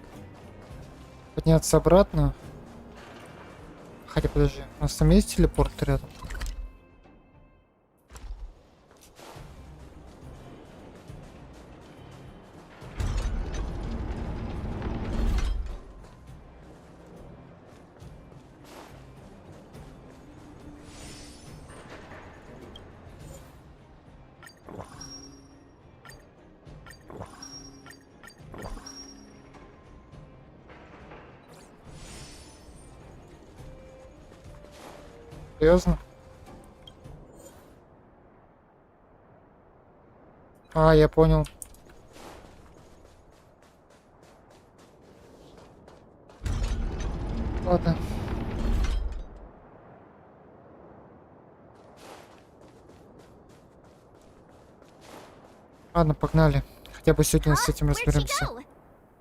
подняться обратно. Хотя, подожди, у нас там есть телепорт рядом? Серьезно? А, я понял. Ладно. Ладно, погнали. Хотя бы сегодня с этим разберемся.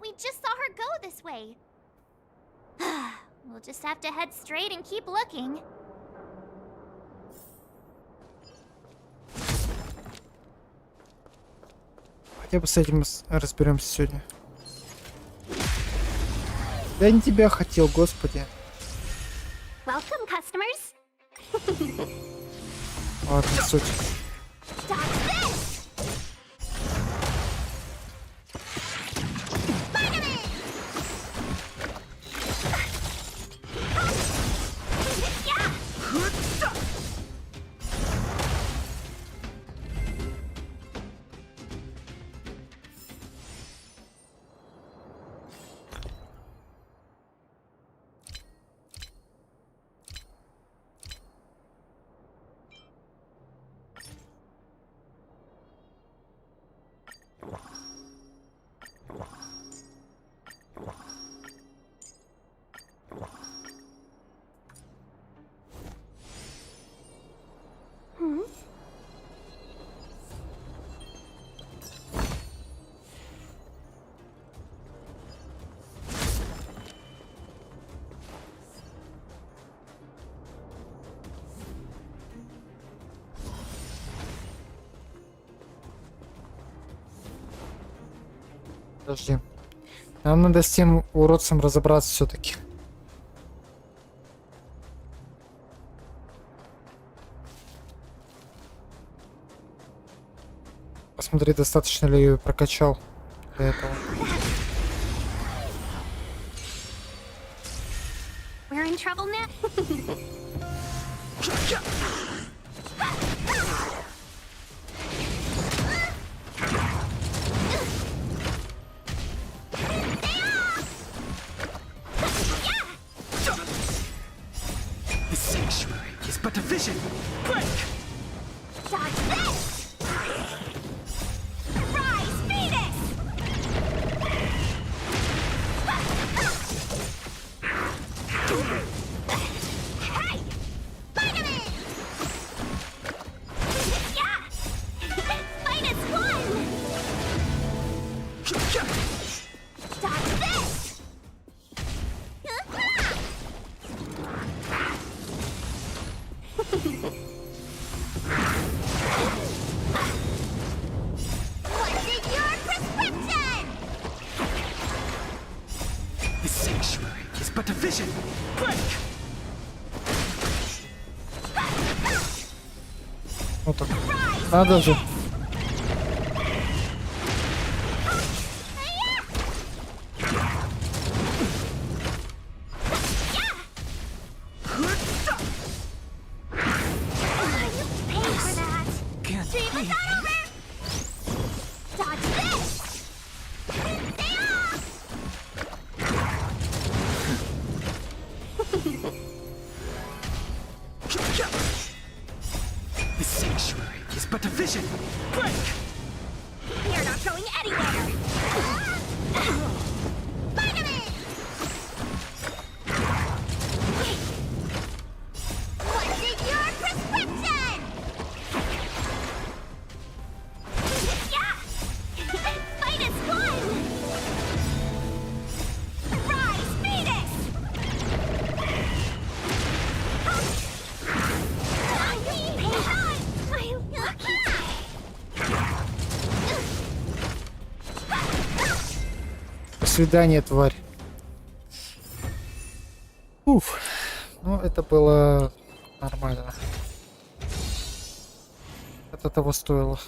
We just saw her go this way. We'll just have to head straight and keep looking. Хотя бы с этим разберемся сегодня. Я не тебя хотел, господи. Welcome, customers. Ладно, суть. Подожди. Нам надо с тем уродцем разобраться все-таки. Посмотри, достаточно ли я ее прокачал для этого. We're in trouble now. The sanctuary is but a vision. Break! Dodge this! Rise, Phoenix! Hey! Spider-Man! Yeah! Fight is won! Dodge this! What's in your prescription? The sanctuary is but a vision. Break! Ну так. Надо же. You pay for that. Can't Dream be. is not over. The sanctuary is but a vision. Break! You're not going anywhere! Vitamin! What's in your prescription? Yeah! Fight is one! Rise, Phoenix! My lucky... До свидания, тварь. Уф. Ну, это было нормально. Это того стоило.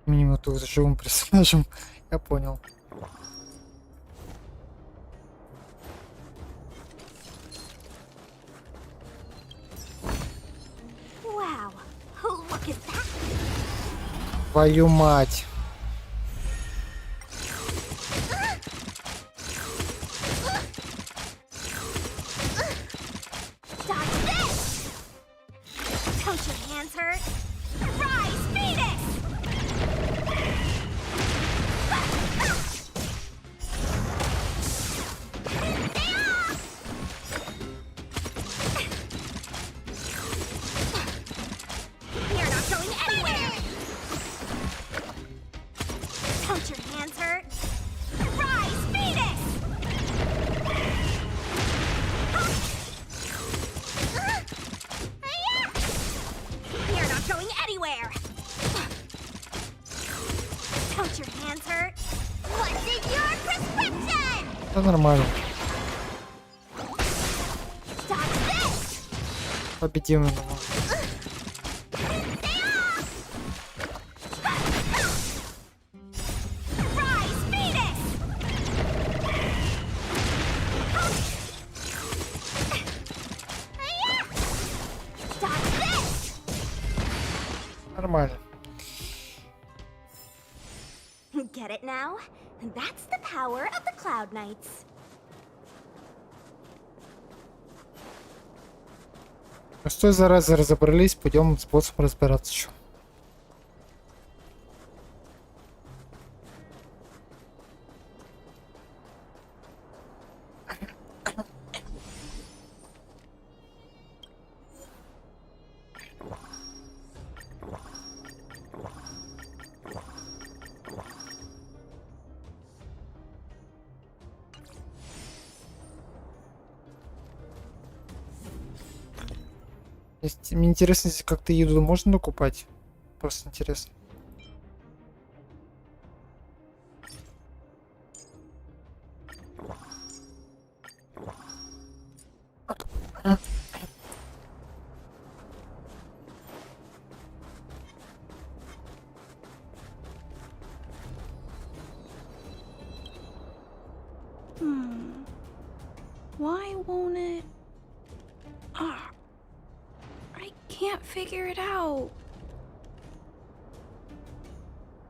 Минимум с живым персонажем. Я понял. Wow, look at that! Твою мать. Dodge this! Don't your hands hurt? Rise, Phoenix! You're not going anywhere! Don't your hands hurt? Rise, Phoenix! You're not going anywhere! Don't your hands hurt? What's in your prescription? Это нормально. Dodge this! Победим его. Rise, Phoenix! Dodge this! Нормально. Get it now? That's the power of the Cloud Knights. Ну что, зараза, разобрались, пойдем с боссом разбираться еще. Мне интересно, здесь как-то еду можно докупать? Просто интересно. Why won't it? Ah, I can't figure it out.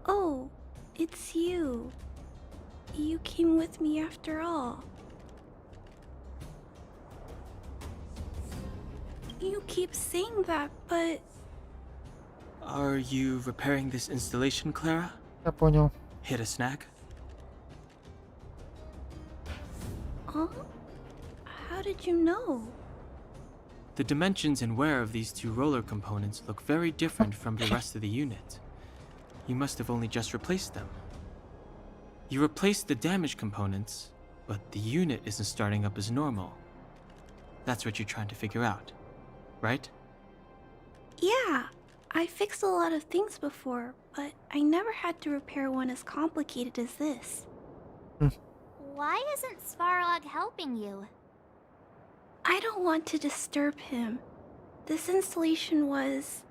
Oh, it's you. You came with me after all. You keep saying that, but... Are you repairing this installation, Clara? Я понял. Hit a snag? Huh? How did you know? The dimensions and wear of these two roller components look very different from the rest of the unit. You must have only just replaced them. You replaced the damaged components, but the unit isn't starting up as normal. That's what you're trying to figure out, right? Yeah, I fixed a lot of things before, but I never had to repair one as complicated as this. Why isn't Svarog helping you? I don't want to disturb him. This installation was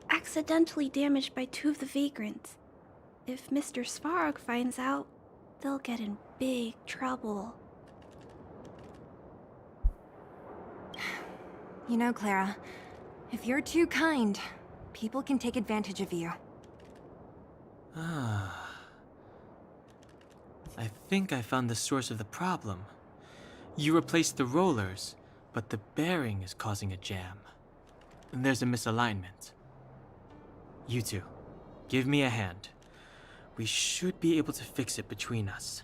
accidentally damaged by two of the vagrants. If Mr. Svarog finds out, they'll get in big trouble. You know, Clara, if you're too kind, people can take advantage of you. Ah. I think I found the source of the problem. You replaced the rollers, but the bearing is causing a jam. And there's a misalignment. You two, give me a hand. We should be able to fix it between us.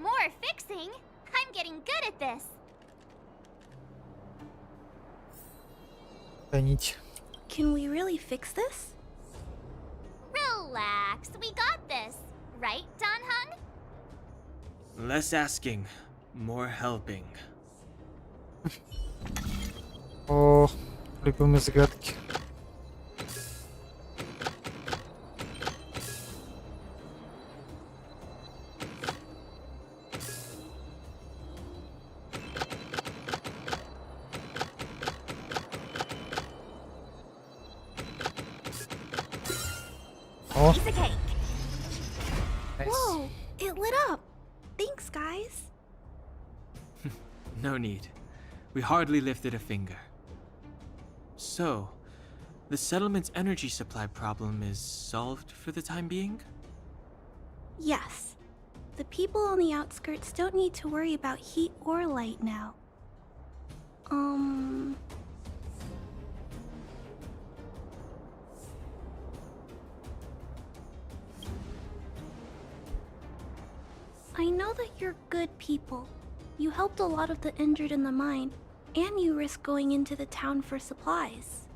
More fixing? I'm getting good at this. Хранить. Can we really fix this? Relax, we got this. Right, Danhung? Less asking, more helping. О, любимые загадки. О, Piece of cake. найс. Whoa, it lit up. Thanks, guys. No need. We hardly lifted a finger. So, the settlement's energy supply problem is solved for the time being? Yes. The people on the outskirts don't need to worry about heat or light now. I know that you're good people. You helped a lot of the injured in the mine, and you risked going into the town for supplies.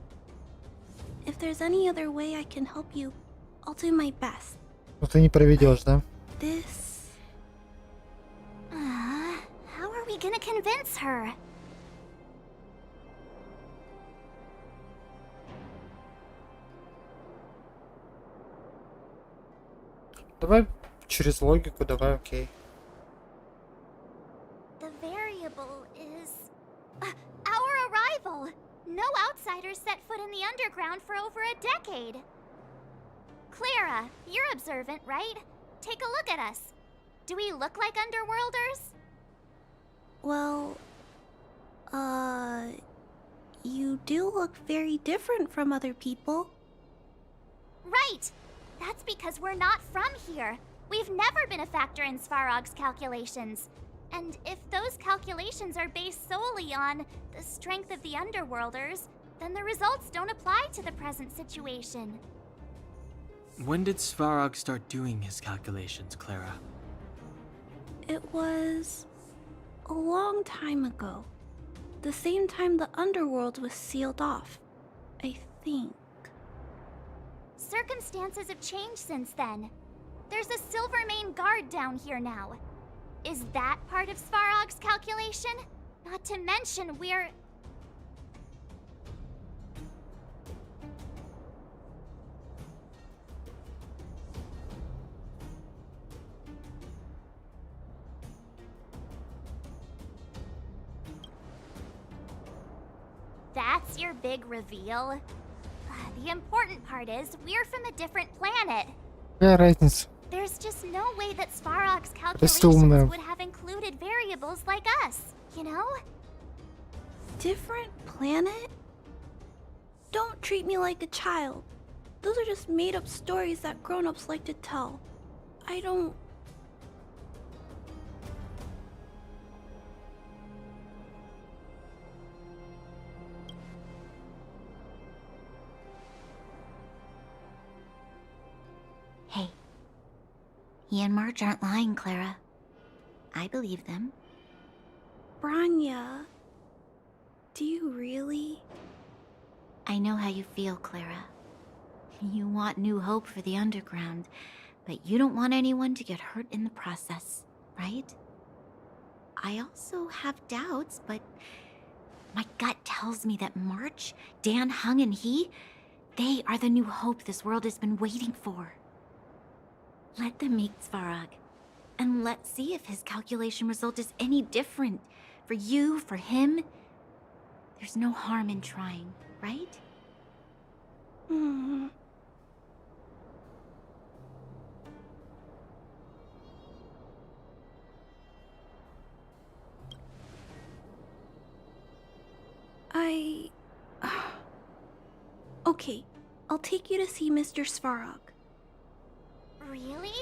If there's any other way I can help you, I'll do my best. Ну ты не проведешь, да? This... How are we gonna convince her? Давай через логику, давай, окей. The variable is our arrival. No outsiders set foot in the underground for over a decade. Clara, you're observant, right? Take a look at us. Do we look like underworlders? Well... You do look very different from other people. Right! That's because we're not from here. We've never been a factor in Svarog's calculations. And if those calculations are based solely on the strength of the Underworlders, then the results don't apply to the present situation. When did Svarog start doing his calculations, Clara? It was... a long time ago. The same time the underworld was sealed off, I think. Circumstances have changed since then. There's a Silvermane guard down here now. Is that part of Svarog's calculation? Not to mention we're... That's your big reveal? The important part is, we're from a different planet. Какая разница? There's just no way that Svarog's Разумная. calculations would have included variables like us, you know? Different planet? Don't treat me like a child. Those are just made-up stories that grown-ups like to tell. I don't... Hey, he and Marge aren't lying, Clara. I believe them. Branya... Do you really? I know how you feel, Clara. You want new hope for the underground, but you don't want anyone to get hurt in the process, right? I also have doubts, but my gut tells me that March, Dan Hung, and they are the new hope this world has been waiting for. Let them meet Svarog, and let's see if his calculation result is any different. For you, for him, there's no harm in trying, right? Okay, I'll take you to see Mr. Svarog. Really?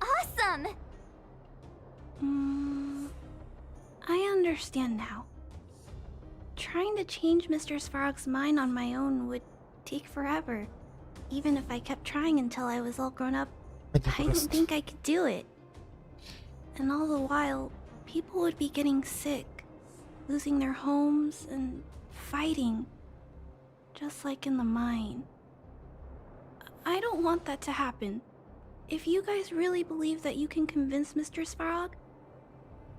Awesome! I understand now. Trying to change Mr. Svarog's mind on my own would take forever. Even if I kept trying until I was all grown up, I didn't think I could do it. And all the while, people would be getting sick, losing their homes, and fighting. Just like in the mine. I don't want that to happen. If you guys really believe that you can convince Mr. Svarog,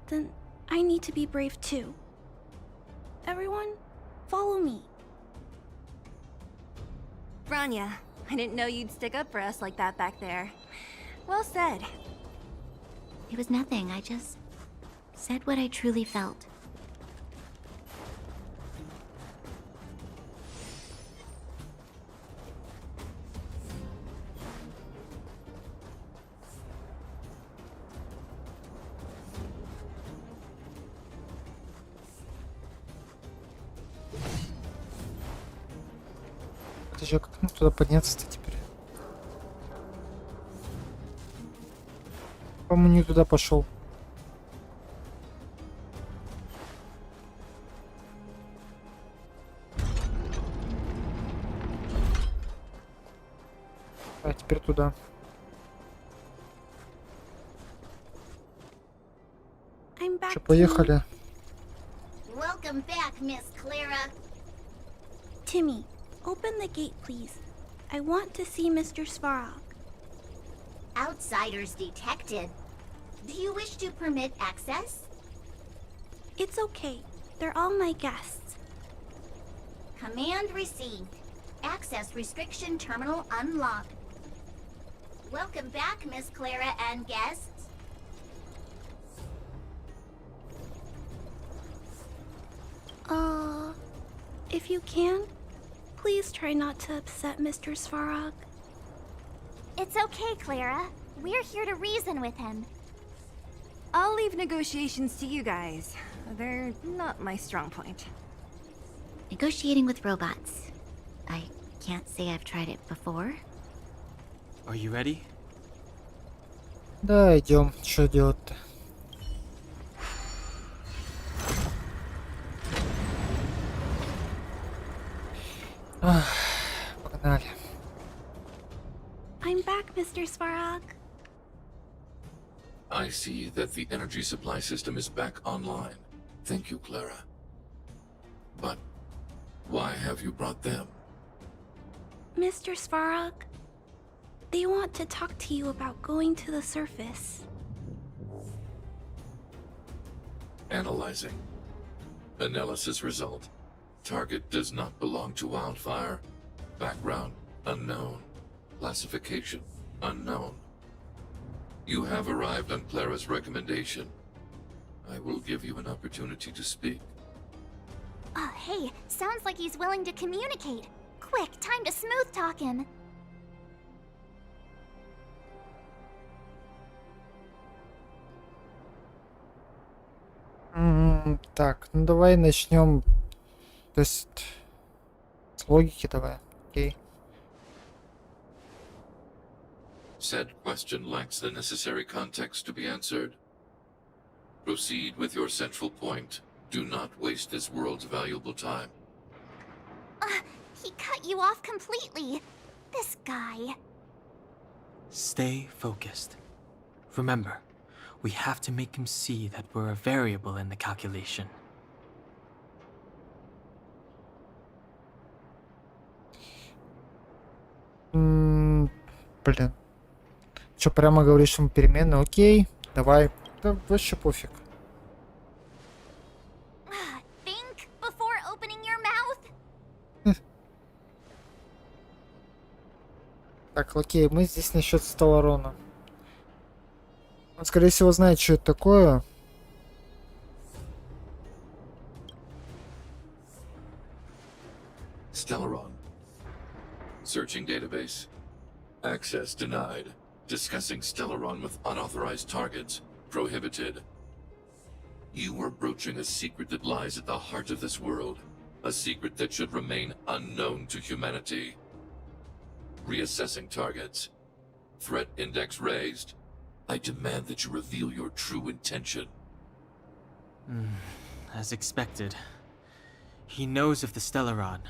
then I need to be brave too. Everyone, follow me. Branya, I didn't know you'd stick up for us like that back there. Well said. It was nothing, I just said what I truly felt. Подожди, как нам туда подняться-то теперь? По-моему, не туда пошел. А теперь туда. I'm back. Че, поехали? Welcome back, Miss Clara. Timmy, open the gate, please. I want to see Mr. Svarog. Outsiders detected. Do you wish to permit access? It's okay. They're all my guests. Command received. Access restriction terminal unlocked. Welcome back, Miss Clara and guests. If you can, please try not to upset Mr. Svarog. It's okay, Clara. We're here to reason with him. I'll leave negotiations to you guys. They're not my strong point. Negotiating with robots. I can't say I've tried it before. Are you ready? Да, идем. Что делать-то? Погнали. I'm back, Mr. Svarog. I see that the energy supply system is back online. Thank you, Clara. But why have you brought them? Mr. Svarog, they want to talk to you about going to the surface. Analyzing. Analysis result. Target does not belong to Wildfire. Background unknown. Classification unknown. You have arrived on Clara's recommendation. I will give you an opportunity to speak. Oh, hey, sounds like he's willing to communicate. Quick, time to smooth talk him. Так, ну давай начнем. То есть с логики давай. Окей. Said question lacks the necessary context to be answered. Proceed with your central point. Do not waste this world's valuable time. He cut you off completely. This guy. Stay focused. Remember, we have to make him see that we're a variable in the calculation. Блин. Че, прямо говоришь ему переменную? Окей, давай. Да вообще пофиг. Think before opening your mouth. Так, окей, мы здесь насчет Стелларона. Он, скорее всего, знает, что это такое. Stellaron. Searching database. Access denied. Discussing Stellaron with unauthorized targets. Prohibited. You are broaching a secret that lies at the heart of this world. A secret that should remain unknown to humanity. Reassessing targets. Threat index raised. I demand that you reveal your true intention. As expected. He knows of the Stellaron,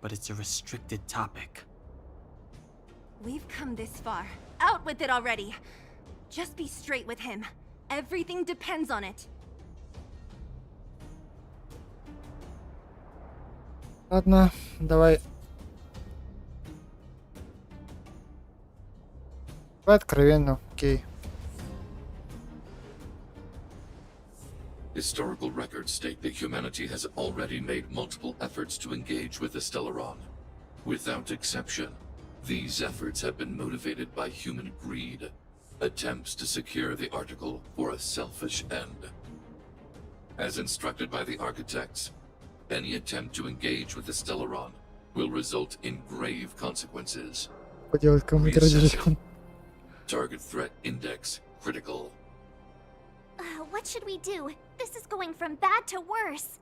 but it's a restricted topic. We've come this far. Out with it already. Just be straight with him. Everything depends on it. Ладно, давай. Давай откровенно, окей. Historical records state that humanity has already made multiple efforts to engage with the Stellaron. Without exception, these efforts have been motivated by human greed, attempts to secure the article for a selfish end. As instructed by the architects, any attempt to engage with the Stellaron will result in grave consequences. Поделать кому-то разрешен. Target threat index critical. What should we do? This is going from bad to worse.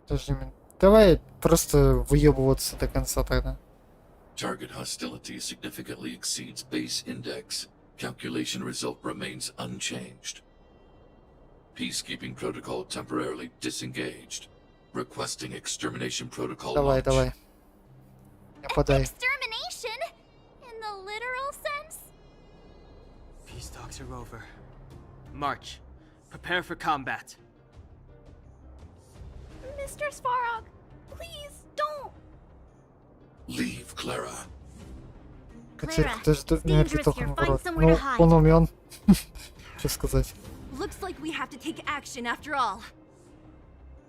Подожди, давай просто выебываться до конца тогда. Target hostility significantly exceeds base index. Calculation result remains unchanged. Peacekeeping protocol temporarily disengaged. Requesting extermination protocol Давай, launch. давай. Нападай. Extermination? In the literal sense? Peace talks are over. March. Prepare for combat. Mr. Svarog, please don't. Leave, Clara. Качелька, ты же не dangerous ответил here. на Find урод. somewhere to Ну, hide. он умен. Что сказать? Looks like we have to take action after all.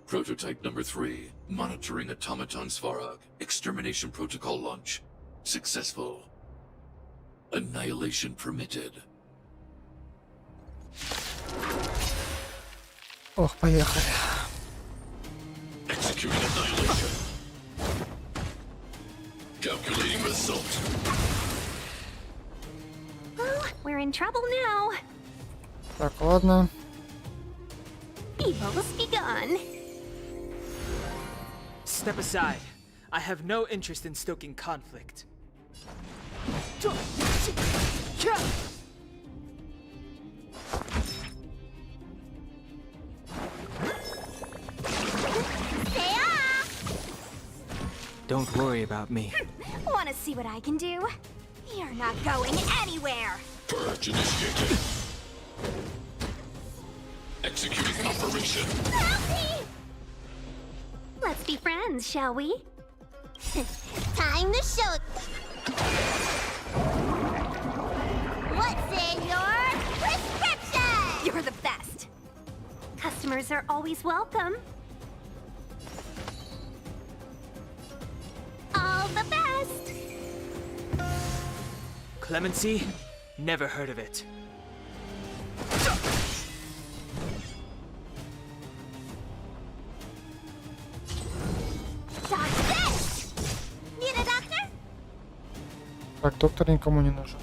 Prototype number 3. Monitoring automaton Svarog. Extermination protocol launch. Successful. Annihilation permitted. Ох, поехали. Executing annihilation. Calculating result. Oh, we're in trouble now. Так, ладно. Evil's begun. Step aside. I have no interest in stoking conflict. Don't worry about me. Wanna see what I can do? You're not going anywhere. Purge initiated. Executing operation. Help me! Let's be friends, shall we? Time to show. What's in your prescription? You're the best. Customers are always welcome. All the best. Clemency? Never heard of it. Dodge this! Need a doctor? Так, доктор никому не нужен.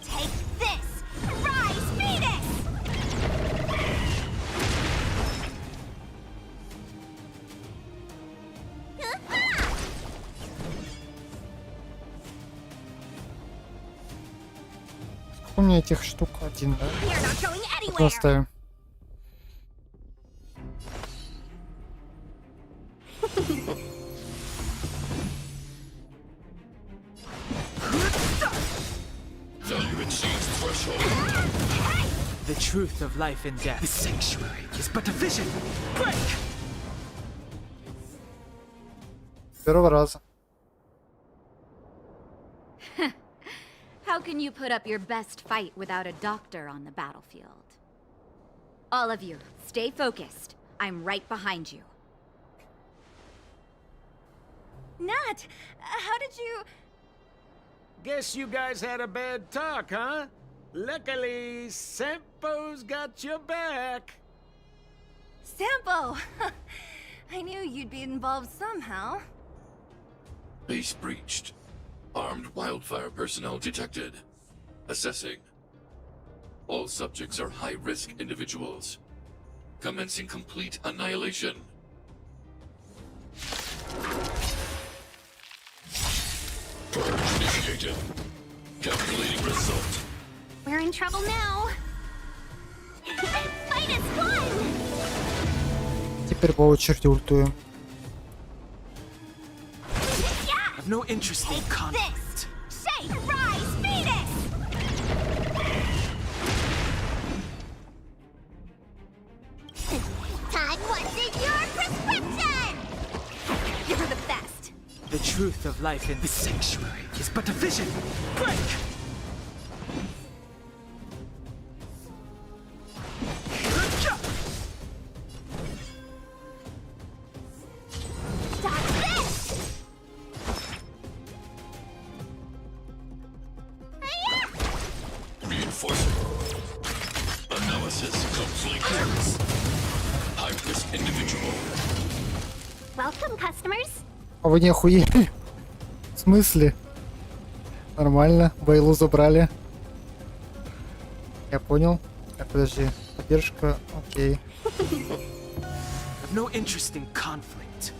Take this! Rise, Venus! У меня этих штук один, да? You're not going Тут anywhere! оставим. Value exceeds threshold. The truth of life and death. The sanctuary is but a vision. Break! С первого раза. How can you put up your best fight without a doctor on the battlefield? All of you, stay focused. I'm right behind you. Nat, how did you... Guess you guys had a bad talk, huh? Luckily, Sempo's got your back. Sampo! I knew you'd be involved somehow. Base breached. Armed wildfire personnel detected. Assessing. All subjects are high-risk individuals. Commencing complete annihilation. Purge initiated. Calculating result. We're in trouble now. Fight is one! Теперь по очереди ультую. I have no interest in conflict. Shape, rise, Phoenix! Time wanted your prescription! You're the best. The truth of life in the sanctuary is but a vision. Break! Dodge this! Reinforcing. Analysis complete. High-risk individual. Welcome, customers. А вы не охуели? В смысле? Нормально, Бейлу забрали. Я понял. Так, подожди. Поддержка, окей. I have no interest in conflict.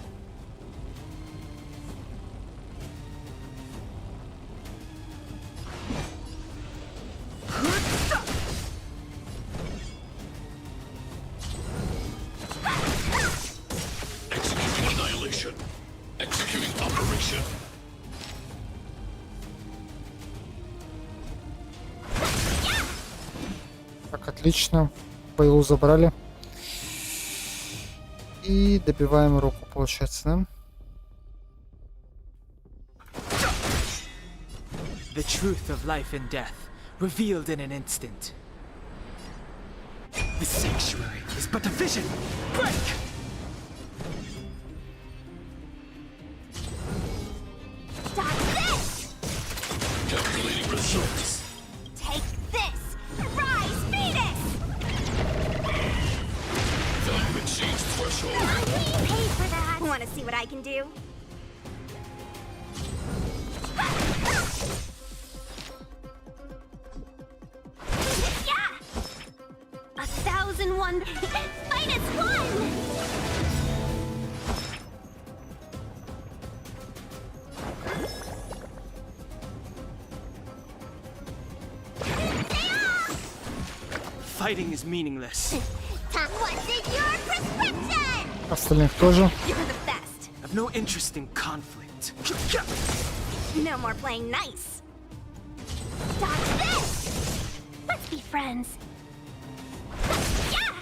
Executing annihilation. Executing operation. Так, отлично. Бейлу забрали. И добиваем руку, получается, да? The truth of life and death, revealed in an instant. The sanctuary is but a vision. Break! Dodge this! Calculating results. Take this! Rise, Phoenix! Value exceeds threshold. We paid for that! Want to see what I can do? Yeah! 1,001 -1! Fighting is meaningless. Time wanted your prescription! Остальных тоже. You're the best! I have no interest in conflict. No more playing nice! Dodge this! Let's be friends! Yeah!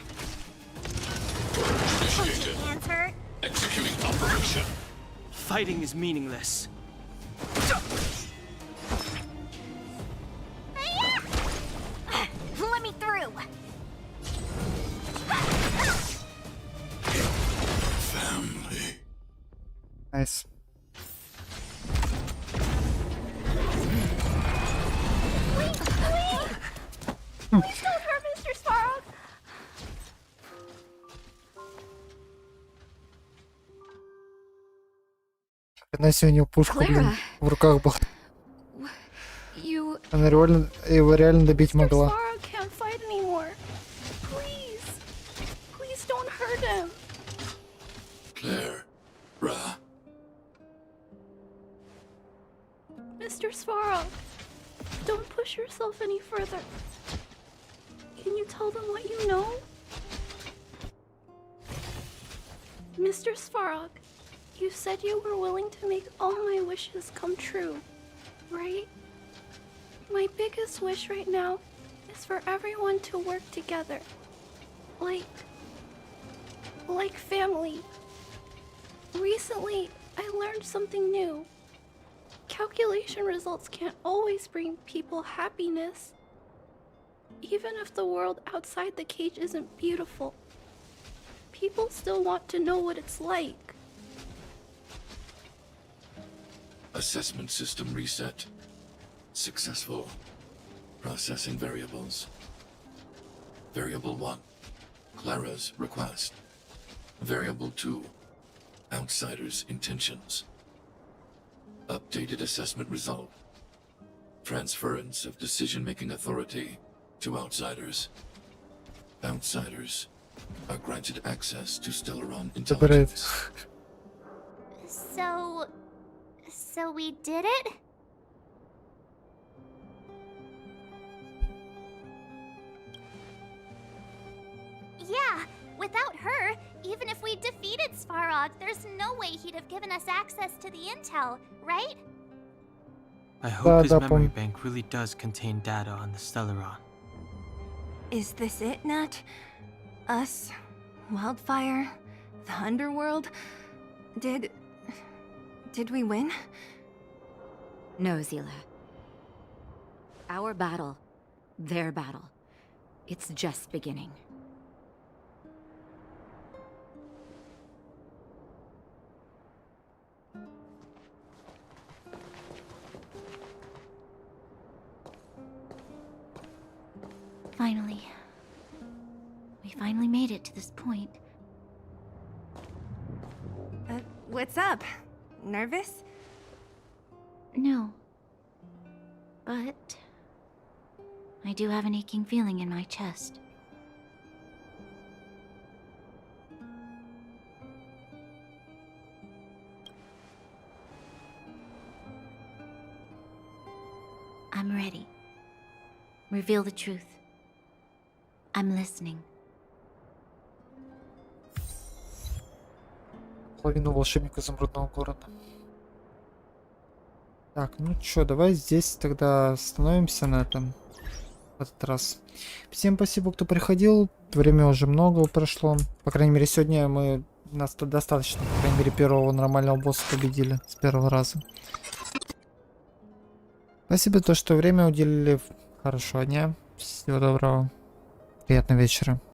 Purge Don't initiated. your hands hurt? Executing operation. Fighting is meaningless. Let me through! Family. Найс. Please don't hurt Mr. Sparrow! Она сегодня пушку, блин, в руках была. You... Она реально, его реально добить Mr. могла. Sparrow can't fight anymore. Please. Please don't hurt him. Claire. Ra. Mr. Sparrow, don't push yourself any further. Can you tell them what you know? Mr. Svarog, you said you were willing to make all my wishes come true, right? My biggest wish right now is for everyone to work together. Like family. Recently, I learned something new. Calculation results can't always bring people happiness. Even if the world outside the cage isn't beautiful, people still want to know what it's like. Assessment system reset. Successful. Processing variables. Variable 1. Clara's request. Variable 2. Outsider's intentions. Updated assessment result. Transference of decision-making authority to outsiders. Outsiders are granted access to Stellaron intelligence. So we did it? Yeah, without her, even if we defeated Svarog, there's no way he'd have given us access to the intel, right? I hope his memory bank really does contain data on the Stellaron. Is this it, Nat? Us? Wildfire? The Underworld? Did we win? No, Zila. Our battle, their battle, it's just beginning. Finally. We finally made it to this point. What's up? Nervous? No. But I do have an aching feeling in my chest. I'm ready. Reveal the truth. I'm listening. Половину волшебника изумрудного города. Так, ну чё, давай здесь тогда остановимся на этом в этот раз. Всем спасибо, кто приходил. Время уже много прошло. По крайней мере, сегодня нас тут достаточно. По крайней мере, первого нормального босса победили с первого раза. Спасибо, то, что время уделили. Хорошего дня. Всего доброго. Приятного вечера.